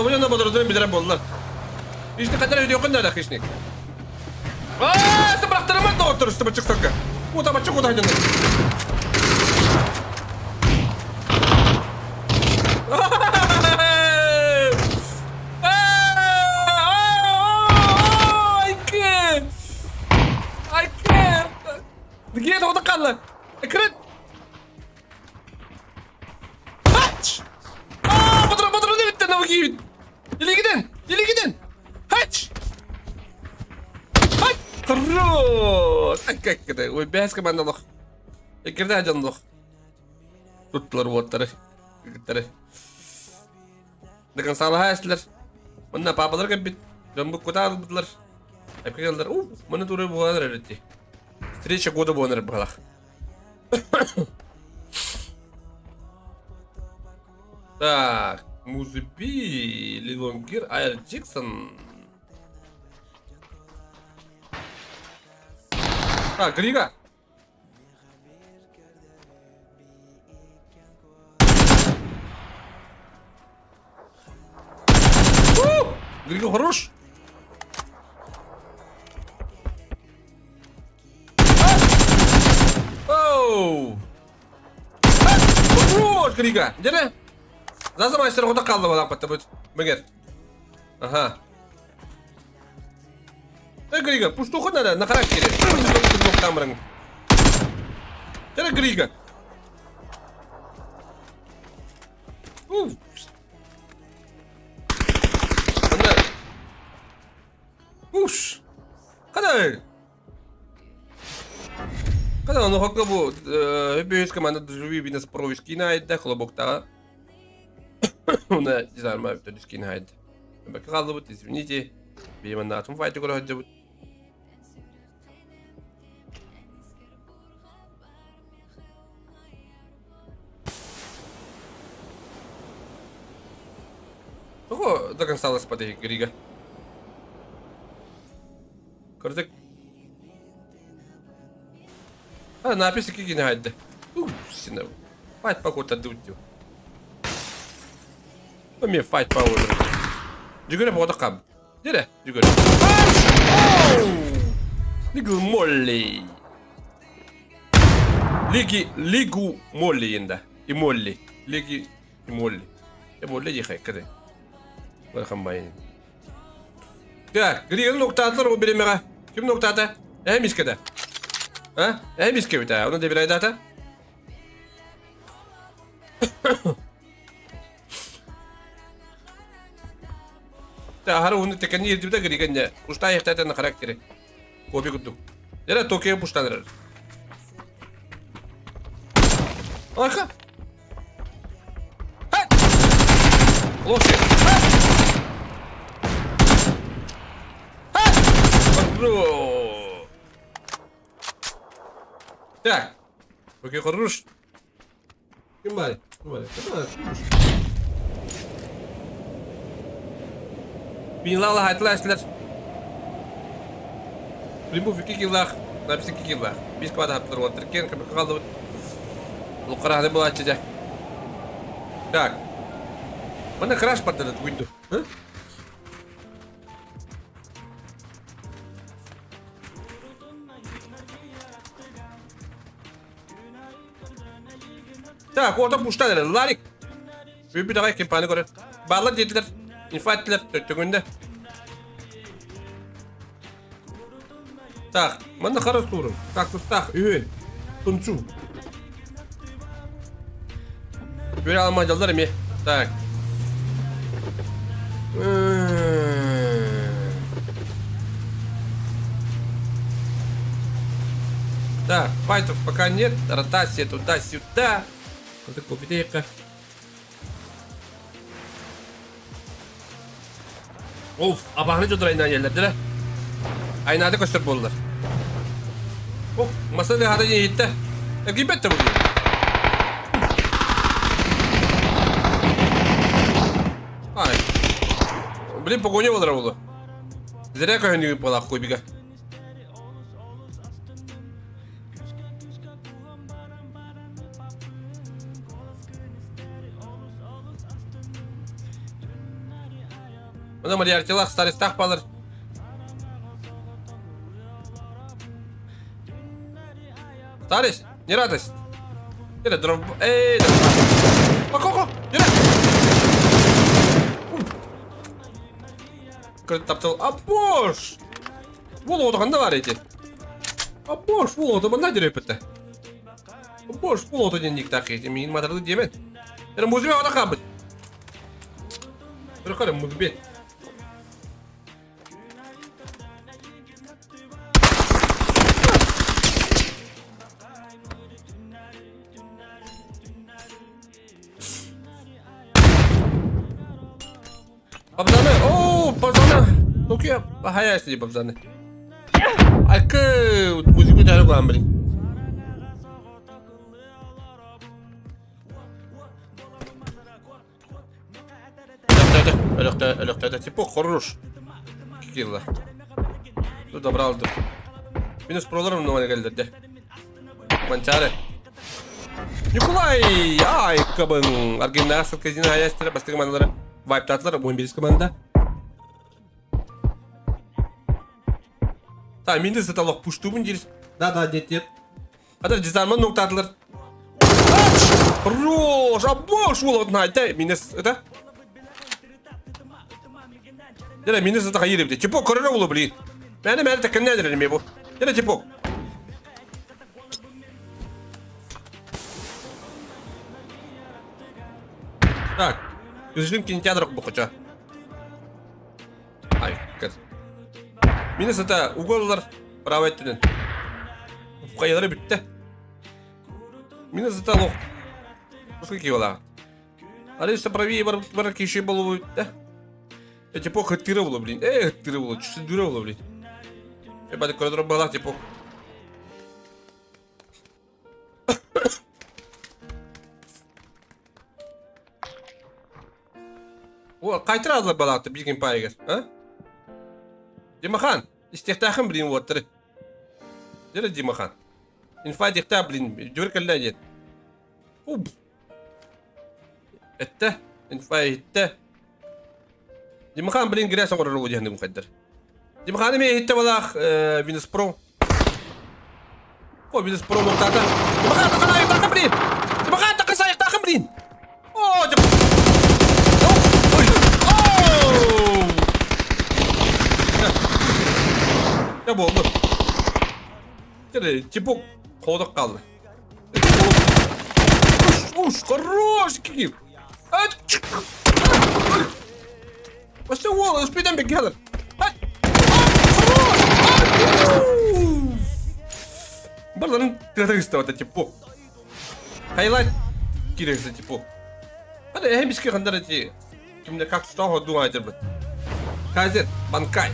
Bu yana badırdan bir tane bollar. İşte kadar ödüyor kan da kışnik. Sen bıraktırma da otur üstüme çıksak. Bu da çok odaydın. Gel orada kal. Ekran. Haç. Badırın ne bitti ne bakayım. Yeli gidin. Haç. Haç. Kırrot. Akkakada. Oy behas kemandalık. Ekirde ajanlık. Tuttular botları. Gitleri. Dekan salah esler. Bana papalar gibi. Jambuk kuda aldılar. Hep geldiler. Bana doğru bu kadar öğretti. Встреча года была на рыбалах. Так, Музыби, Лилонгир, Айр Джексон. Так, Грига. Грига хорош. Вот, Грига, где? За мастер куда kaldı bana patı bu. Meğer. Aha. Грига, пусть уходит на характере. Пусть камерам. Где Грига? Уш. Когда он хокка бу бейс команда живи бинес провис кинайда хлопоктага. Уна дизайнер мапта дискинайда. Бак қалды бут, извините. Бейман атым файты көрөт жабут. Ого, до конца спати Грига. Кырдык. Написи кики haydi. Sinema. Fight pakota duty. Мне fight power. Juga na pakota kab. Dire, juga. Ligu molly. Ligu molly yenda. Imolly. Ligi imolly. Imolly yıkay kade. Var kambayın. Ya, Griga'nın noktalar o birimine. Kim noktata? Miskede. Ha? Miske bir tane. Onu da bir ayda ata. Harı onu tekeni yedi de Griga'nın. Usta yektaten karakteri. Kopi kutu. Yara Tokyo'ya puştanır. Arka. Ha! Loşe. Ha! Ha! Bro. Так. Окей, хорош. Кимбали. Binlerle hayatlar. Remove 2 killah. Napsi 2 killah. Biz kadar hatlar otururken kabul kaldı. Luqara hadi bu açacak. Так. Bana crash patladı window. Ha? Так, orada puştalar. Larik. Büyük bir daha kampanya göre. Bağlar dediler. İnfa ettiler. Dörttüğünde. Так, bana kara sorun. Tak, tak, ühün. Tunçu. Böyle almacalar mı? Так. Так, файтов пока нет. Ротация туда-сюда. Вот такая видейка. Of, abahını cudurayından yerler değil mi? Aynı adı göster bollar. Oh, masada hada yiğitte. Gibet de bugün. Ay. Блин, погоня olur oğlu. Zerre kayını yapalım koy biga. Bana mı diyarcılar starist takpalar. Старость, не радость. Где дров... Эй, да. Ко-ко-ко, где? Как таптал... А бош! Волу отағанда бар еті. А бош, волу отағанда мына дереп бітті. Бош, волу отағын ник тақ еті. Мен матырды демен. Әрі мұзбе ота қабыт. Бір қарым мұзбе. Папзаны, ооо, папзаны. Токи, bahaya istedi papzаны. Айкы, музыку тәрі қоям білін. Әліқтәді, типу, хорош. Кирилла. Тут добралды. Минус проларым нуманы келдірді. Манчары. Николай! Ай, кабын. Аргендағы сылқызина аястыры, басты командалары. Вайптатлар, 11 команда. Так, менде заталок пуштумын дейсіз. Да, деттер. Адар дизарман ноқтатылар. Хорош! Абош болғытын айтты. Менес, это? Дәлі, менес затаға ерепті. Типо, көрірі болу білейін. Мәні тәкін нәдірі ме бұл. Дәлі, типо. Так. Üzülüm кинотеатр бұқыча. Ай, кәд. Мені сата уголлар право еттінен. Қайылары бітті. Мені сата лоқ. Бұсқы кей олаға. Алиса правее бар кешей болу бітті. Типо хыттыры болу, блин. Хыттыры болу, чүсі дүрі болу, блин. Бәді көрдірі бағлақ, типо. О, қайтыр алар балақты білген пайығыр, а? Димахан, истектақын білін өттірі. Дері Димахан. Инфа декта білін, жөр кәлі дед. Уб. Әтті, инфа етті. Димахан білін кіресін құрыр ол дегенді мұқайдыр. Димаханы мен етті балақ Винус Про. О, Винус Про нұқтады. Димахан тақын аяқтақын білін. Димахан тақын аяқтақын білін. О, Димахан. Ne oldu? Типок ходок kaldı. Уж, хорош, Кирилл. Баста вол, успейден бек geldi. Барларын тыртық істі типок. Хайлайт керексе типок. Hadi hem biski қандар әте. Kimde как стаға дуа айтыр бұд. Қазір, банкай.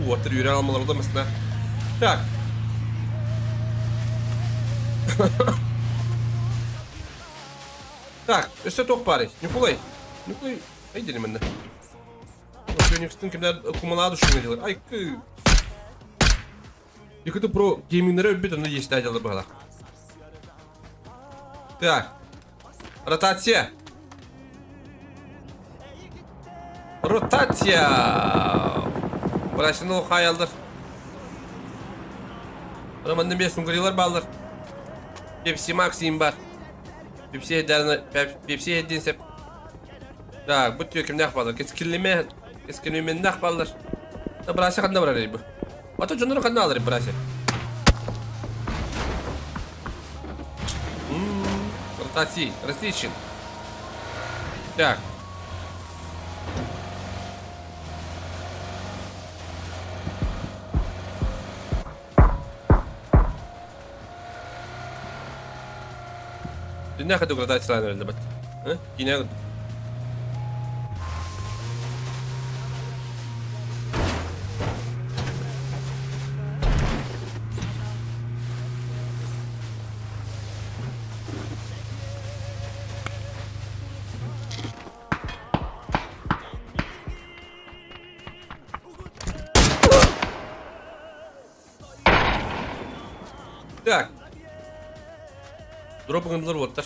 Отыр үйре алмаларда мысына. Так. Так, өсі тоқ барый. Николай. Николай. Айдені мінді. Феникстің кімдер кумалады шуңа делар. Ай, кü. Екіті про геймингері өббет, оны есті айдалы бағала. Так. Ротация. Ротация. Burasını o hayaldır. Romanın bir sunguriler bağlar. Pepsi Maxim var. Pepsi heddiğin sep. Так, bu tüyo kim ne yapalım? Keskinleme ne yapalım? Da burası kandı var bu. Ata canları kandı alır burası. Ротации, различен. Так. Dünya kadar gradasi lan öyle bak. Yine Так. Drop ındılar botlar.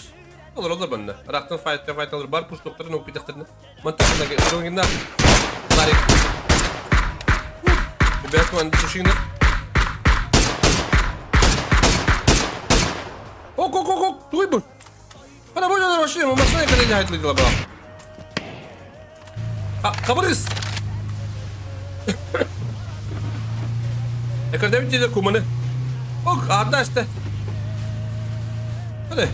Olur bende. Araktan fight alır. Bar push doktorun ok bidaklarını. Mantıklı da ürünginden. Larik. Bir basman pushing'da. Ok. Duy bu. Bana böyle de başlayalım. Masaya kadar cahitli diyorlar bana. Kabarız. Ekranda bir çizgi kumanı. Ok arda işte. Hadi.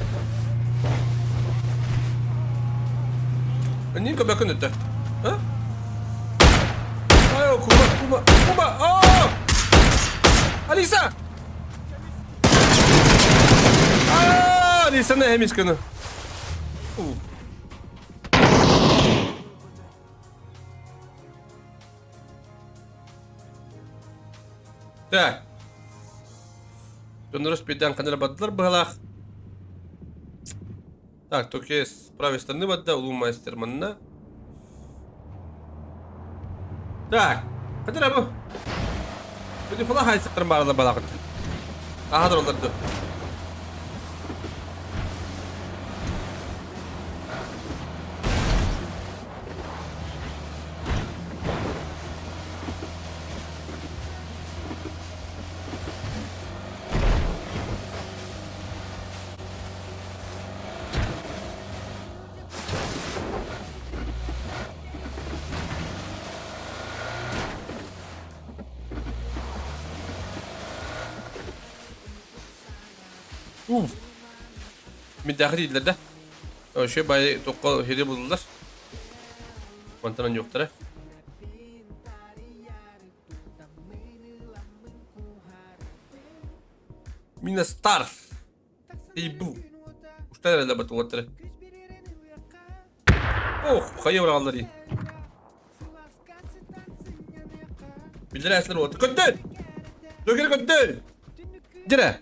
Niye bakın etti? Ha? Ayo kuma. Aa! Alisa. Aa, Alisa ne hemis kanı. Так. Донорос педан канала баддлар балах. Так, только с правой стороны вода, улумайстер манна. Так, hadi lan bu. Bütün falan hayatlarım bağlı balakın. Aha dur onları dur. Müdahil değiller de. O şey bayağı tokka heri buldular. Mantanan yoktur ha. Mina Star. Hey bu. Usta herhalde batı otur. Oh, kayı oraları. Bildir aslan otur. Kötü. Dökeri kötü. Dire.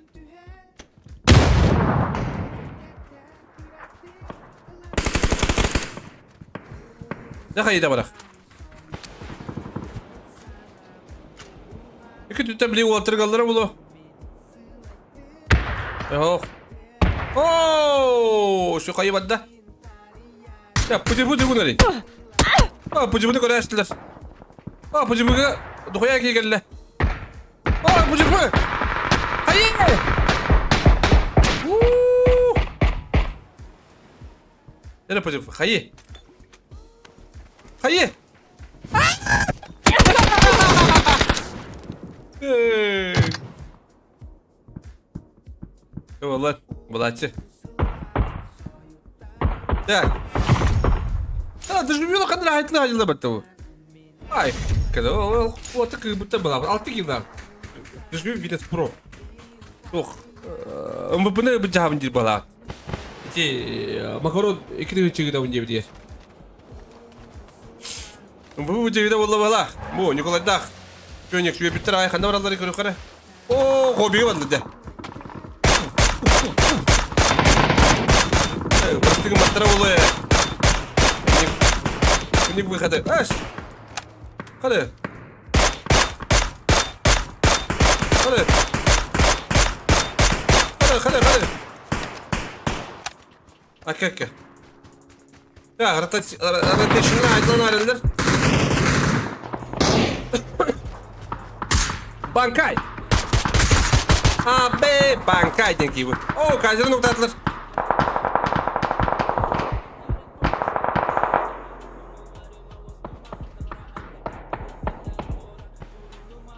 Ne kayıda bırak. İki tüte bile water gallara bulu. Yok. Oo, şu kayı badda. Ya pıcı bunları. Aa pıcı bunu koyarlar. Aa pıcı bunu dokuya ki gelle. Aa pıcı bu. Kayı. Nere pıcı bu? Kayı. Hayır. Vallahi bulatçı. Так. Да, ты же видел, как нравится на бату. Ай, когда вот так будто была. Алтыгина. Ты же видел про. Ох. Мы бы не бежали в была. Эти макарон икры да у него есть. Bu cevide vallahi bu Nikolay Dağ. Gönük şuya bitir ay xanda oraları yukarı. Oo, hobi vardı de. Bastık matara oluyor. Ник выхода. Аш. Hadi. Akka. Ya rotation'la aydınlan ayrılır. Bankay. Abi bankay denk gibi. Oo kaçırın nokta atılır.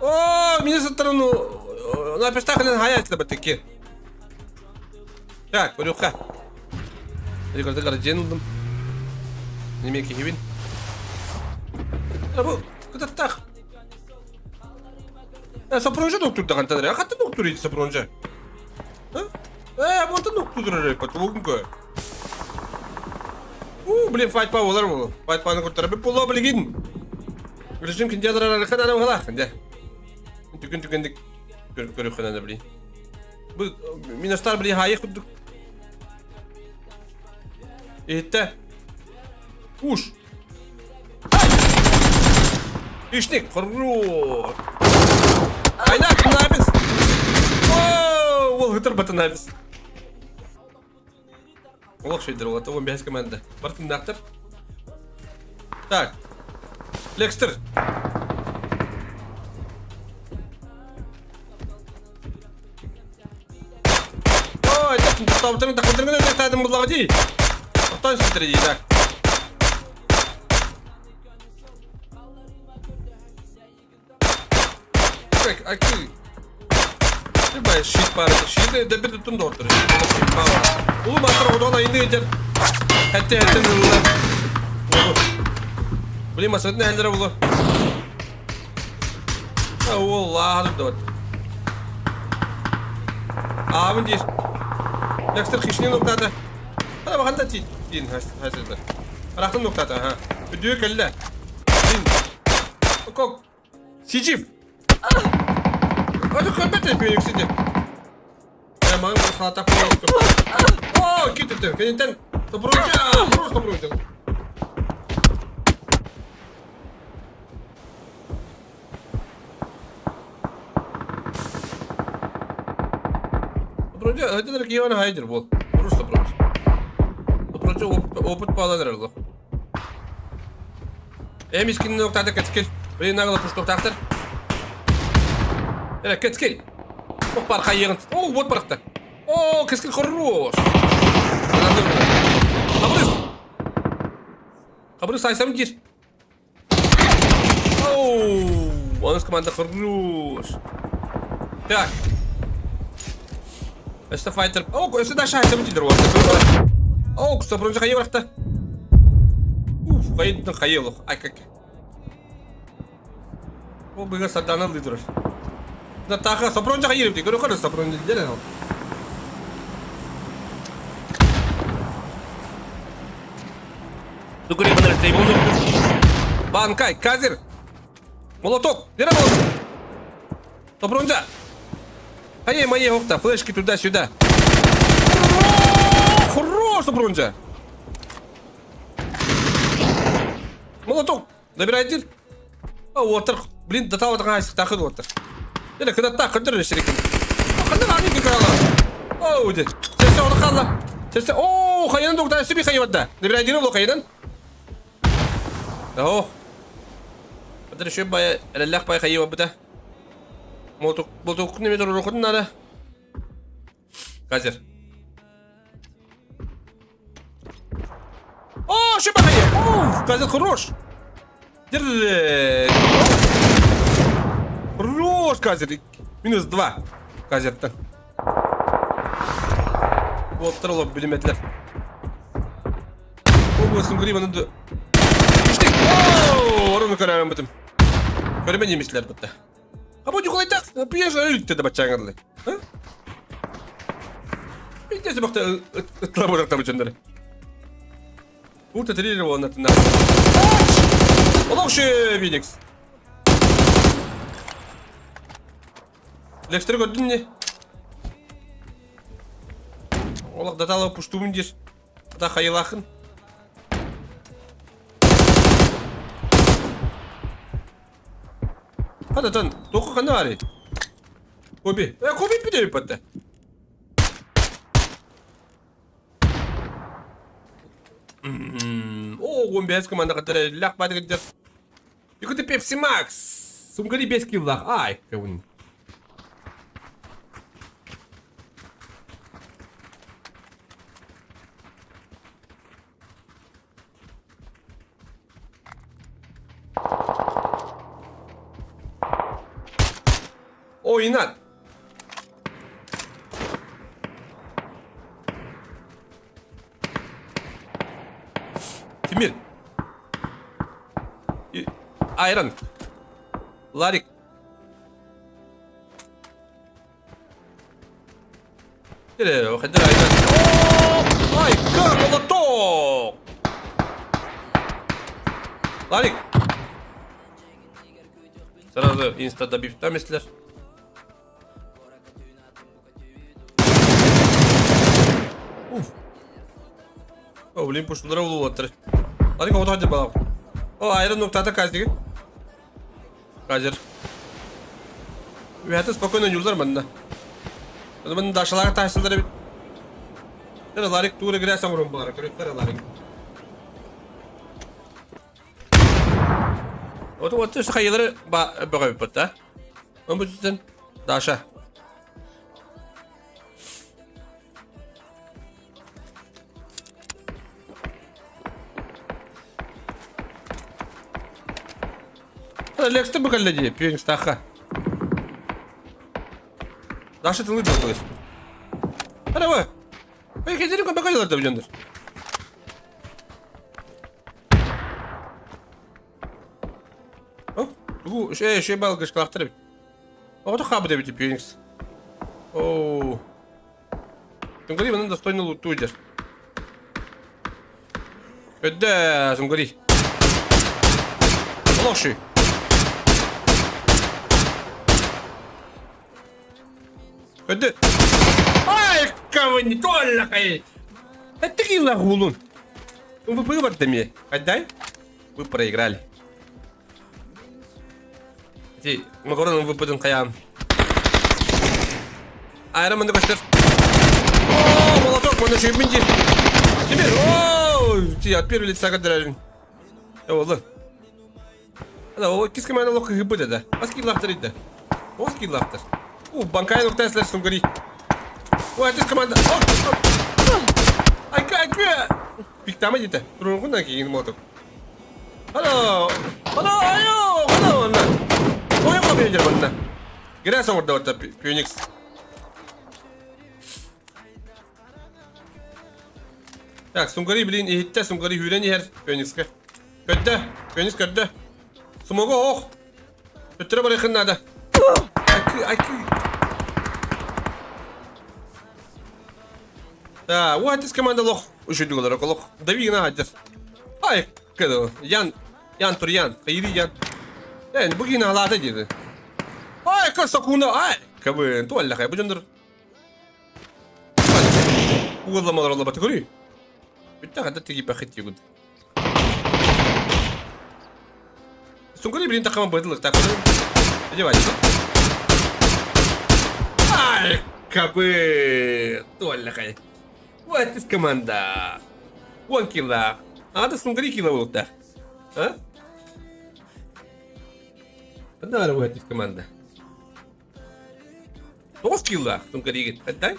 Oo Minnesota'nın на пистахлен hayatı da bataki. Так, Орюха. Рекорды городенудым. Немеки хивин. Bu kadar tak. Сапронжа доктор да кантадыр. А катты доктор иди сапронжа. Вот доктор реп, потолкунка. Блин, файт па олар бу. Файт паны куртара беп боло билген. Режим киндядыр кадара бала. Кенде. Түкендик көрүп кана билин. Bu Minastar bile hayır kurduk. İşte. Uş. İşte kuru. Aynen bunlar biz. Oo, Кутер батын айбыз. Олық шейдер олаты 15 команда. Бартын нақтыр. Так. Лекстер. Ой, так, так, так, Антон смотри, так. Как, аки. Любая щит пары, щиты, да беду тун дортер. Улу матра удона инди идер. Хәтте улу. Блин, масадны хәлдер улу. Аллах, дот. Абын дир. Лекстер хишни ноктада. Ана баганда тин хәзердә. Рахтын ноктада, ха. Бүдү келле. Тин. Кок. Сичив. Hadi köpet yapıyor yüksece. Hemen bu hata koyuyor. Oo, gitti. Kendinden Добрунca. Просто Добрунca. Добрунca, hadi de ki ona haydır bol. Просто Добрунca. Добрунca опыт bağlanır Allah. Miskin noktada katkil. Bir nagla puştuk taktır. Эля, кэцкей. Ох, парха еган. О, вот пархта. О, кэцкей хорош. Кабрыс. Кабрыс айсам гир. Оу, у нас команда хорош. Так. Это файтер. О, это даже айсам гир. О, кстати, бронза хаев рахта. Уф, хаев на хаев. Ай, как. О, быга садана лидер. Да таха, сапронжаға еріп dey, көрі қары сапронжа деді ал. Дүкірі бұныр істей бұныр. Банкай, казір. Молоток, дері молоток. Сапронжа. Хае, мае оқта, флешки туда-сюда. Хорош, сапронжа. Молоток, забирай дір. О, отыр, блин, дата отырған айсық тақыд отыр. Ele kıda tak kıdır şirikin. Kıdır hani ki kala. Oh de. Sesi orada kala. Sesi oh kayının doktor sübi kayıvada. Ne bir aydın bu kayının? Oh. Kıdır şu baya Allah baya kayıva bu da. Moltuk ne mi doğru okudun nada? Kazer. Oh şu baya. Oh kazer хорош. Dirre. Хорош, Казер. Минус 2. Казер'den. Boltlar olup bilimetler. O bu Sungrivan'ın da. İşte. Ooo! Onu kararım bıdım. Görmen yemişler bıdı. Ha bu yukarı tak. Piyasa ölüktü de baçağın adlı. Ha? Bir de bakta ıtla bırakta bu çöndürü. Burada telirir o anlatın. Olak şu Phoenix. Лекстер gördün ne? Olak datalı puştuğun dir. Da hayılakın. Hadi tan, toku kanı var. Kobi. Kobi bir de yapatı. O, 15 команда, которая лях падает. Якуты Pepsi Max. Сумгари без киллах. Ай, кавун. Oynat. Timir. Ayran. Larik. Gel o kadar ayran. Ay, молоток. Larik. Сразу инста добив там если. O blin puştulara ulu atır. Hadi kapat hadi bakalım. O ayrı noktada kaçtı. Kaçır. Ve hatta spokojno yollar bana. O zaman daşalar tahsilleri bit. Karalarık tuğra girersen vurun bunlara. Karalarık. Otu sayıları bakıyor pıtta. Ama bu yüzden daşa. Лексте бакаллади, пьюнг стаха. Даша ты лыбал плывешь. Давай. Эй, хидеринка бакаллади да бьёндыр. Bu şey balgış kalktırıp. O da kabul edebilir Phoenix. Oo. Сунгури bunun достойный лут уйдер. Öde Сунгури. Лоши. Öde. Ай, кого не толкай. Это ты лагулун. Вы выбор-то мне. Отдай. Вы проиграли. Макаронun выпаден хаям. Айроман да костер. О, молоток, можно еще и бензин. Теперь, о, от первого лица кадралин. Олы. Да, о, киска мене лока гибыда да. Аскиллахтар иде. О, скиллахтар. Банкай нуктайслар Сунгури. О, это команда. Ай, как? Пиктама дите. Турунгун кейін молоток. Алло. Алло, айо. Алло, на. Ой, как я делаю, Грязно вот давай, Пhoenix. Так, Сунгури, блин, и хитте Сунгури хюрен yer Phoenix'e. Kötü, Phoenix kötü. Sumogo oh. Kötüre bırakın nada. Akı. Да, вот из команды лох. Уже думал, лох. Дави на один. Ай, кого? Ян Турьян, Хайри Ян. Bugün halata girdi. Ay kasakuna ay. Kabın tuvalle kay bucundur. Uğurlamalar olla batı görüyor. Bitti kadar teki paket yugud. Сунгури блин takama bıdılık takılır. Hadi vay. Ay kabın tuvalle kay. Вот из команда. Вон килла. А да Сунгури килла улукта. А? Да, рвать из команды. Что скилла? Сунгури говорит, отдай.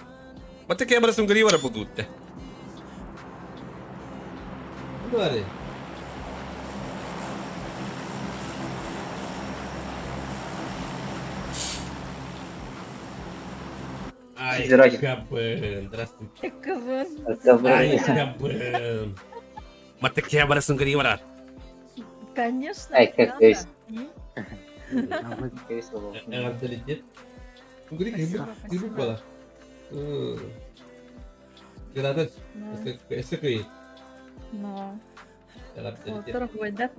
Вот такие образы Сунгури вора будут-то. Говори. Ай, кабын, здравствуйте. Ай, кабын. Вот такие образы Сунгури вора. Конечно. Ай, как есть. Менталитет. Сунгури гибрид бала. Градус. Эсэкэй. Но. Дорогой, да?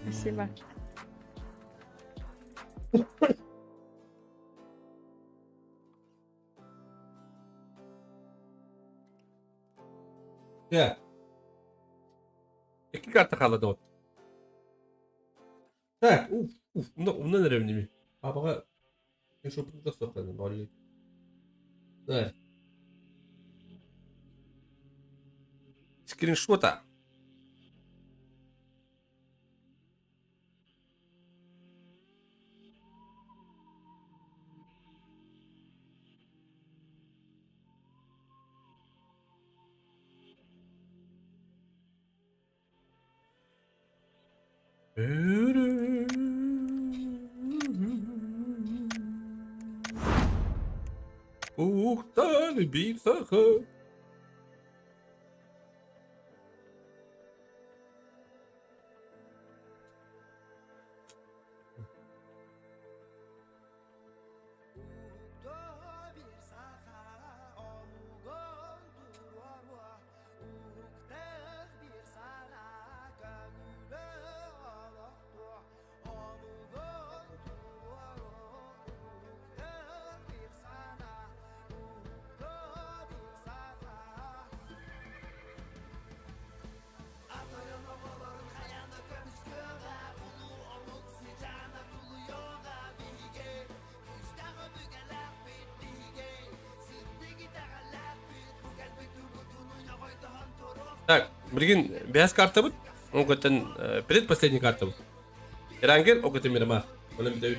Спасибо. Ya. İki kartı kaldı o. Так, умно на ревними. Папа, я что тут доступно, болит. Да. Скриншота. Ухтан bir sakın. Так, Бригин, без карты будет? Он говорит, предпоследняя карта будет. Ирангер, он говорит, Мирамар. Он им дают.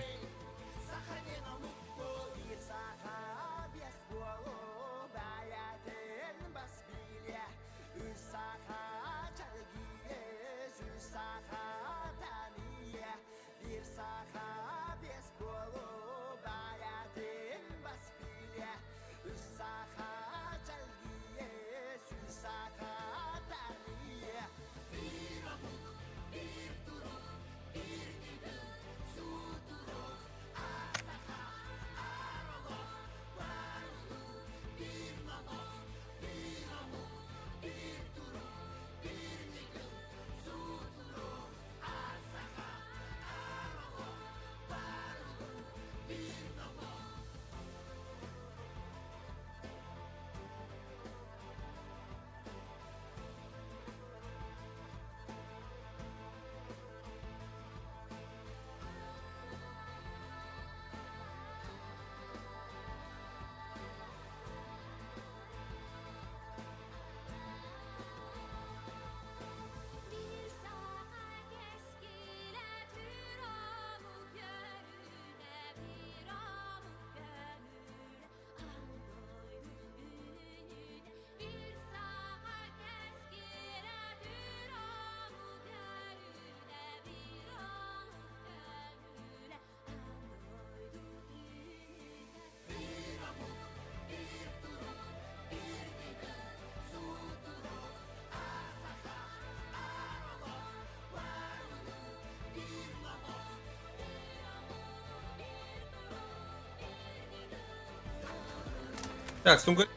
Так, Сунгар.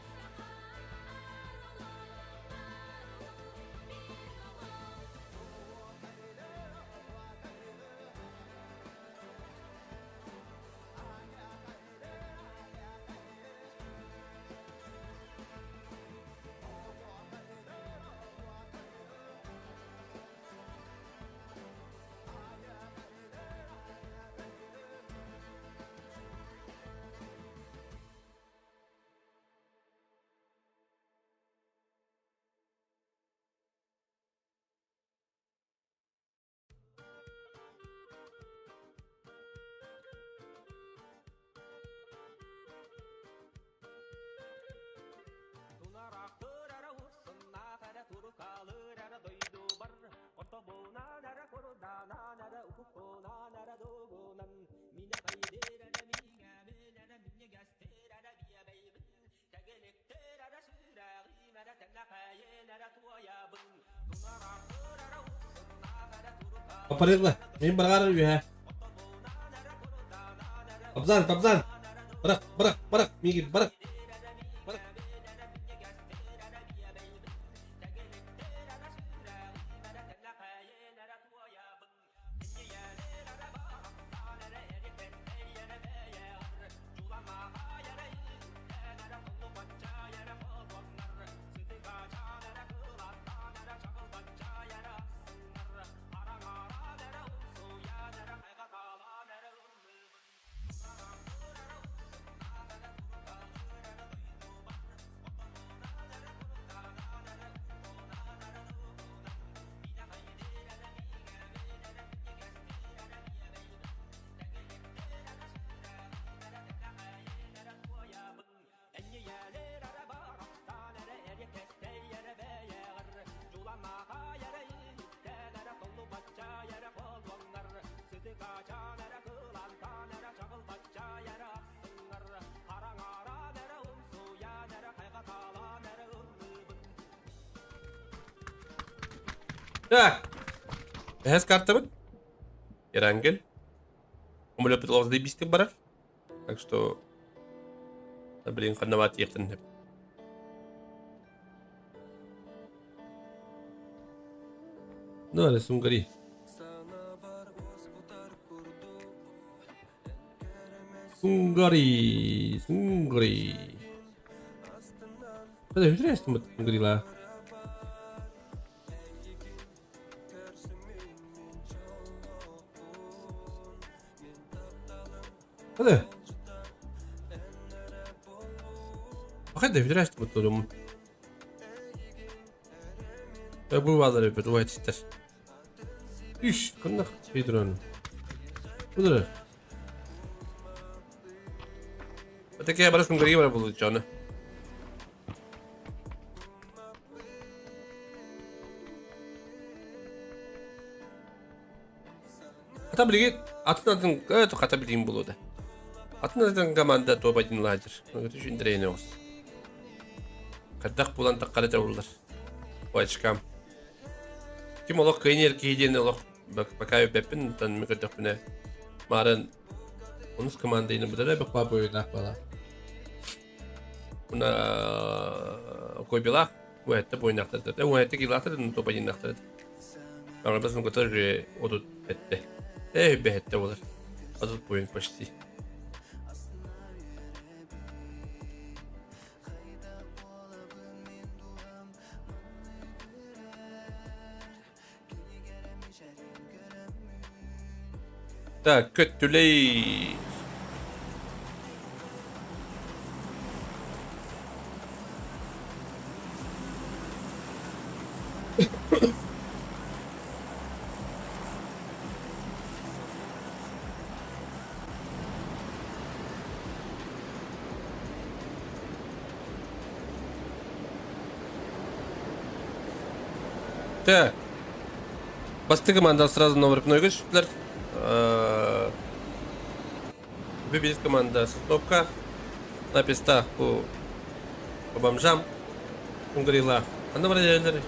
Aparellah. Benim beraber ya. Tabzan. Bırak. Migi bırak. Так. Без карты будет? Ирангель. У меня пыталось добиться баров. Так что... Блин, ханават ехтен. Ну, але Сунгари. Сунгари. Hadi интересно мы тут говорила. Hadi. Hadi интересно мы тут. Bu varlar bir duvar ister. İş, kannak Pedro'nun. Budur. Öteki barış kungariyi var buldu canı. Hatta bilgi atın evet kata bilgim buludu. Atın zaten komanda topacın ladır. Onu düşündüreyim olsun. Kaddak bulan takkara tavırlar. O açıkam. Kim olak kıyın erkeği olak bakayı bepin tan mikrodak bine. Marın onun komandayını budara bak baba oyuna bala. Buna koy bila bu ette boynaktadır. Da bu ette gilatır topacın naktadır. Ama basın kadar odut ette. Be ette olur. Azıt boyun başti. Так, kötüley. Так. Басты команда сразу на врыпной гостер. Выберет команда Стопка. На пестах по бомжам. Унгрила. Anda bana yerleri.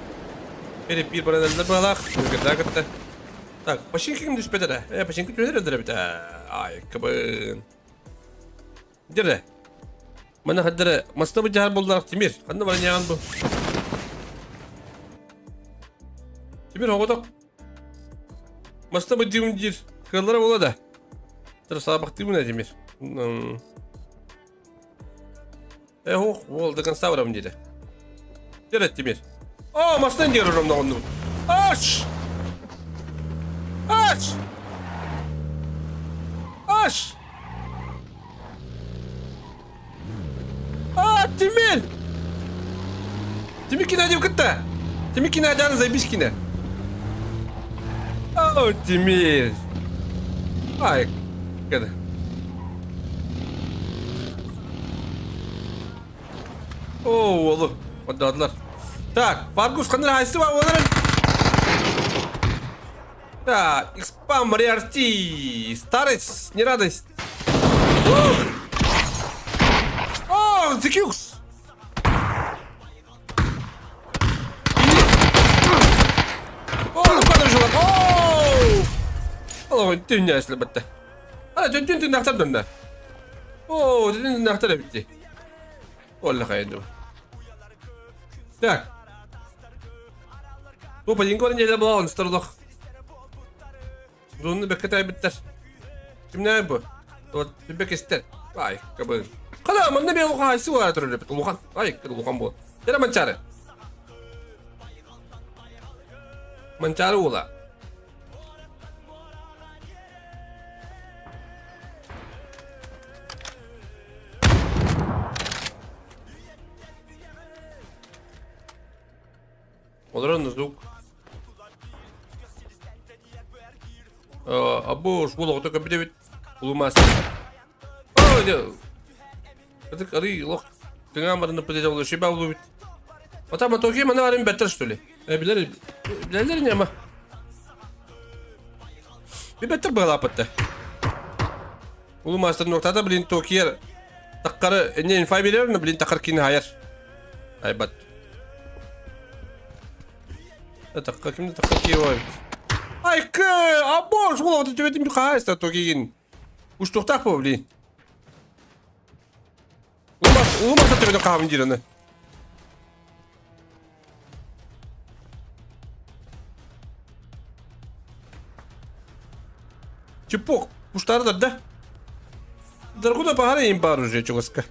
Перепир bana yerler bağlak. Gırda. Так, починки kim düşmedi de. Починки tüneler öldüre bir de. Ay kabın. Dire. Bana haddere. Masada bir cihar buldular Timir. Anda bana yağın bu. Timir hovadak. Masada bir dimdir. Kırlara ola da. Sağa baktı mı ne Timir? Oldu kan savram dedi. Dire Timir. Masadan geliyorum da onu. Aç! Aç! Aç! Timir! Timir kina diyor kıtta. Timir kina canı zaybiş kina. Timir. Ay. Kadar. Oğlum. Отдаdılar. Так, Фаргус kanal haysi var onların. Так, Xpam Мариарти. Старость, не радость. О, Зикюкс. О, ну куда же он? О, dünya isle bitti. Hala dün naktar döndü. Oo, dün naktar bitti. Vallahi hayırlı. Так. Bu payınko ne de bulan starlıq. Bunu bekletay bitter. Kim ne bu? O bebek ister. Vay kabın. Kala manda bir luqa haysi var durur bit. Luqan. Ay luqan bu. Dera mançarı. Mançarı ola. Olur звук. Або шволок только бедевит. Улумас. Ой, да. Это кари лох. Ты гамар на подъезд шиба уловит. Вот там токи мы наварим беттер что ли? Билер не ama. Bir better bağla apıttı. Ulumastır noktada bilin tokiyer. Takkarı ne infay bilir mi bilin takkar kini hayır. Ay bat. Takka kimde takka ki var. Ay kı, abor şu oldu tüvetim bir kahasta tokiyin. Uç toktak mı bilin? Ulumastır tüvetim kahvin ciranı. Чепок, пуштарда да? Дорогуда погара им пару же чуваска.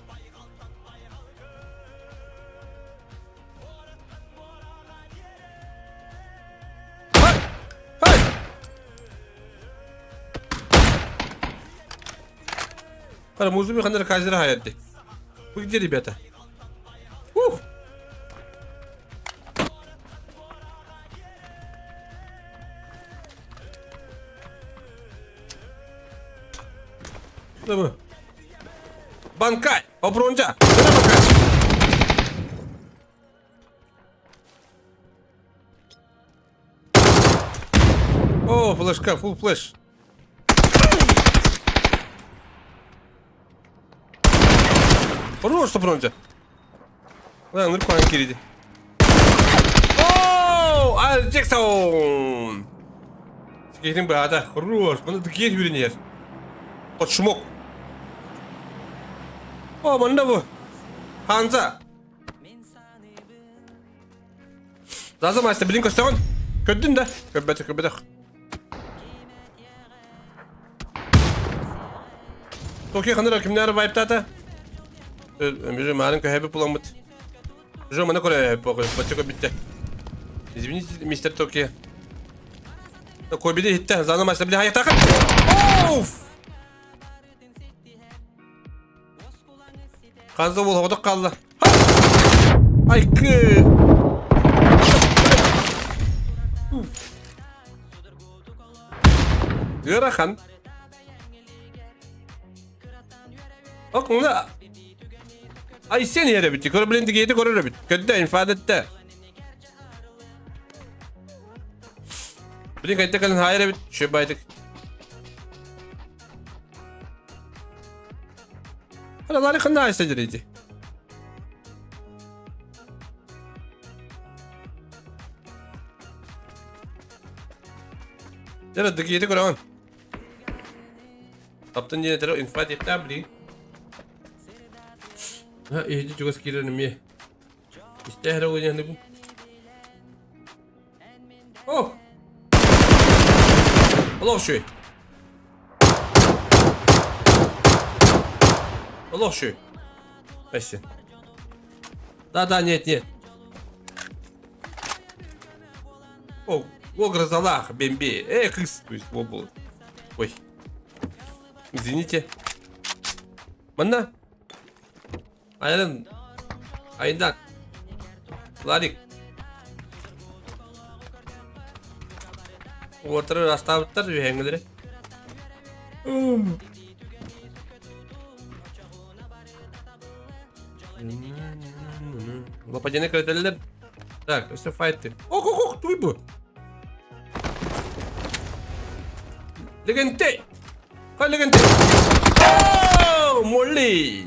Музыку хандыр казира хаятты. Вы где, ребята? Hadi bu. Bankay. Obronca. Nere bakar? Oh, flashka, full flash. Хорош, Obronca. Lan dur kuan kiridi. Oh, Al Jackson. Скейтинг бада. Хорош. Bana da gel yürün yer. Koçmok. Oh, bana bu. Hanza. Lazım açtı bilin koston. Kördün de. Köbbete. Tokyo kanır kimler vibe tata. Ömrüm malın köhebi bulamut. Jo bana koyuyor hep bakıyor. Başka bitti. Извините, мистер Токио. Koy bir de hitte. Zaten maçta bir de hayat takın. Of! Kanza bol havada kaldı. Ay kı. Yarakan. Bak ona. Ay sen yere bitti. Korbilenti giydi korur bit. Kötü ifade etti. Bilin kayıtta kalın hayır bit. Şöyle baydık. Hala lari kanda aysa jireydi. Jara dık yedi koraman. Kaptan yine tero infat ekta bilin. Ha iyi juga sekiranya mi. İstihara oynayın bu. Oh. Allah şu. Allah şu. Neyse. Да, нет. О, в грозалах, бемби. Кыс, то есть, вобл. Ой. Извините. Манна? Aynen. Aynen. Ladik. Ortada rasta bitler diyor hengeleri. Лопатины кредитler. Так, işte fight. Ok, duy bu. Legende. Kal legende. Oh, Molly.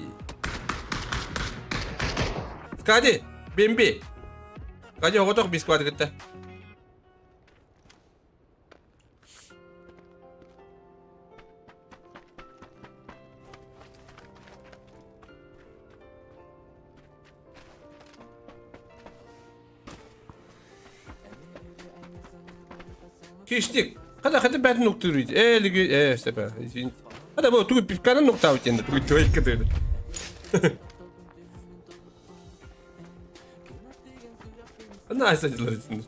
Skadi, Bimbi. Skadi ogotok bir squad gitti. Geçtik. Hadi ben noktalıyız. Ligi, sepa. Hadi bu tu pifkanın nokta uçende. Tu ilk kadar. Ana asacılar için.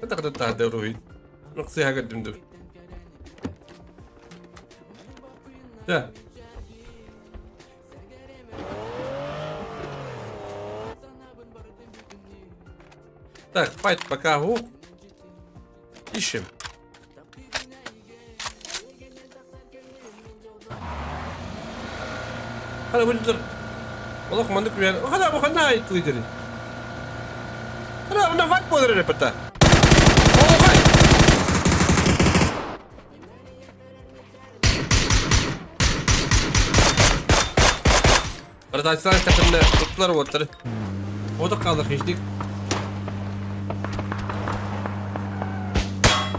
Hadi kadar daha da ruhi. Nasıl hakikaten dur. Ya. Так, fight пока. Ищем. Hadi bu dur. Allah kumandık bir yer. Hadi bu kadar ait lideri. Hadi buna fight bolur repeta. Arkadaşlar takımda tuttular botları. O da kaldı hiçlik.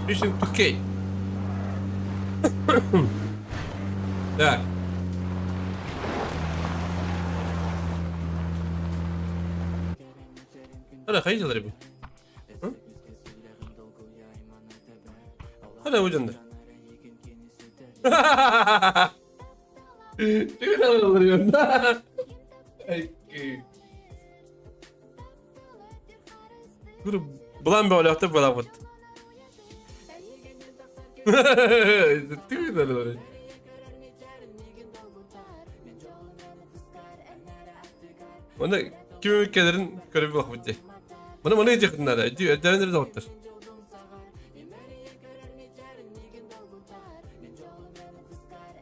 Mission to K. Так. Hadi hayırdır bu. Hadi ucunda. Ne kadar oluyor? Ay. Dur, bulan böyle yaptı bulan yaptı. Değil mi? Bana kim ülkelerin görevi bak bitti. Bana yiyecek bunlar. Ödevenleri de otlar.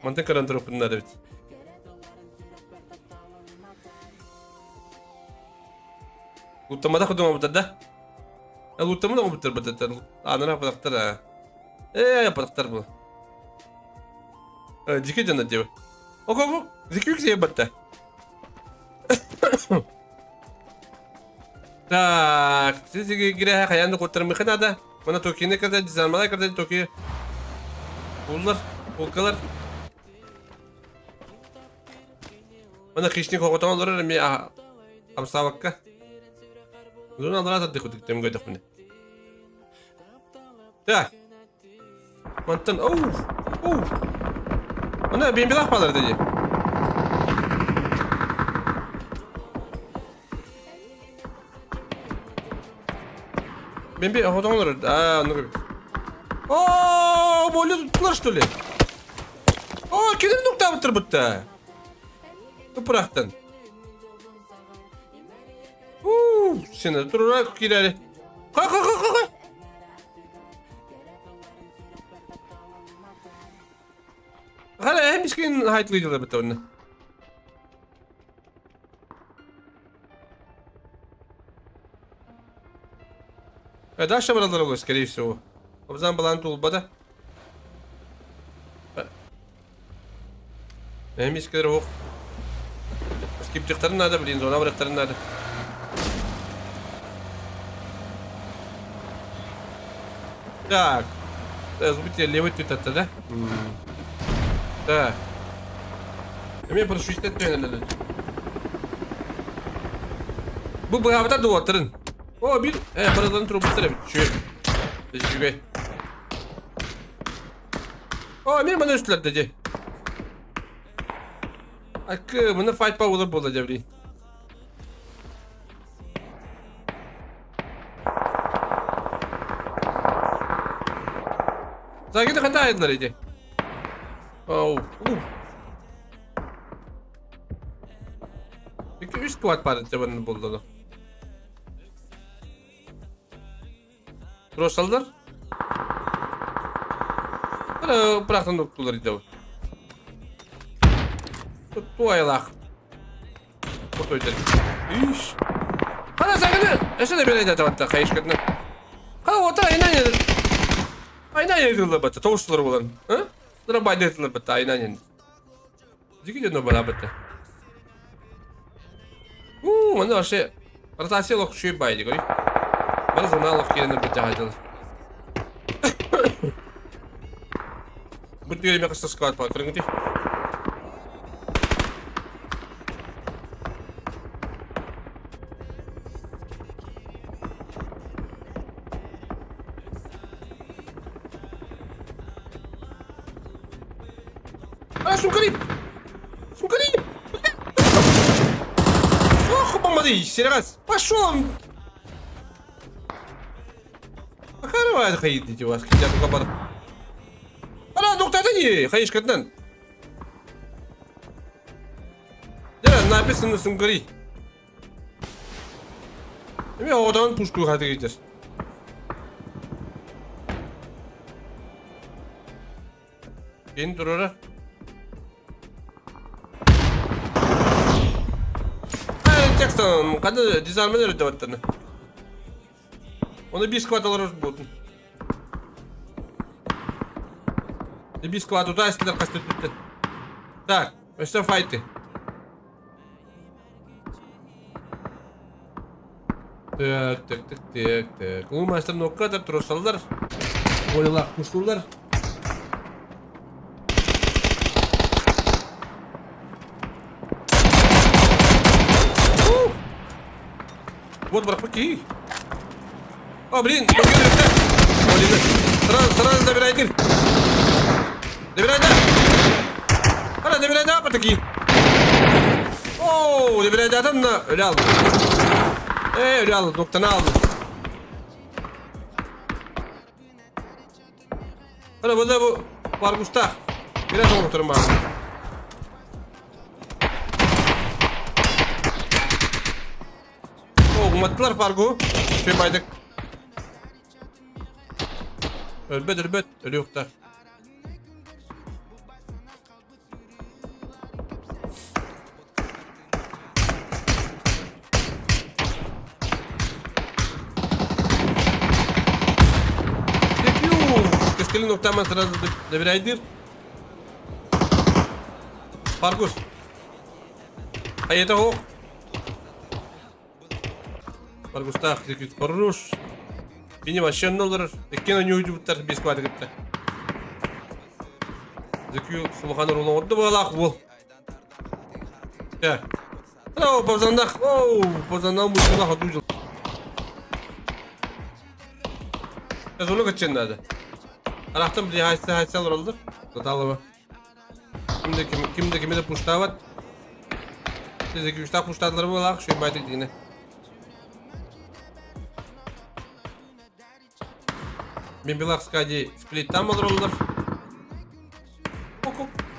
Mantık karantık bunlar evet. Utamada kudum bu da. Ya utamada mı bitir bu da? Anına yapacaklar ha. Yapacaklar bu. Dikkat canına diyor. Oku. Zikük şey battı. Так, siz gire hayalini kurtarmayı kadar. Bana Tokyo'ya kadar dizanmalar kadar Tokyo. Pulkalar. Bana kışlık kokutan olur mi? Amsa bakka. Bunu aldılar da dikkat ettim gördük bunu. Tak. Mantan. Ana benim bir laf bağlar dedi. Ben bir kokutan olur. Onu gibi. Böyle tuttular что ли? Kimin nokta bitir bitti? Topraktan. Seni durarak girer. Kalk. Hala hem miskin hayatlıcılar bitti onu. Дальше бралар, скорее всего. Обзан балант улбада. Мискер ох. Скиптихтарын надо, блин, зона врахтарын надо. Так. Забудьте левый тут это, да? Да. Мне прошутить надо. Bu hafta doğatırın. Bir paradan trobusları bitiyor. Tecrübe. Bir bana üstler dedi. Hakkı bana fight power bulacağım diye. Zaten de hata ettiler idi. Peki üst squad parçası bana buldular. Trosallar. Hala bırakın doktorlar idi o. Tuttu ayalak. Foto edelim. İş. Hala sakın. Eşe böyle de tabatta kayış kadına. Otur aynen. Aynen yediler batta. Tavuşlar bulan. Sıra bayda yediler batta aynen. Dikkat edin o bana batta. Bana şey. Rotasiya lok şey baydı görüyor. Bana zona lok yerine batta haydalı. Bu diyelim yakışta squad var. Kırın gidiyor. Сумкари! Ох, помоги, Серегас! Пошел он! Ахарова haydi вас, хотя бы kapatıp. Ana noktada niye? Hayış kadından. Ya ne yapıyorsun Sunkari? Değil mi? Oradan puştu hadi gideceğiz. Gelin dur oraya. Jackson, kadar dizarmeler ödevatlarını. Onu bir squad alırız buldum. Bir squad utaştılar kaçtı. Так, işte fight'ı. Так. Bu maçta o kadar trosallar. Oyalak kuşturlar. Вот барпаки. Блин, сразу забирай кир. Забирай, да. Забирай, да, патаки. Забирай, да, там на öyle aldı. Öyle aldı, noktanı aldı. Burada bu var Gustav. Biraz unuturum bana. Umutlar farkı. Şey baydık. Ölbet. Ölü yoklar. Eskili noktaman sırası da bir aydır. Fargus. Hayata ho. Fargus da aktif koruş. Beni başlayan ne olur? Ekken oyuncu butar bir squad gitti. Zekiyü Sulhanır olan oldu balak bu. Ya. Oh, pozandak. Oh, pozandak mutluluk haducul. Yazılı kaçın nerede? Anahtam bir hayse oldu. Totalama. Kimde de puştavat. Bizdeki 3 tane puştatları balak şu baytık yine. Ben bilak skadi split tam olur.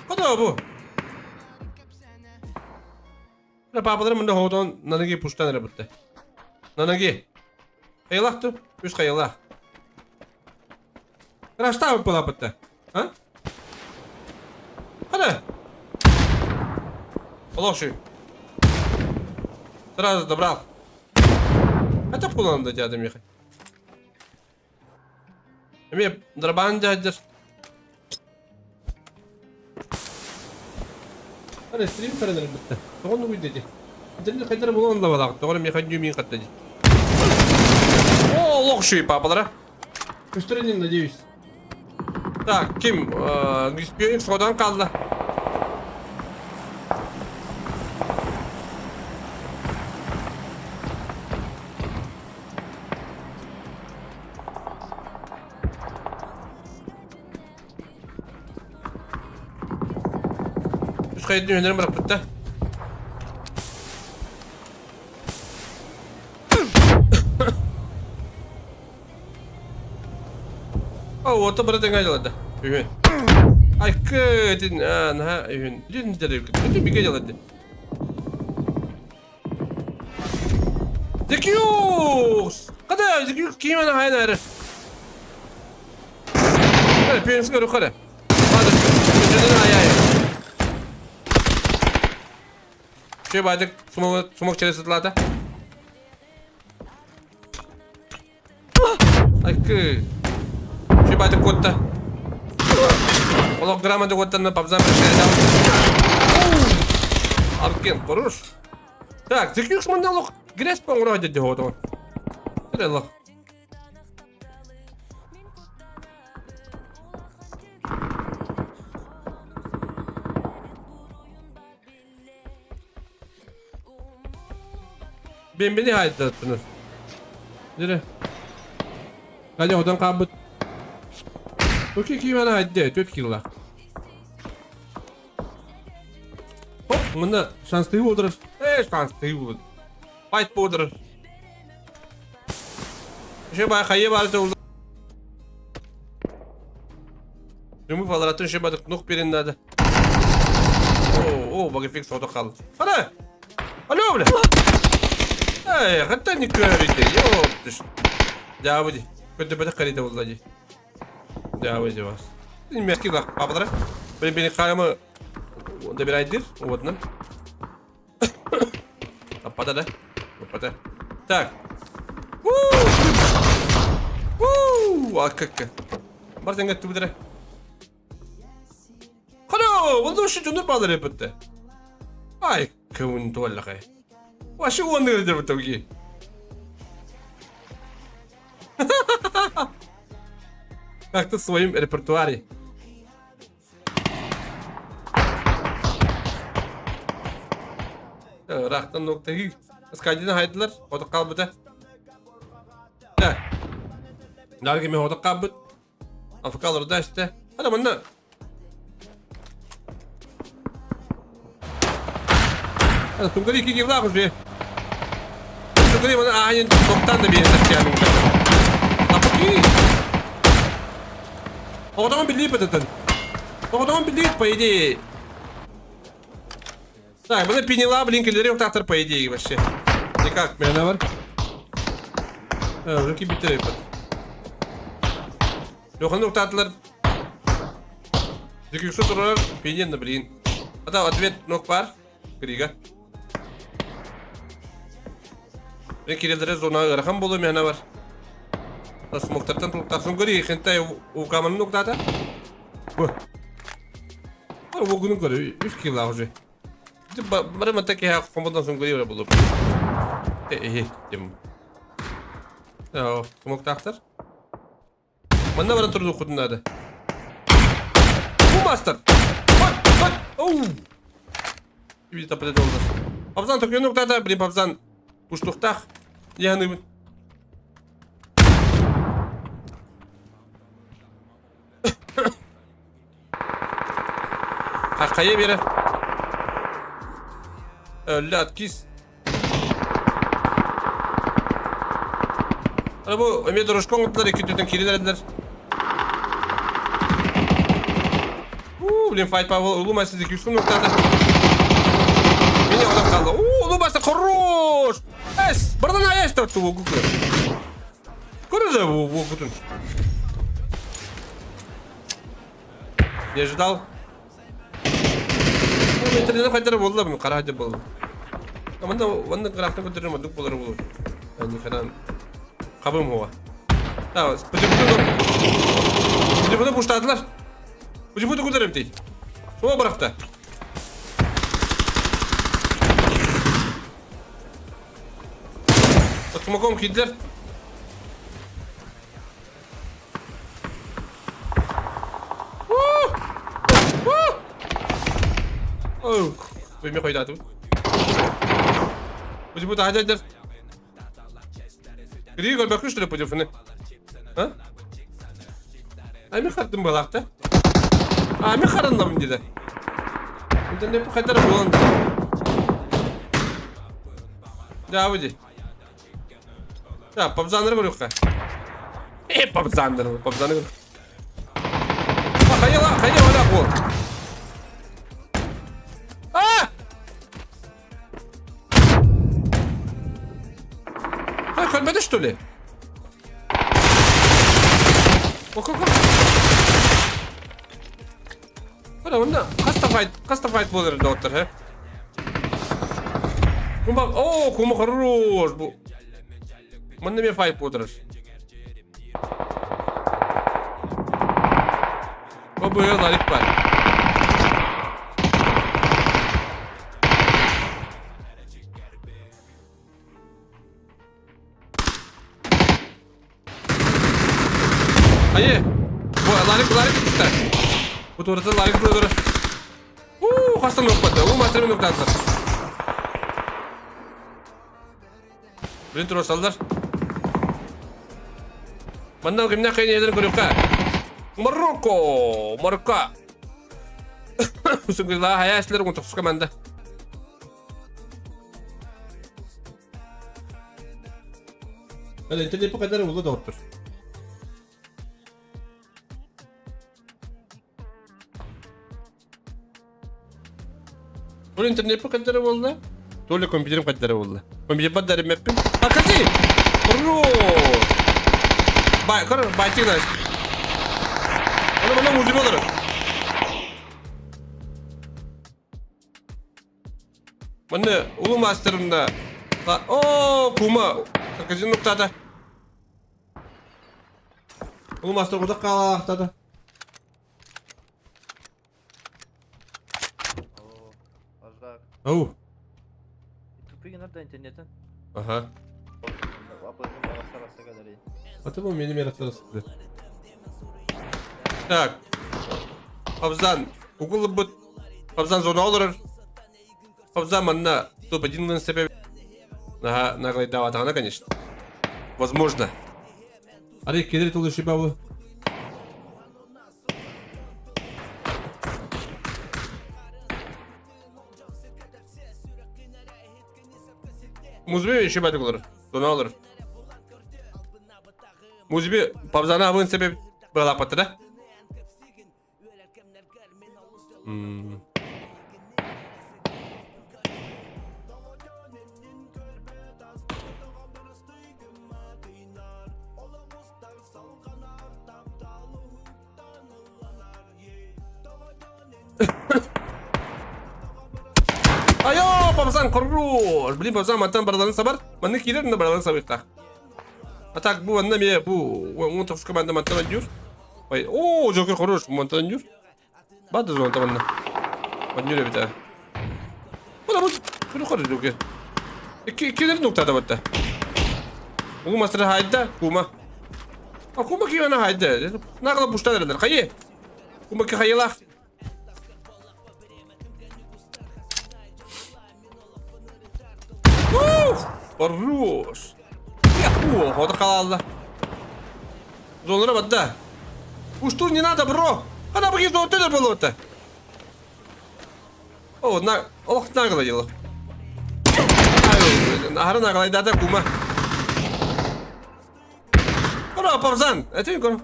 Koda bu. Ne papalarım bunda hodan nanagi puştan arabattı. Nanagi. Kayalaktı. Üst kayalak. Raşta mı palapattı? Ha? Hadi. Allah şu. Сразу добрал. Это пулан дядя Михай. Мне драбан дядя. Hadi stream karınları bitti. Doğru mu dedi? Dedim kadar bulan da var. Doğru mu kadar yümin kattı. Oo, lok şu papalara. Üstüne надеюсь. Так, kim? Güspiyonuk sodan kaldı. Üst kaydını yönlerini bırakıp da. Oh, o da burada geliyordu. Ühün. Ay kıdın ha ühün. Dün de bir geliyordu. Zekius. Kada Zekius kim ana hayır. Hadi piyans görü kada. Hadi. Üstünden ayağı. Şey baydık sumok çelesizlerde. Ay kıd. Şey baydık kotta. Hologramada kottanın papzan bir şey daha. Arken koruş. Так, Zekius mandalok. Gres pangro dedi hoton. Hadi Allah. Beni haydattınız. Nere? Hadi odan kabut. Okey ki bana haydi 4 kilo. Hop, bunda şanslı olur. Şanslı olur. Fight olur. Şey bayağı hayye vardı oldu. Remove valaratın şey badık nok birinde hadi. Oo, bak fix oda kaldı. Hadi. Alo bile. Эй, хотя не говорите, ёптыш. Да, выйди. Хоть бы так карита влади. Да, выйди вас. Не мяски лах, папа, бeni kayma добирайдыр, вот нам. Апада да? Апада. Так. А как? Бартенга тудра. Хало, вот уж что падал репетте. Ай, кун туаллахай. Ваши вон в итоге. Как-то в своем репертуаре. Рахтан ноктаги. Скадина хайдлар. Ода калбыта. Да. Нарги ми ода калбыт. Афакалар да işte. Hadi bana. Tunggu iki gila aku sih. Tunggu di mana ayin doktan da bir sekian. Apa ki? Oradan bir lip atan. Oradan bir lip paydi. Так, bana pinyala blinkleri yok tahtar paydi вообще. Никак, меня var. Ruki bitir yapar. Yok tahtarlar. Zekius'u durar, pinyen de bilin. Hatta ответ nok var. Kriga. Ben kirelere zona ırkam bolu mehne var. Смоктартан туктасын көрі, хентай у каманын нуктата. О күнін көрі, 3 килла уже. Бары мата ке хақ комбодан сон көрі болуп. Дем. Смоктақтар. Мана баран тұрды құдынады. Мастер. Оу. Иби тапыда жолдас. Папзан токён нуктата, блин папзан пуштуктах. Яны. Хакая бері. Өлі аткиз. Ана бұл өме дұрышқон ұттылар, екі түтін керелер әділер. Блин, файт павыл, ұлы мәсіз 2-3 нұқтады. Мене адам қалды. Ұлы мәсі, хорош! Әс, бірдан аяш тартты ол күкір. Көрді ол күтін. Не ждал? Интернеттен қайтары болды, бұны қара хатеп болды. Аманда ванның қырақтың көтерім адық болары болу. Әне қанан қабым оға. Пұжы пұштадылар. Пұжы көтерім дейді. Соға барақта. Смоком кидлер. Бөйме қойдады. Пұжы тағададыр. Кірі көрбәкі үштілі пұжы фыны. Айме қардың балақты. Айме қарындамын деді. Интернет бұл қайтары боланды. Жауы де. Ja, papzanları var yoksa. Papzanları var. Hayır hala bu. Hayır, kalbede что ли? Bak. Bana onda kasta fight olur doktor he. Kuma, kuma хорош bu. Мanda мне файт подраж. Оба я ларик пар. Ае. Bu ларик tuttu. Bu turada ларик dur. Хастан нокпады. Мастер нокпады. Блин, тросалдар. Манда кемне кайын едер көрөкка. Марокко. Усугла хаяслар гонтокс команда. Hadi internet bu kadar oldu doktor. Bu internet bu kadar oldu. Tolle kompüterim kadar oldu. Kompüter badarım yapayım. Arkası. Bro. Bayçı da. Bana müzik olur. Bana ulu master'ında. Kuma. Sakıcı noktada. Ulu master burada kalaktada. Тупик nerede internetin? Aha. Atımı benim yaratları sıktı. Так. Павзан. Google бот. Павзан зона olur. Павзан манна. Топ-1 на себе. Наглый давать она, конечно. Возможно. Ари, кидает лучше бабу. Музби еще бәдік olur. Зона olur. Музби Павзана абын себеп bağlap battı da. Ayo, Pavzan korur. Блин, Pavzan mantan baralarını sabar. Manne kiler ne baralarını sabıkta. Atak bu anda bir bu 19 komanda mantıdan diyor. Vay ooo Joker хорош mantıdan diyor. Badı zon tamam. Oynuyor bir tane. Bu da bu. Şunu koruyor Joker. İkileri noktada battı. Bu master hayda kuma. Kuma ki yana hayda. Ne kadar puşta derler. Kayı. Kuma ki kayılar. Хорош. О, вот халала. Зонра бадда. Уж тут не надо, бро. Она бы вот это было-то. О, ох, нагладила. Ара нагладила, да, кума. Бро, павзан. Это не говорю.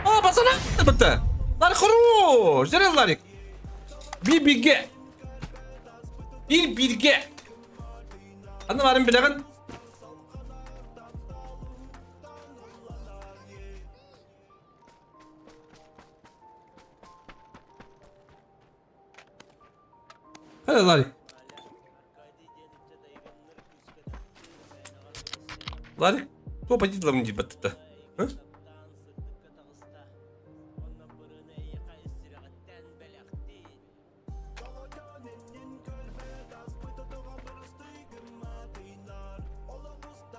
О, пацаны, это. Ларик хорош. Жарел Ларик. Bir bilge. Anı varım bileğin. Hadi Larik. Larik, topa gidelim gibi battı. Hı?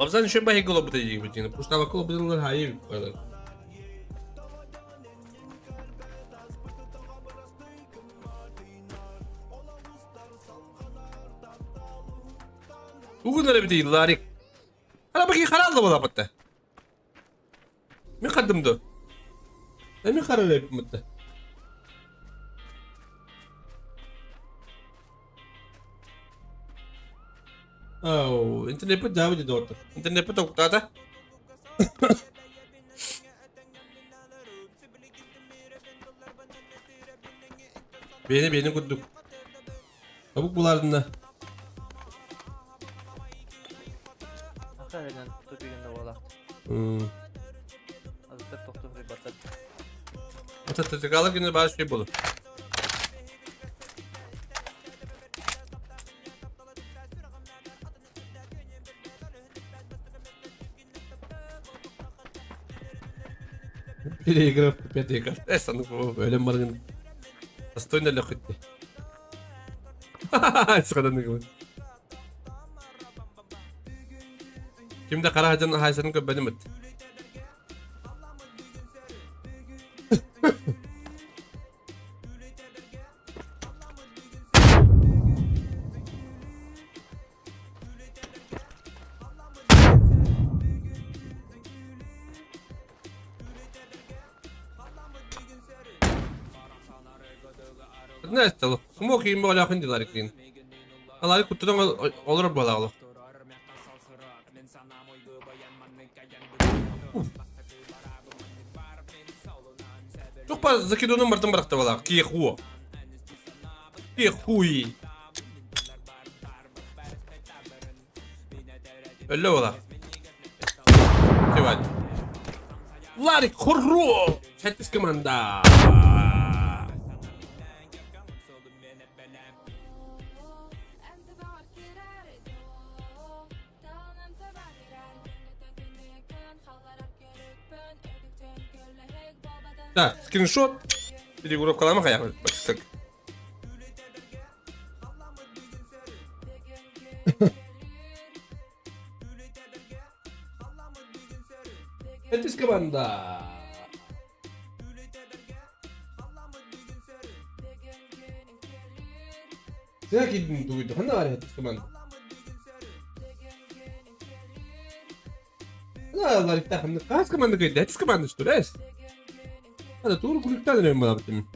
Абзан еще баги голубы такие быть, просто вокруг было хаи. Bugün öyle bir değil Larik. Hala bakayım kararlı bu da battı. Mi kaddımdı? Ne mi kararlı yapmadı? Oh, internet pun jauh jadi dokter. Internet pun tak ada. Beni kuduk. Kabuk bulardın. Hakikaten topiginde valla. Azıcık doktor bir batat. Batat kalır günü bazı şey bulur. Переиграв пятый карт. Сану öyle mi varın? Достойно легко идти. Sıkadan ne kadar. Kimde kara hacanın haysanın köpeğini mi? Ne istiyor? Smoking böyle akın diyorlar ikin. Alay kutudan olur böyle olur. Çok fazla zakidonun bardan bıraktı valla. Ki hu. Ki hui. Öyle valla. Evet. Larik horro. Çetis komanda. Да, скриншот. Перегруппка лама хая. Бak. Etis komanda. Sen gidin duydu. Hani var etis komanda. Ne var işte hani kas komanda kaydı. Etis komanda işte res. Hadi doğru kulüpten dönüyorum bana bitim.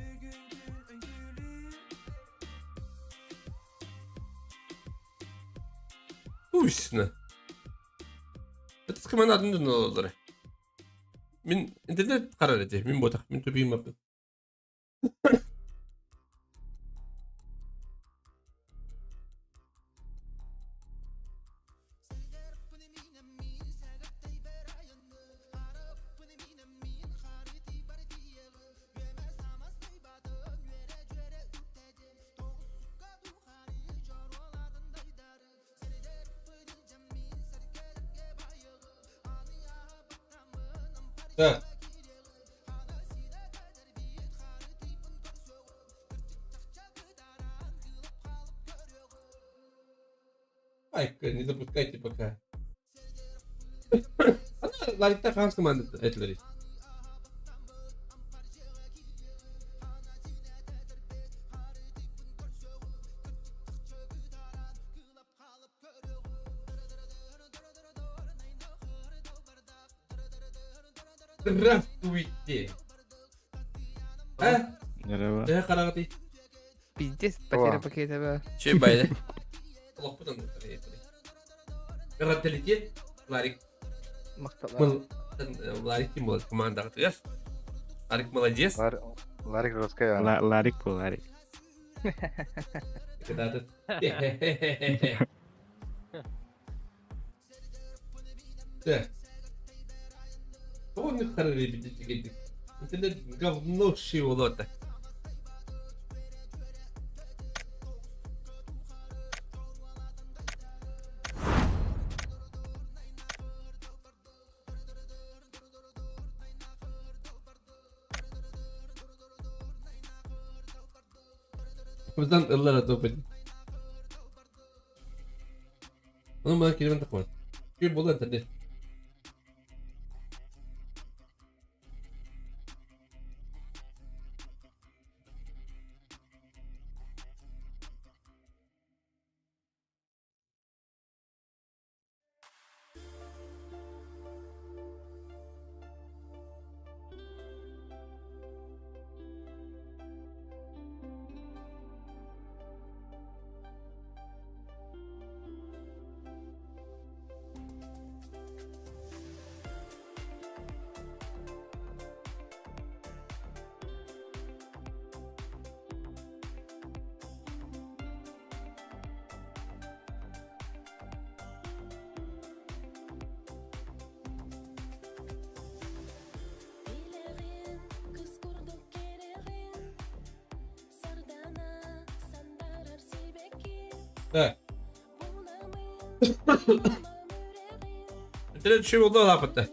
Bu işine. Etis komanda adını ne olur? Min internet karar edeceğim. Min botak. Min tübeyim yapın. Так. Ай, не запускайте пока. Ларикта ханс команды etleri. Здравствуйте. А? Merhaba. Ne karar değil? Pizdes потеря пакета be. Şey böyle. Allah bu da ne? Karakterli Ларик. Maqtalar. Ларик kim bu? Komanda atıyor. Ларик молодец. Ларик русская. Ларик bu Ларик. Когда ты... Так. Он не хороший ребятики. Интернет говно шиволота. Bizden ıllara toplayın. Onun bana kelime takmadı. Bir bol internet. Так. Интернет şey oldu hatta.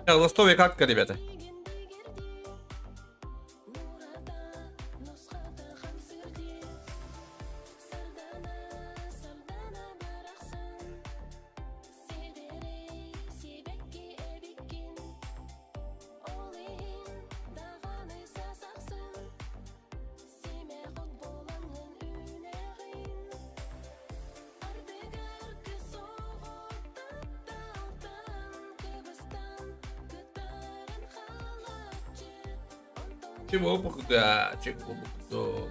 Я ластовый катка, ребята. Чего бухда, чего бухда.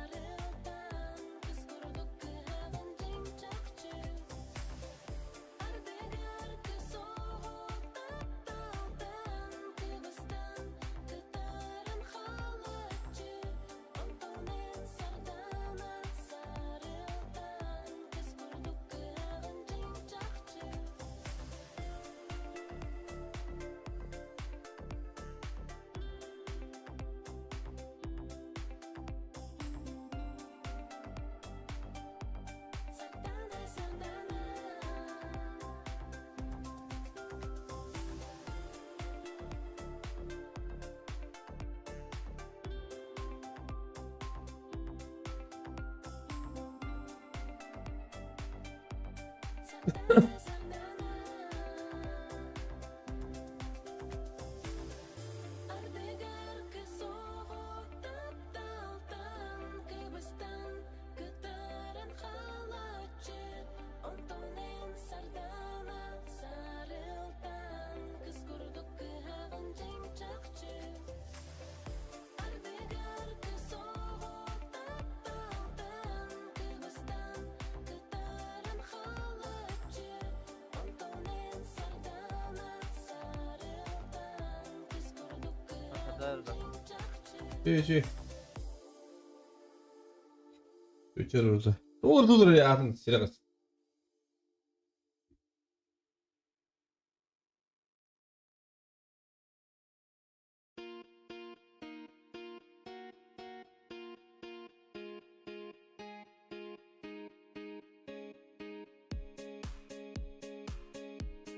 Şey. Öçer orada. Dur ya atın silahı.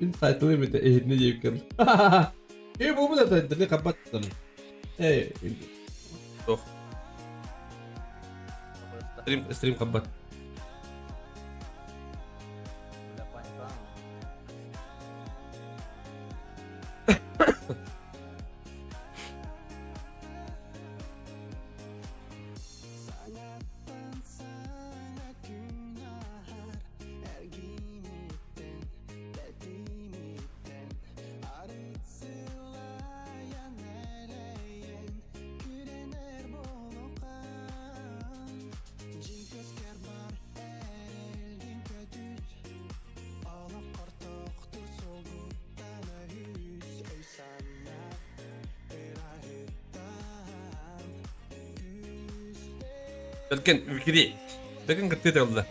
Bir saytını bir de eline yıkıldı. Bu mu da saytını kapattın? Yok. Stream kapat. Belki fikri. Belki kıtı da oldu.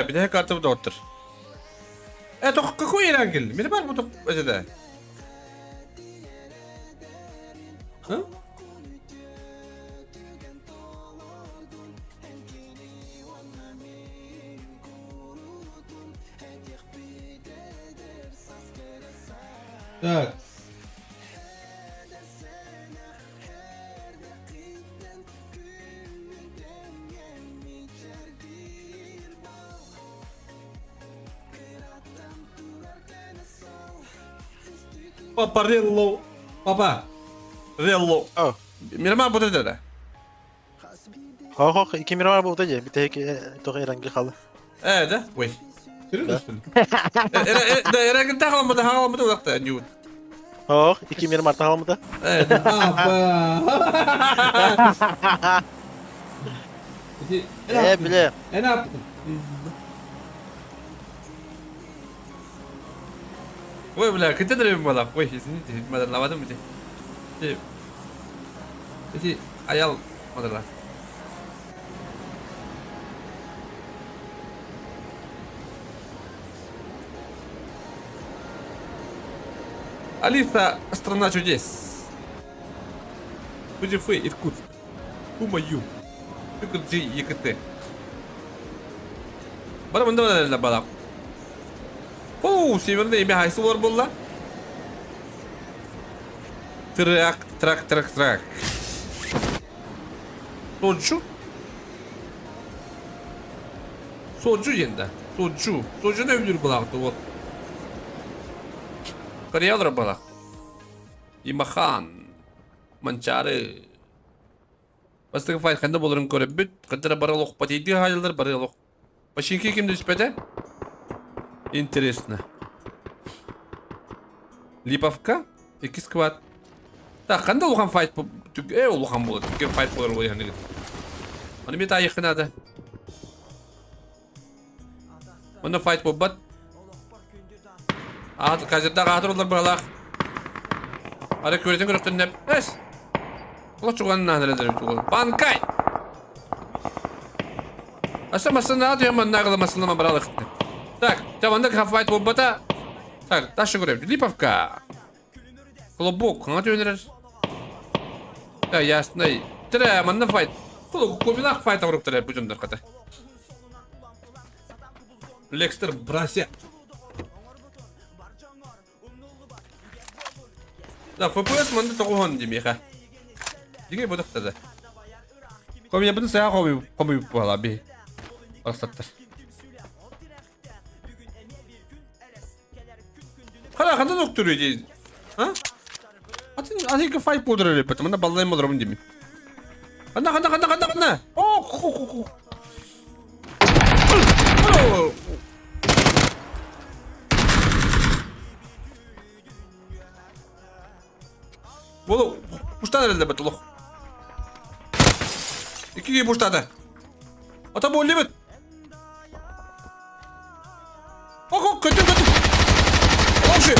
Bir de kartımı da otur. Tok какой рангель? Мне бар буду это. Ha? Так. Papa Rello. Papa. Rello. Oh. Miramar bu da. Ho, 2 miramar bu da bir tek toğa rengi kaldı. De. Wait. Sürüyorsun. Rengi takılmadı, havalı uzakta Newt. Ho, 2 miramar takılmadı. Papa. Bile. Ne yaptın? Ой, бля, как ты драйвил, ой, извините, надо лавадом идти. Эти, аял, мадала. Алиса, страна чудес. Будем Иркутск. Умаю. Иркутск, Екатеринбург. Бара мында да бала. Оу, северде эме хайсы бар болла? Трак. Соджу енді. Соджу не үлір балақты ол. Кореялар балақ. Имахан. Манчары. Бастығы файт қанда болырын көріп бүт. Қандыра бара лоқ патейді хайылдар бара лоқ. Пашинки кемді үспеді? Интересно. Липовка? Екі сквад. Так, қанда лоқан файт бұл? Лоқан болады. Түкен файт болар ғой яғни. Оны мет айықын ады. Оны файт бұл бат. Қазірді ағатыр олар бұралақ. Ары көретін көріктін нәп. Әс. Бұл чуғанын ағдыр әдіріп туғыл. Банкай! Аса масына ады яман нағылы масынлама бұралық. Так, команда хафайт бомбата. Так, дальше говорим. Липовка. Колобок, қаңа төнерер. Ясно. Тірі, манна файт. Көбінақ файт ауырып тірі, бұжындар қата. Лекстер брасе. Да, ФПС манды тоғуған демеха. Деге бұдықтады. Көміне бұды сая қомы бұғала бей. Арсаттар. Қандай доктор өйдейді? А? Атекі файт болдыр өреп бәті, мында баллайым болдырмын демей. Қанда. О, Болу, бұштады әлді бәті лоқ. Екіге бұштады. Ата бол лебет. Көтім. Лоқшы.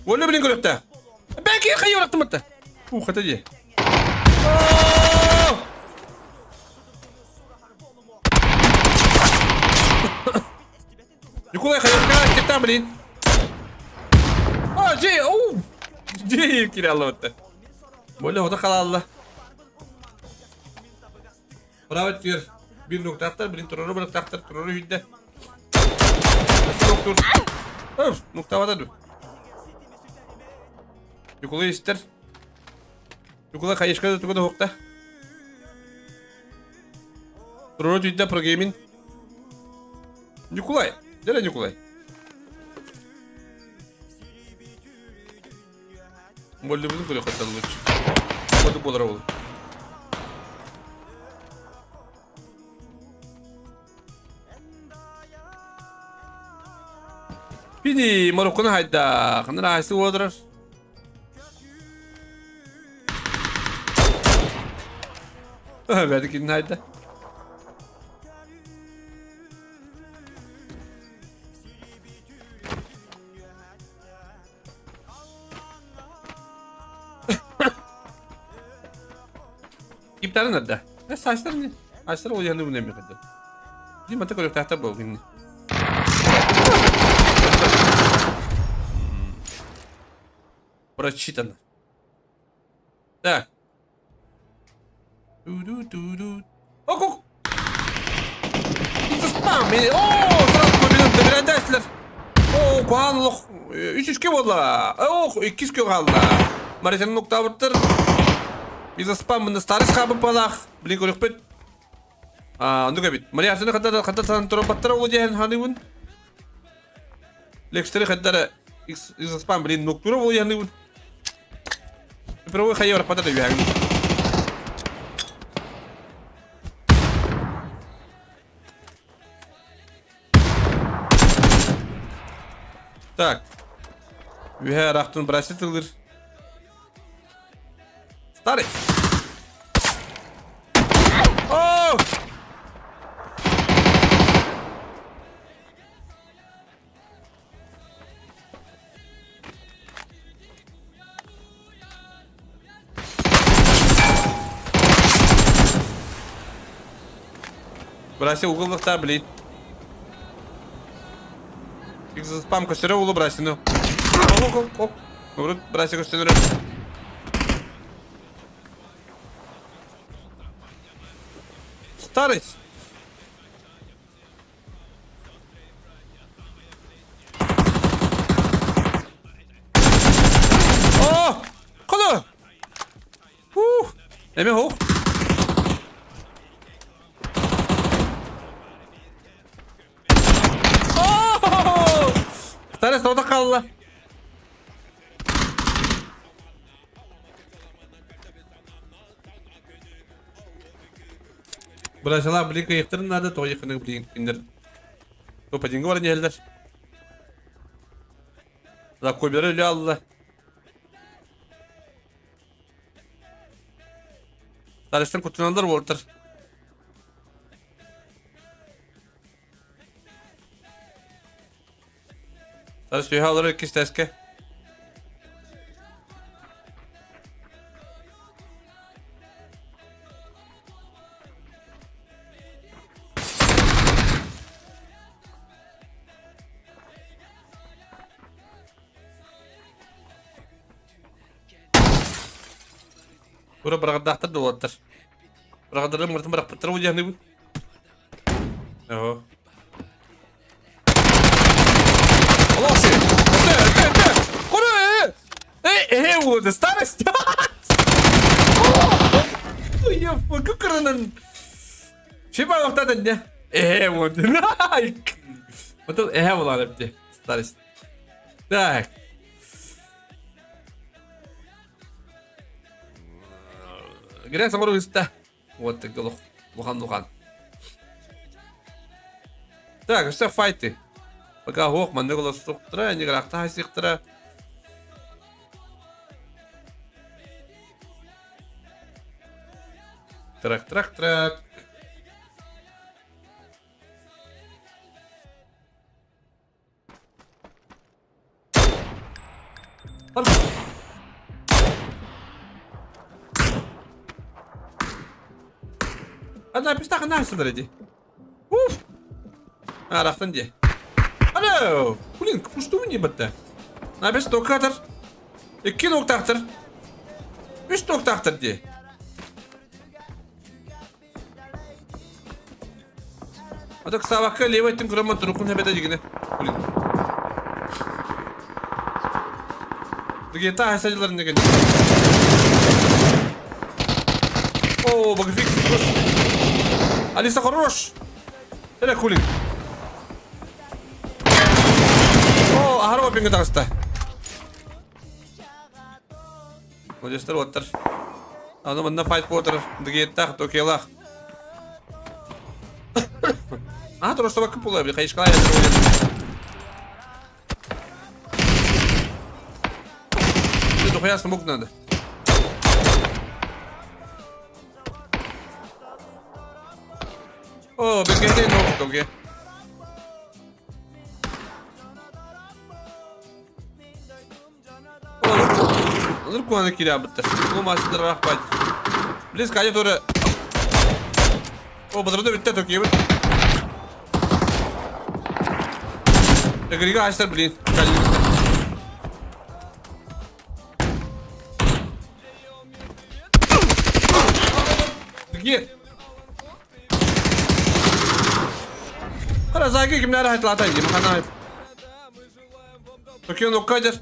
Болу білін көректі. Бәке қайы орақтым бәтті. Қата де. Николай Хайерка, кета, блин. Жей, оу. Жей, кирялы бәтті. Болу, ода қалалы. Прават тер. Bir noktaqtar, birin tururu, bir noktaqtar, tururu hüdde. Doktor. Öf, nokta vadadı. Nikolay ister. Nikolay kayışkada tuğda hokta. Tururu hüdde programın. Nikolay. Nere Nikolay? Bollu bizim kule kattalı uç. Bollu bolara olur. Bini Marokko'na hayda. Kanır ağası oğudur. Verdik gidin hayda. İptalin nerede? Ne saçlar ne? Saçlar o yanı bu ne mi kadar? Bir mata koyup tahta bu günü. Прочитано. Так. Ок. Спам. Сразу победим. Добирайдайсыздар. Қуанлық. 3-3-ке болды. 2-2 қалды. Марисенің нокта бұттыр. Bizde spam bunda starış kabı balak. Bilin koruk bit. Andu kabit. Mari arsene kadar tan trompattara olacağı hani bun. Lextere kadar bizde spam bilin noktura olacağı hani bun. Pero voy a llevar patas de viaje. Так. Viaje raktın bracelet'lir. Старый! О! Браси уголовта, блин. Их за спам костерову браси, ну. Оп. Вроде браси костерову. Старый. О! Куда? Эме хоқ. Старый сауда қалды. Burasılar bilik yıktırın nerede toy yıkını bilik indir. Topadingi var neler? La koyları öyle Allah. Tarıştan kutunanlar Walter. Tarış yuha olarak iki steske. Bura bıraqdaqtır da olatır. Bıraqdırım mırtım bıraq pıtırı ucağını bu. Oho. Allah şey. Öte. Kuru. Bu da starost. Я покукранан. Чего вот это не? Вот. Вот это была лепти. Старость. Так. Грязь самору иста. Вот так голов. Лухан. Так, все файты. Пока хох ман голос структура, не грахта сектора. Трак. Она пистаха нас ради. Уф. Рахтан де. Алло. Блин, что не бата? На без токатор. 2 ноктактыр. 3 ноктактыр де. Adak sabahka levetin kurama turukun hebede digine. Kulin. Digita hasajlarında geldi. Oo, bak fix. Alisa хорош. Hele kulin. Oo, aharo pinga tasta. Modester water. Adam banda fight water. Digita tokela. А, то что вокруг пулы, блин, шкала я Ты дохуя смог надо. О, бегайте ног, тоге. О, ну куда киря бытта. Ну мастер рахпать. Блин, скажи тоже. О, подроду битте тоге бит. Грига açlar блин. Где? Хорошо, kimler rahatlatayım makana. Bakıyor nokkadır.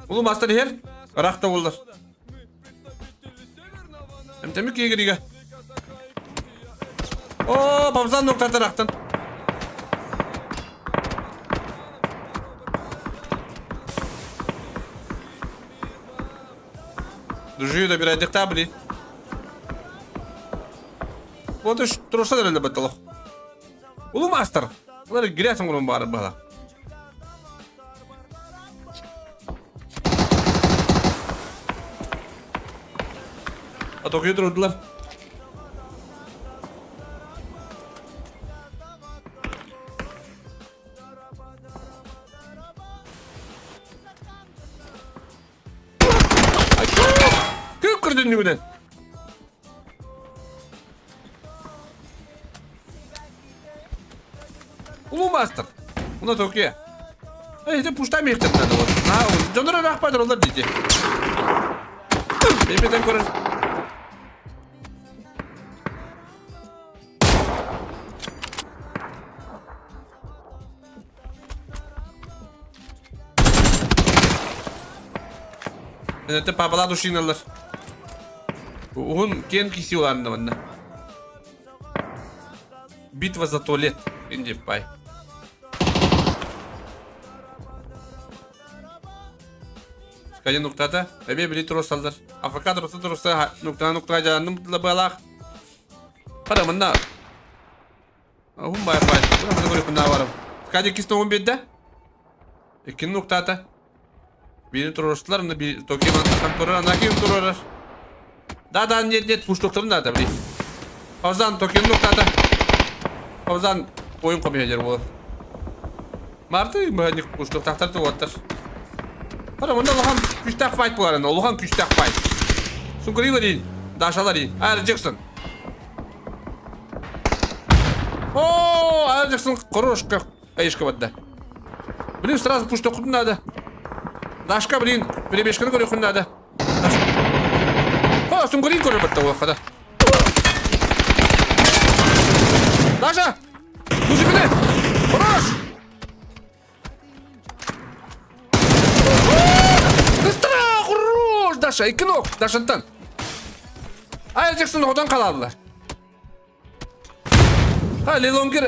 Ulu master her. Rakta oldular. Hem temik ki Gриga. О, Павзан нокта тарахтан. Дружию добирать табли. Вот уж труса дали батало. Улу мастер. Лари грязь он бар бала. А то кидро дла. Nüden. Ulu master. Buna Tokyo. De pushta mehter надо вот. Jonora rahpadır onlar diyecek. Bebeden korar. Это папала душиналар. Он кенки силанды мында. Битва за туалет. Инди пай. Скажи нуктата. Эбе били туросалдар. Африка туроса нукта жаным лабалах. Пара мында. Хум бай пай. Мында говорю кунда варам. Скажи кисто он бедда? Экин нуктата. Били туросалар на би токиман контора на ким турорар. Да, нет, пуштуктарын надо, блин. Павзан, токен нуктата. Павзан, oyun komiyacır bu. Martı mühendis puştuktaktar da otur. Para bunda Luhan küçük fight bularında. Luhan küçük fight. Sunkuriler in. Daşalar in. Ayıracaksın. Oo, ayıracaksın. Koroşka. Ayışka badda. Блин, сразу пушта куда надо. Дашка, блин, перебежка говорю, куда надо. О, сумгурин говорю, баттава, хода. Даша! Музыканы! Хорош! Быстро! Хорош! Даша, iki nok. Dasha'dan. Ayıracaksın odan kalarlar. Ha, Lelongir,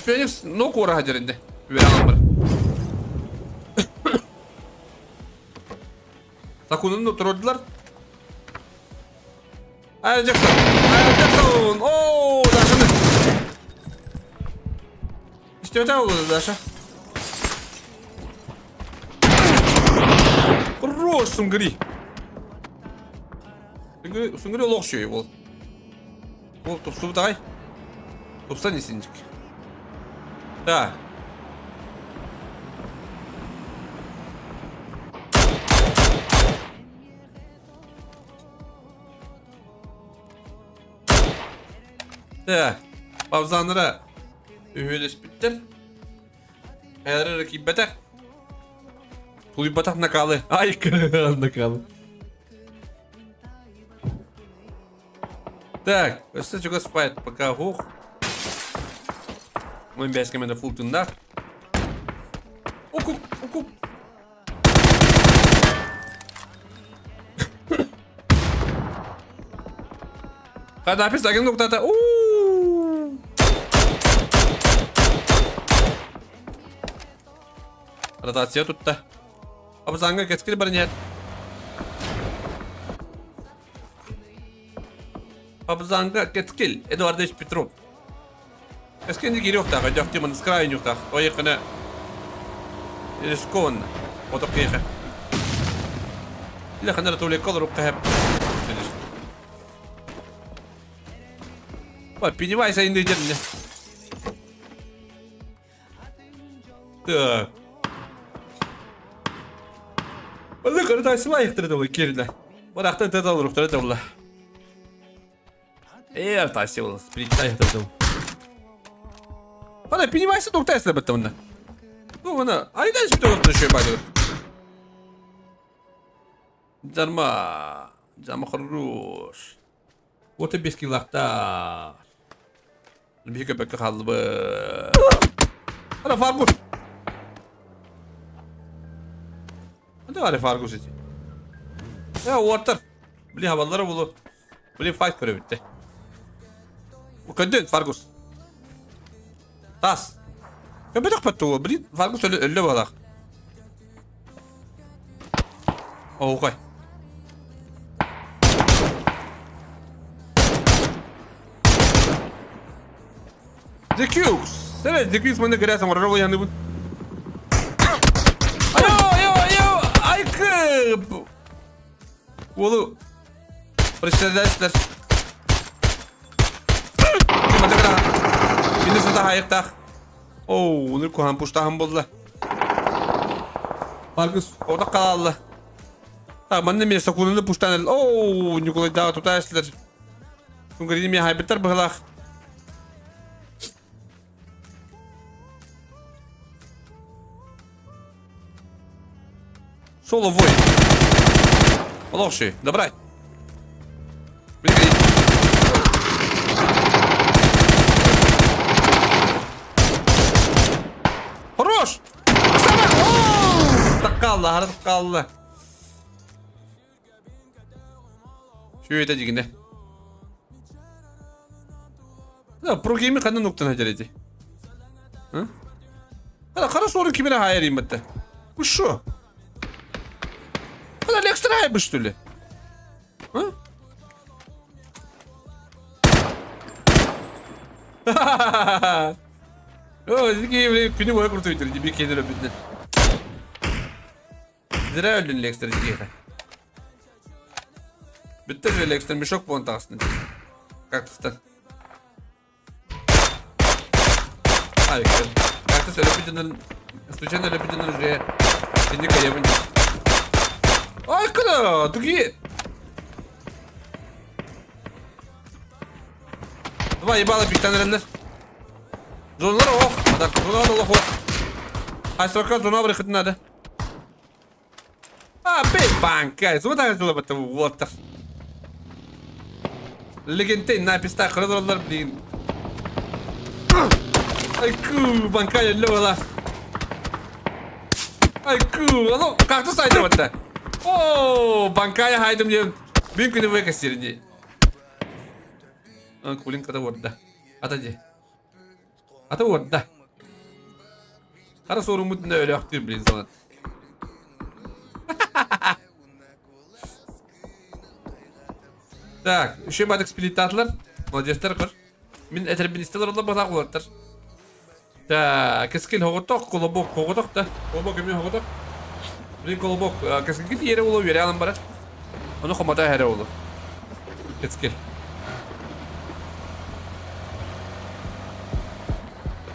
Phoenix nok uğra hacerinde. Bir anlamır. Sakun'un oturdular. Ayıracaksın. Ayıracaksın. Ooo, Dasha'nın. İşte öte oldu Dasha. Хорош, Сунгри. Сунгри лох şey ol. Ol topsu day. Topsa nesincik. Da. Da. Pavzanlara ühüles bittir. Eğer rakip batak. Puli batak nakalı. Ay kırığı nakalı. Так, кстати, у нас спает пока хух. Мы без камера фул тунда. Уку, уку. Hadi hapis sakin noktada. Rotasiya tuttu. Abzanga keskili bir niyet. Abzanga keskil. Eduardovich Petrov. Keskindi giri yok da. Hadi man skrayın yok da. O yakına. Рискованно. Вот так киха. لا خلينا نطول القدر وقهب. Вот, Пеннивайз ainda идет. Так. والله قررت اسمع يخترد والله كيرنا. ولا اخترت تطول اخترت والله. ايه ارتاسي والله سبريت يخترد. هذا Пеннивайз دوك تاسلا بتمنى. Ну, она, айда сюда вот еще пойдет. Джарма, джарма хорош. Вот и без килахта. Бега бега халбы. Hala Fargus. Ne var Fargus için? Ya water. Bili havalara bulu. Bili fight görev bitti. Bu kadın Fargus. Tas. Köpek pattu. Bili Fargus öyle balak. Okay. Zekiyus. Evet, Zekiyus bana göre sen oraya yandı bu. Ayo. Ay kıp. Oğlu. Prestedesler. Hadi kadar. Birisi daha ayakta. Oo, onu kohan puşta ham buldu. Fargus orada kaldı. Tamam, ben de sakununu puştan el. Oo, Nikolay daha tutarslar. Çünkü dedim ya haybetter bıhlak. Соло воин. Лоши, добрай. Приходи. Хорош! Takkaldı, harap kaldı. Şöyle deginde. Da pro game'i kanın noktadan haceredi. Hı? Hadi kara sorun kimine hayırayım bitti. Bu şu. Hadi ekstra yapmış türlü. Hı? O dedi ki günü boyu kurtuydu. Bir kedi öpüldü. Zira öldün ekstra diye. Bitti relaxten bir şok puan aslında. Kaktüsten. Harika. Kaktüs öpücünün Случайно öpücünün üzerine seni kayabınca. Ay kıda, tıkı. Два ебала пиктанерler. Zonlara oh. Adak, zonlara oh oh. Asroka zona bırakın hadi. Be banka. Zona da zona batı water. Legente na pista kırılırlar bilin. Ay ku banka yellow. Ay ku, ano kalktı saydı batı. Oo bankaya haydım diyorum. Bir günü ve kesirince. Kulin kata orada. Ataca. Ata orada. Kara sorumlu ne öyle aktif bir insan. Так, еще бадик сплитатлар. Молодецтер кыр. Мен этербин истелер олар бата кулаттар. Так, кескил хоготок, колобок хоготок да. Колобок эми хоготок. Бир колобок кескил ере улу бере алам бара. Onu xomata here oldu. Keskil.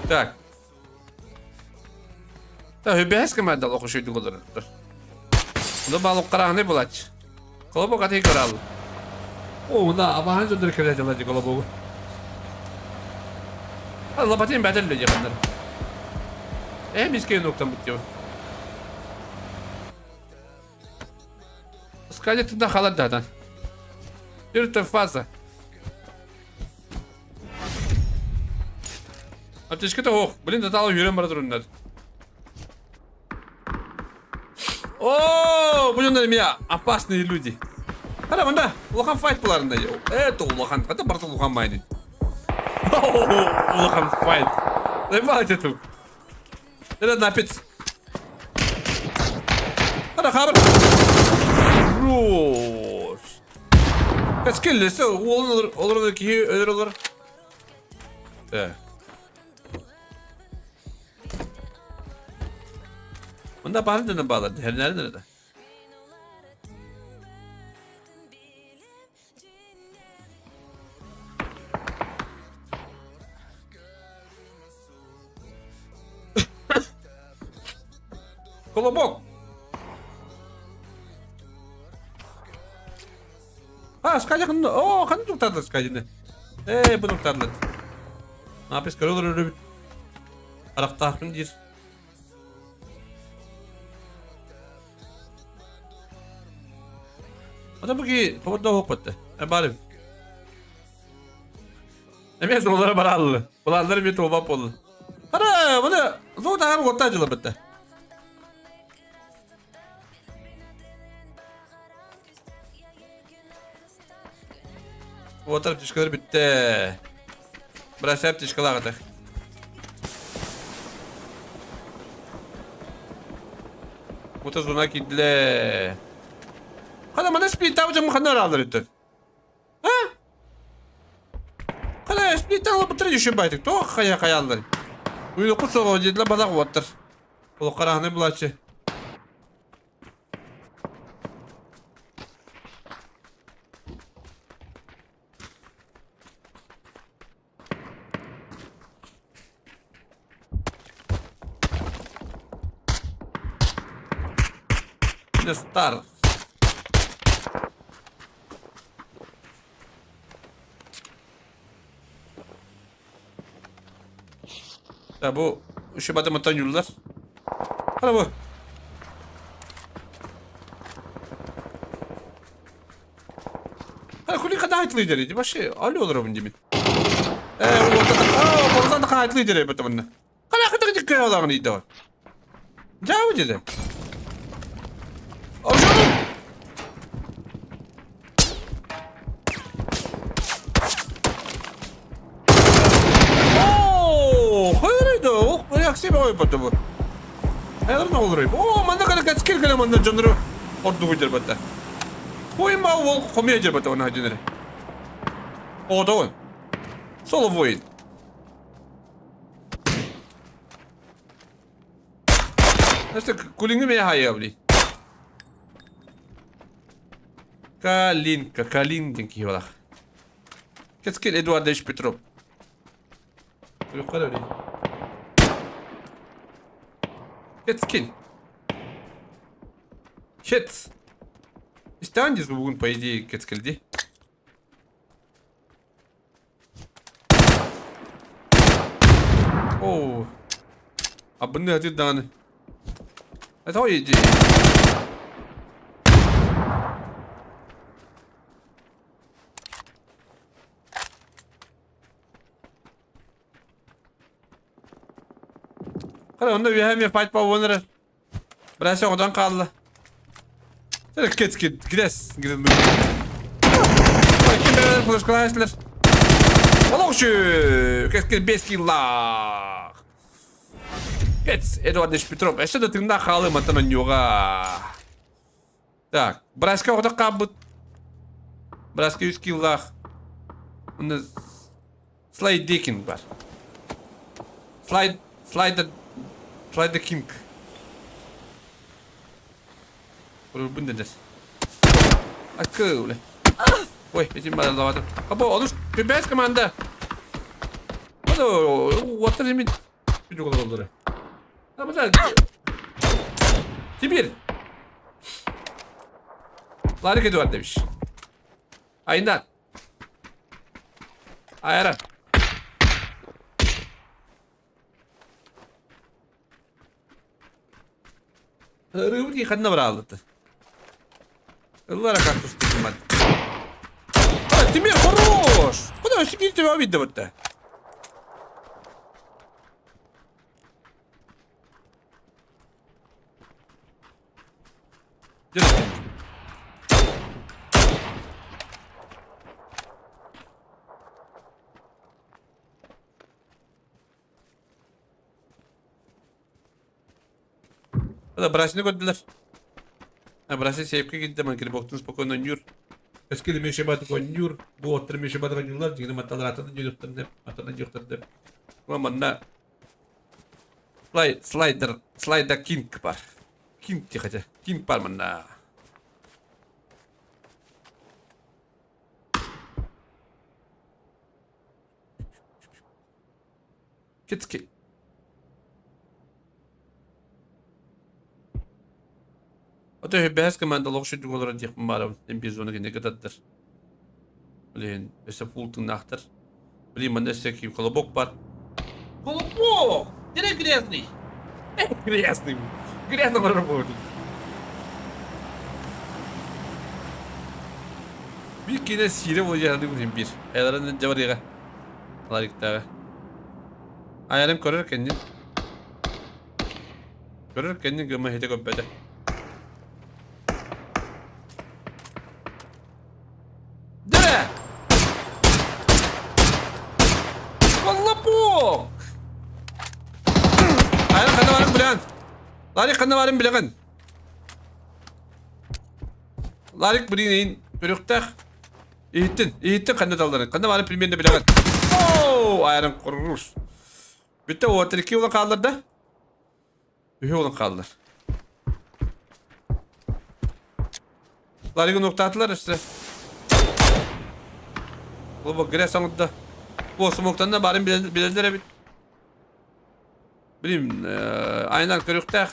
Так. Так, hübbehes kemende okuşuydu olur. Bunu balık karan ne bulaç? Kolobok atayı karal. O da ama hangi döndür kevlet alacak koloboku? Allah batayım bedel diyecek onları. Miskeyin noktam bitiyor. Скажите, холода. Это фаза. Аптечка-то ох, блин, татало yürüyen bana durumlar. О, блин, меня опасные люди. Hadi bunda, ulakan fight bularında ya. Evet, ulakan, kata barta ulakan maydı. Ulakan fight. Ne var itu? Ada napit. Ada kabar. Roos. Kaç killesi olur ki ölür olur. Bunda bağlı bağladı. Her nerede? Kolobok. Скажи, о, хан туктады скажи. Bu туктады. Напис көрөлөр өрөбүт. Арактаактын дир. Ада буги поводда окпатты. Барым. Эмес олар бараллы. Буларлар бит обап болду. Ара, буны зоотаган орта жылы битти. Вот птичкалар битти. Бросай птичкалар атак. Вот зона кидле. Када мана сплиттау жам ханар алыр өттү. Када сплиттау битир еще байтык. То хая алды. Уйду кусого дедле бадак оттыр. Бул караны булачы. Стар. Ya bu şu badematan yollar. Hadi bu. Hadi kulü kadar hayatlı ileriydi. Başı Ali olur onun demin. Orada da hayatlı ileriydi bu tabanına. Kadar kadar dikkat olanı iyiydi o. Cevap dedi. Себе ой потом. Это не olur. О, манда кана качкил кана манда жанры орду гыдыр бата. Ой ма ол комедия бата она жанры. О, да он. Соло воин. Значит, кулинги меня хаявли. Калин киола. Качкил Эдуардович Петров. Yukarı Кетскин. Хет. İşte hangisi bugün по идее кетскildi? Oo. Abone hadi dağını. Это ой. Hadi onda bir hem fight pa oynarız. Biraz odan kaldı. Sen git gides. Gidelim. Kim böyle flash klaslar. Ola şu. Keskin 5 killah. Geç Эдуард Петров. Еще до тында халым атынан юга. Так, Браска ода кабыт. Браска 100 киллах. Онда Слайд Дикинг бар. Слайд the King. Bunu deriz. Akıllı. Ой, этим надо ловать. Або, он без команда. Alo, what does it mean? Bir çok oldu. Ama da Kibir. Hareket var demiş. Aynen. Ayara. Rıvı diye kadına bıraktı. Illara kaktüs dedim ben. Ha, Timir, хорош! Куда вы сидите, вы видите вот это? Держи. Да, бросни gördüler. Ha, burası sevki gitti ama kirip oktun spokojno oynuyor. Eskili meşebat oynuyor. Bu otur meşebat oynuyorlar. Çünkü matalar atadan yürüttüm hep. Atadan yürüttüm hep. Ama ne? Slider King var. King çıkacak. King var mı ne? Kitski. Ото бәс команда лошадь голора дип барам. Эпизодны генә көтәдер. Блин, эсә фултын нахтыр. Блин, менә сәки колобок бар. Колобок! Дире грязный. Грязный. Грязно работает. Bir kere sire olacağını bileyim bir. Ayarın ne var ya? Larikta. Ayarım görür kendin. Görür kendin gömme hede göbbede. Dere! Kolapok! Ayarın kanı varım bilen. Larik kanı varım bilen. Larik bileğin bölüktek. İyittin kanı dalların. Kanı varım bilmeyen bilen. Ooo! Ayarın kururuz. Bitti o atır 2 olan kaldır da. 3 olan kaldır. Larik'in nokta attılar işte. Bu bak gire sanıda. Bu smoktan da bari bilenlere bit. Bileyim aynen körüktek.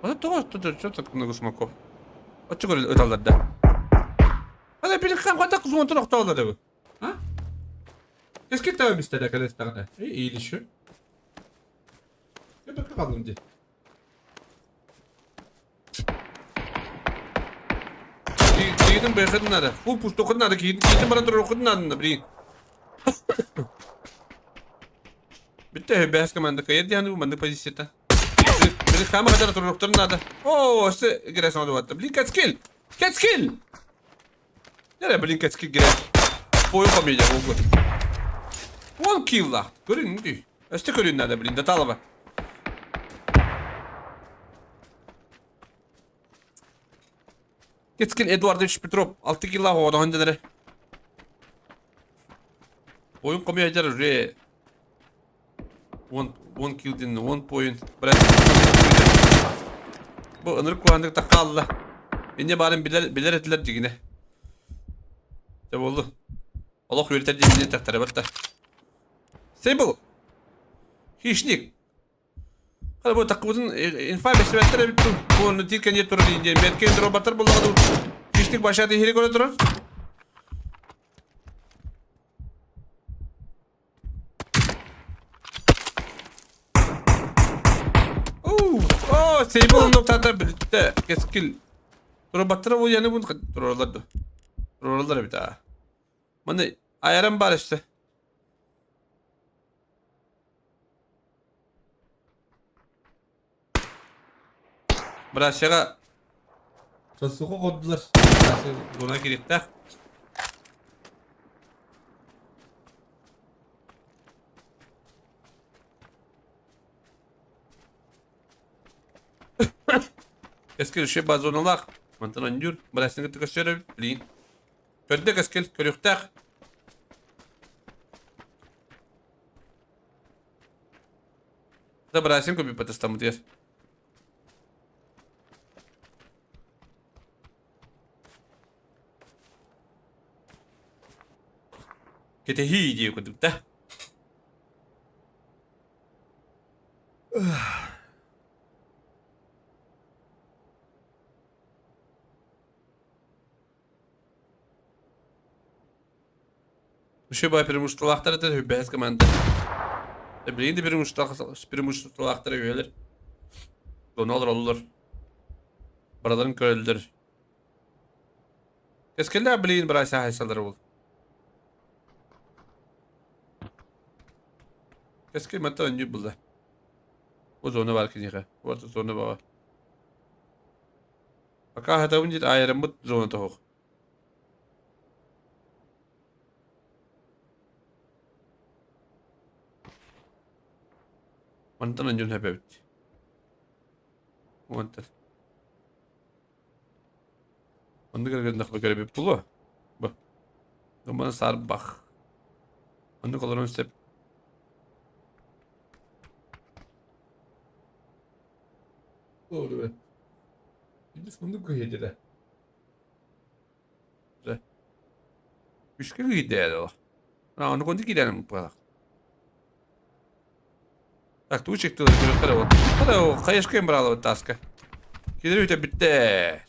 Hadi doğru çok takımda smokov. Açık öyle ötallar da. Hadi birlikten kadar kızım otur nokta oldu bu. Ha? Eski tabi istedi arkadaşlar. İyi ilişki. Ya bekle kaldım diye. Gidin bekledin nada. Full push dokudun nada. Gidin bana dur okudun nada. Bilin. Bitti behas komanda kayıt yani bu mandık pozisyonda. Bir kama kadar dur okudun nada. Oo, işte gires oldu vatta. Bilin cat skill. Cat skill. Nereye bilin cat skill gires. Boyu komayacak o gün. 1 kill lah. Görün mü diyor. İşte görün nada bilin. Detaylı bak. Geçkin Эдуард Петров 6 kill lah oldu handelere. Oyun komayacak re. 1 kill din 1 point. Bu ınır kullandık da kaldı. Yine bari biler ettiler yine. Ne oldu? Allah yönetir diye yine takdir etti. Sable. Hiçlik. Kalau bu takımın info beslemeleri bitti. Bu onu tilken yeter diye merkezde robotlar buladı. Hiçlik başladı hiri göre durur. Seybi onun noktada birlikte keskil. Sonra battıra bu yani bunu dururlardı. Dururlar bir daha. Bana ayarım var işte. Biraz şaka. Sosuku kodular. Buna girip de. Keskil şey bazı onalak. Mantan anjur. Burasını tıkışırım. Bilin. Körde keskil. Körüktek. Da burasını köpü patastamı diyor. Kete hi diyor kutup da. Şu bay premushtalaqtara da hübbez komanda. Bilindi premushtalaqtara üyeler. Donalar olur. Buraların köylüler. Keskelle bilin bir aysa haysaları ol. Keske mata önce buldu. O zona var ki niye? Orta zona baba. Baka hata önce ayarım bu zona da hoş. Mantan önce hep evet. Mantan. Onu göre nakla göre bir pulu. Bak. Bana sar bak. Onu kolorun sep. Doğru be. Bir de fındık koyuyor de. Güzel. Müşkül gidiyor o. Ha onu koyduk gidelim bu kadar. Tak tu çıktı da göre o. Hadi o kayış koyun bravo taska. Gidiyor öte bitti.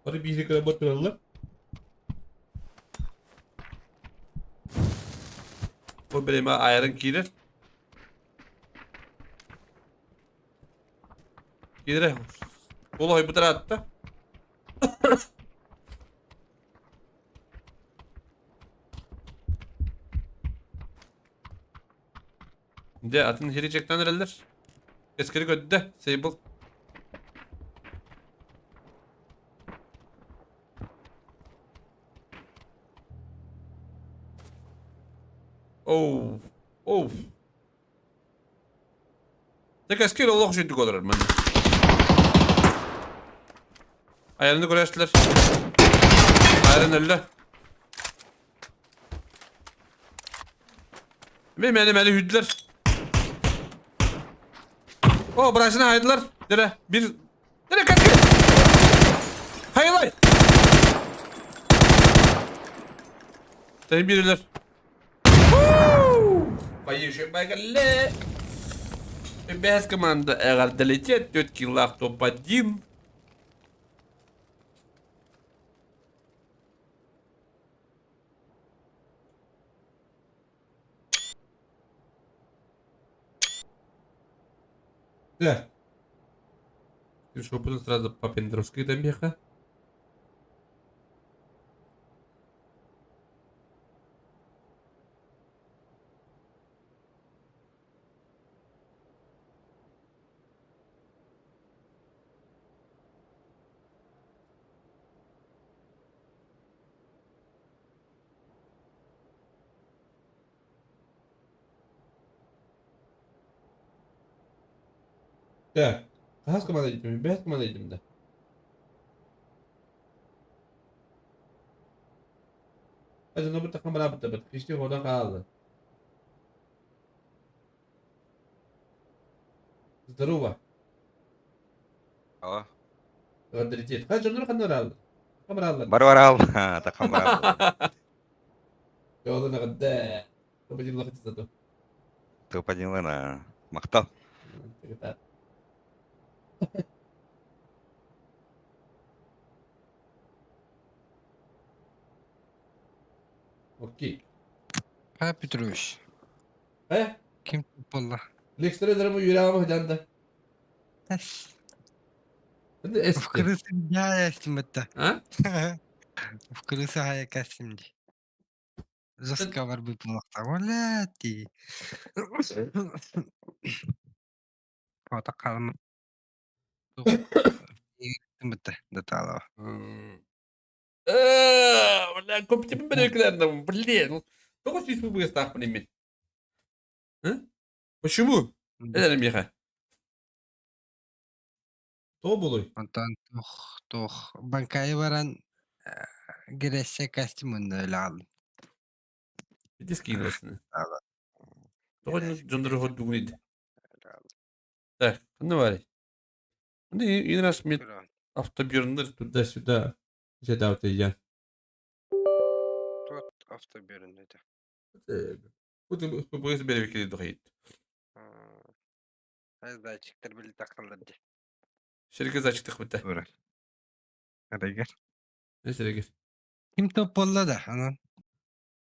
Hadi bir kadar batıralım. Bu benim ayarın girer. Girer. Olay bu tarafta. De atın hirecekten nereler? Eskeri gödde. Sable. Oh. Oh. Tek eskeri Allah şimdi olur ben. Ayarını görüştüler. Ayarın öyle. Beni hüdüler. O burasına haydılar. Dere bir. Dere kaçtı. Hayır. Seni biriler. Bayı şu bagalle. Без команда эğer долетит тетки лах топ-1. Да. Ты что, буду сразу по пендровской домеха? Да. Kas komanda edeyim, beyaz komanda edeyim de. Hadi ne bu takım beraber tabii. İşte oradan kaldı. Здорово. О, Гадритет. Hadi onları kanlar aldı. Kamera aldı. барварал. Такам барварал. Yoluna kadar. Kapıcılık için zaten. Tuh panjangna. Maktal. Kita. Окей. Павел Петрович, kim topolla? Лекстер ederim yüreğime hocam da. Hadi В eski. крысы я это. Ha? В крысы я кастинги. Заскавар бы плохо. Валяти. Фото калма. Мыта детало. Валя, купите берекlerden. Блин. Только здесь вы будете так понимать. Почему? Ederim яха. То булой. Онтан тох банкай варан гересе кастимын лал. Bir diski arasını. Doğru John Rover düğünüydü. Так, ну вари. Ну и раз мне автобернер туда-сюда. Сюда вот я. Тот автоберн это. Будем побоюсь береги доходить. Датчиктер били такалды. Şirket açtık bitti. Doğru. Hadi gel. Ne şirket? Kim topolla da anan.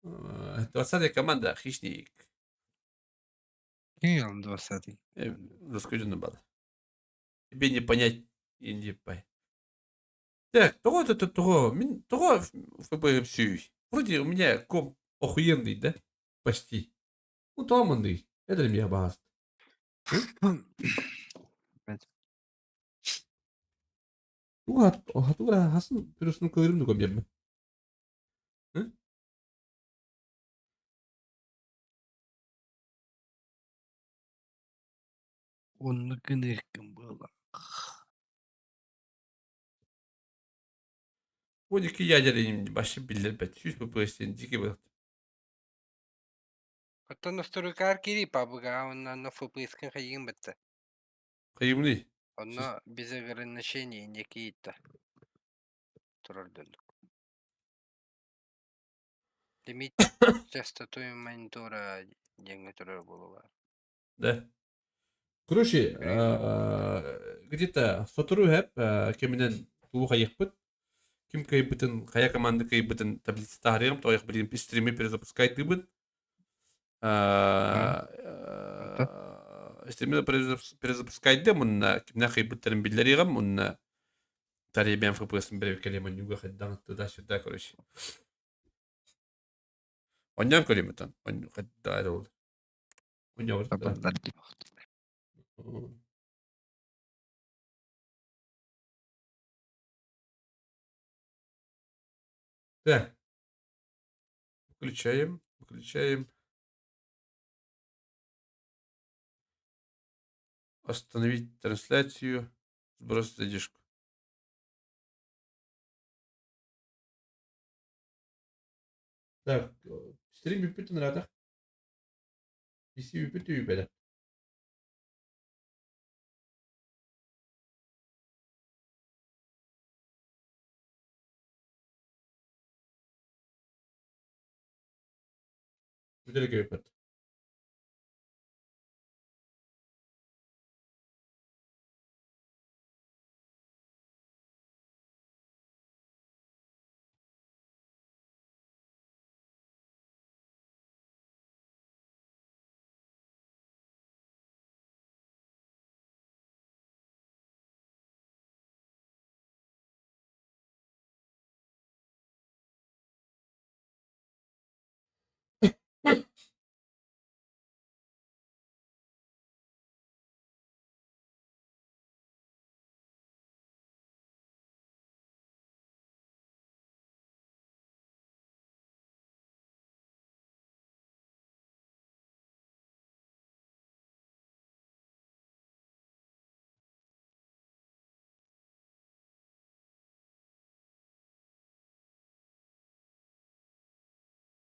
Твоя команда хищник. Kim yandı o sadi? Расскажи на бал. Тебе не понять и не пой. Так, того, ФБ все. Вроде у меня комп охуенный, да? Почти. Утоманный. Это для меня баст. Тура хасын пиросunu kılırım da koyayım ben. Onu gınırkın было. Bu iki ядерный başı bilir bet. Yüz bu pırasın diki bu. Это на второй каркири пабга, он на фпском ходим бетте. Kıyımlı. Оно без ограничений некие-то. Туралден. Лимит частотой монитора деньги турал было. Да. Короче, где-то сотру хеп, кеминен туу кайыкпыт. Ким кайбытын, кая команда кайбытын таблица тарыгым, тояк билим стриме перезапускайтыбыт. Стриме перезапускайды, мунна кимна кайбыттарын билдеригам, мунна таребен фпсн бере келеман юга хаддан туда-сюда, короче. Оннан көлеметан, он хадда это oldu. Оннан oldu. Так. Выключаем. Остановить трансляцию. Сбросить задержку. Так, стрим бипит нравится. PC бипит и бипит. Güzel göbek.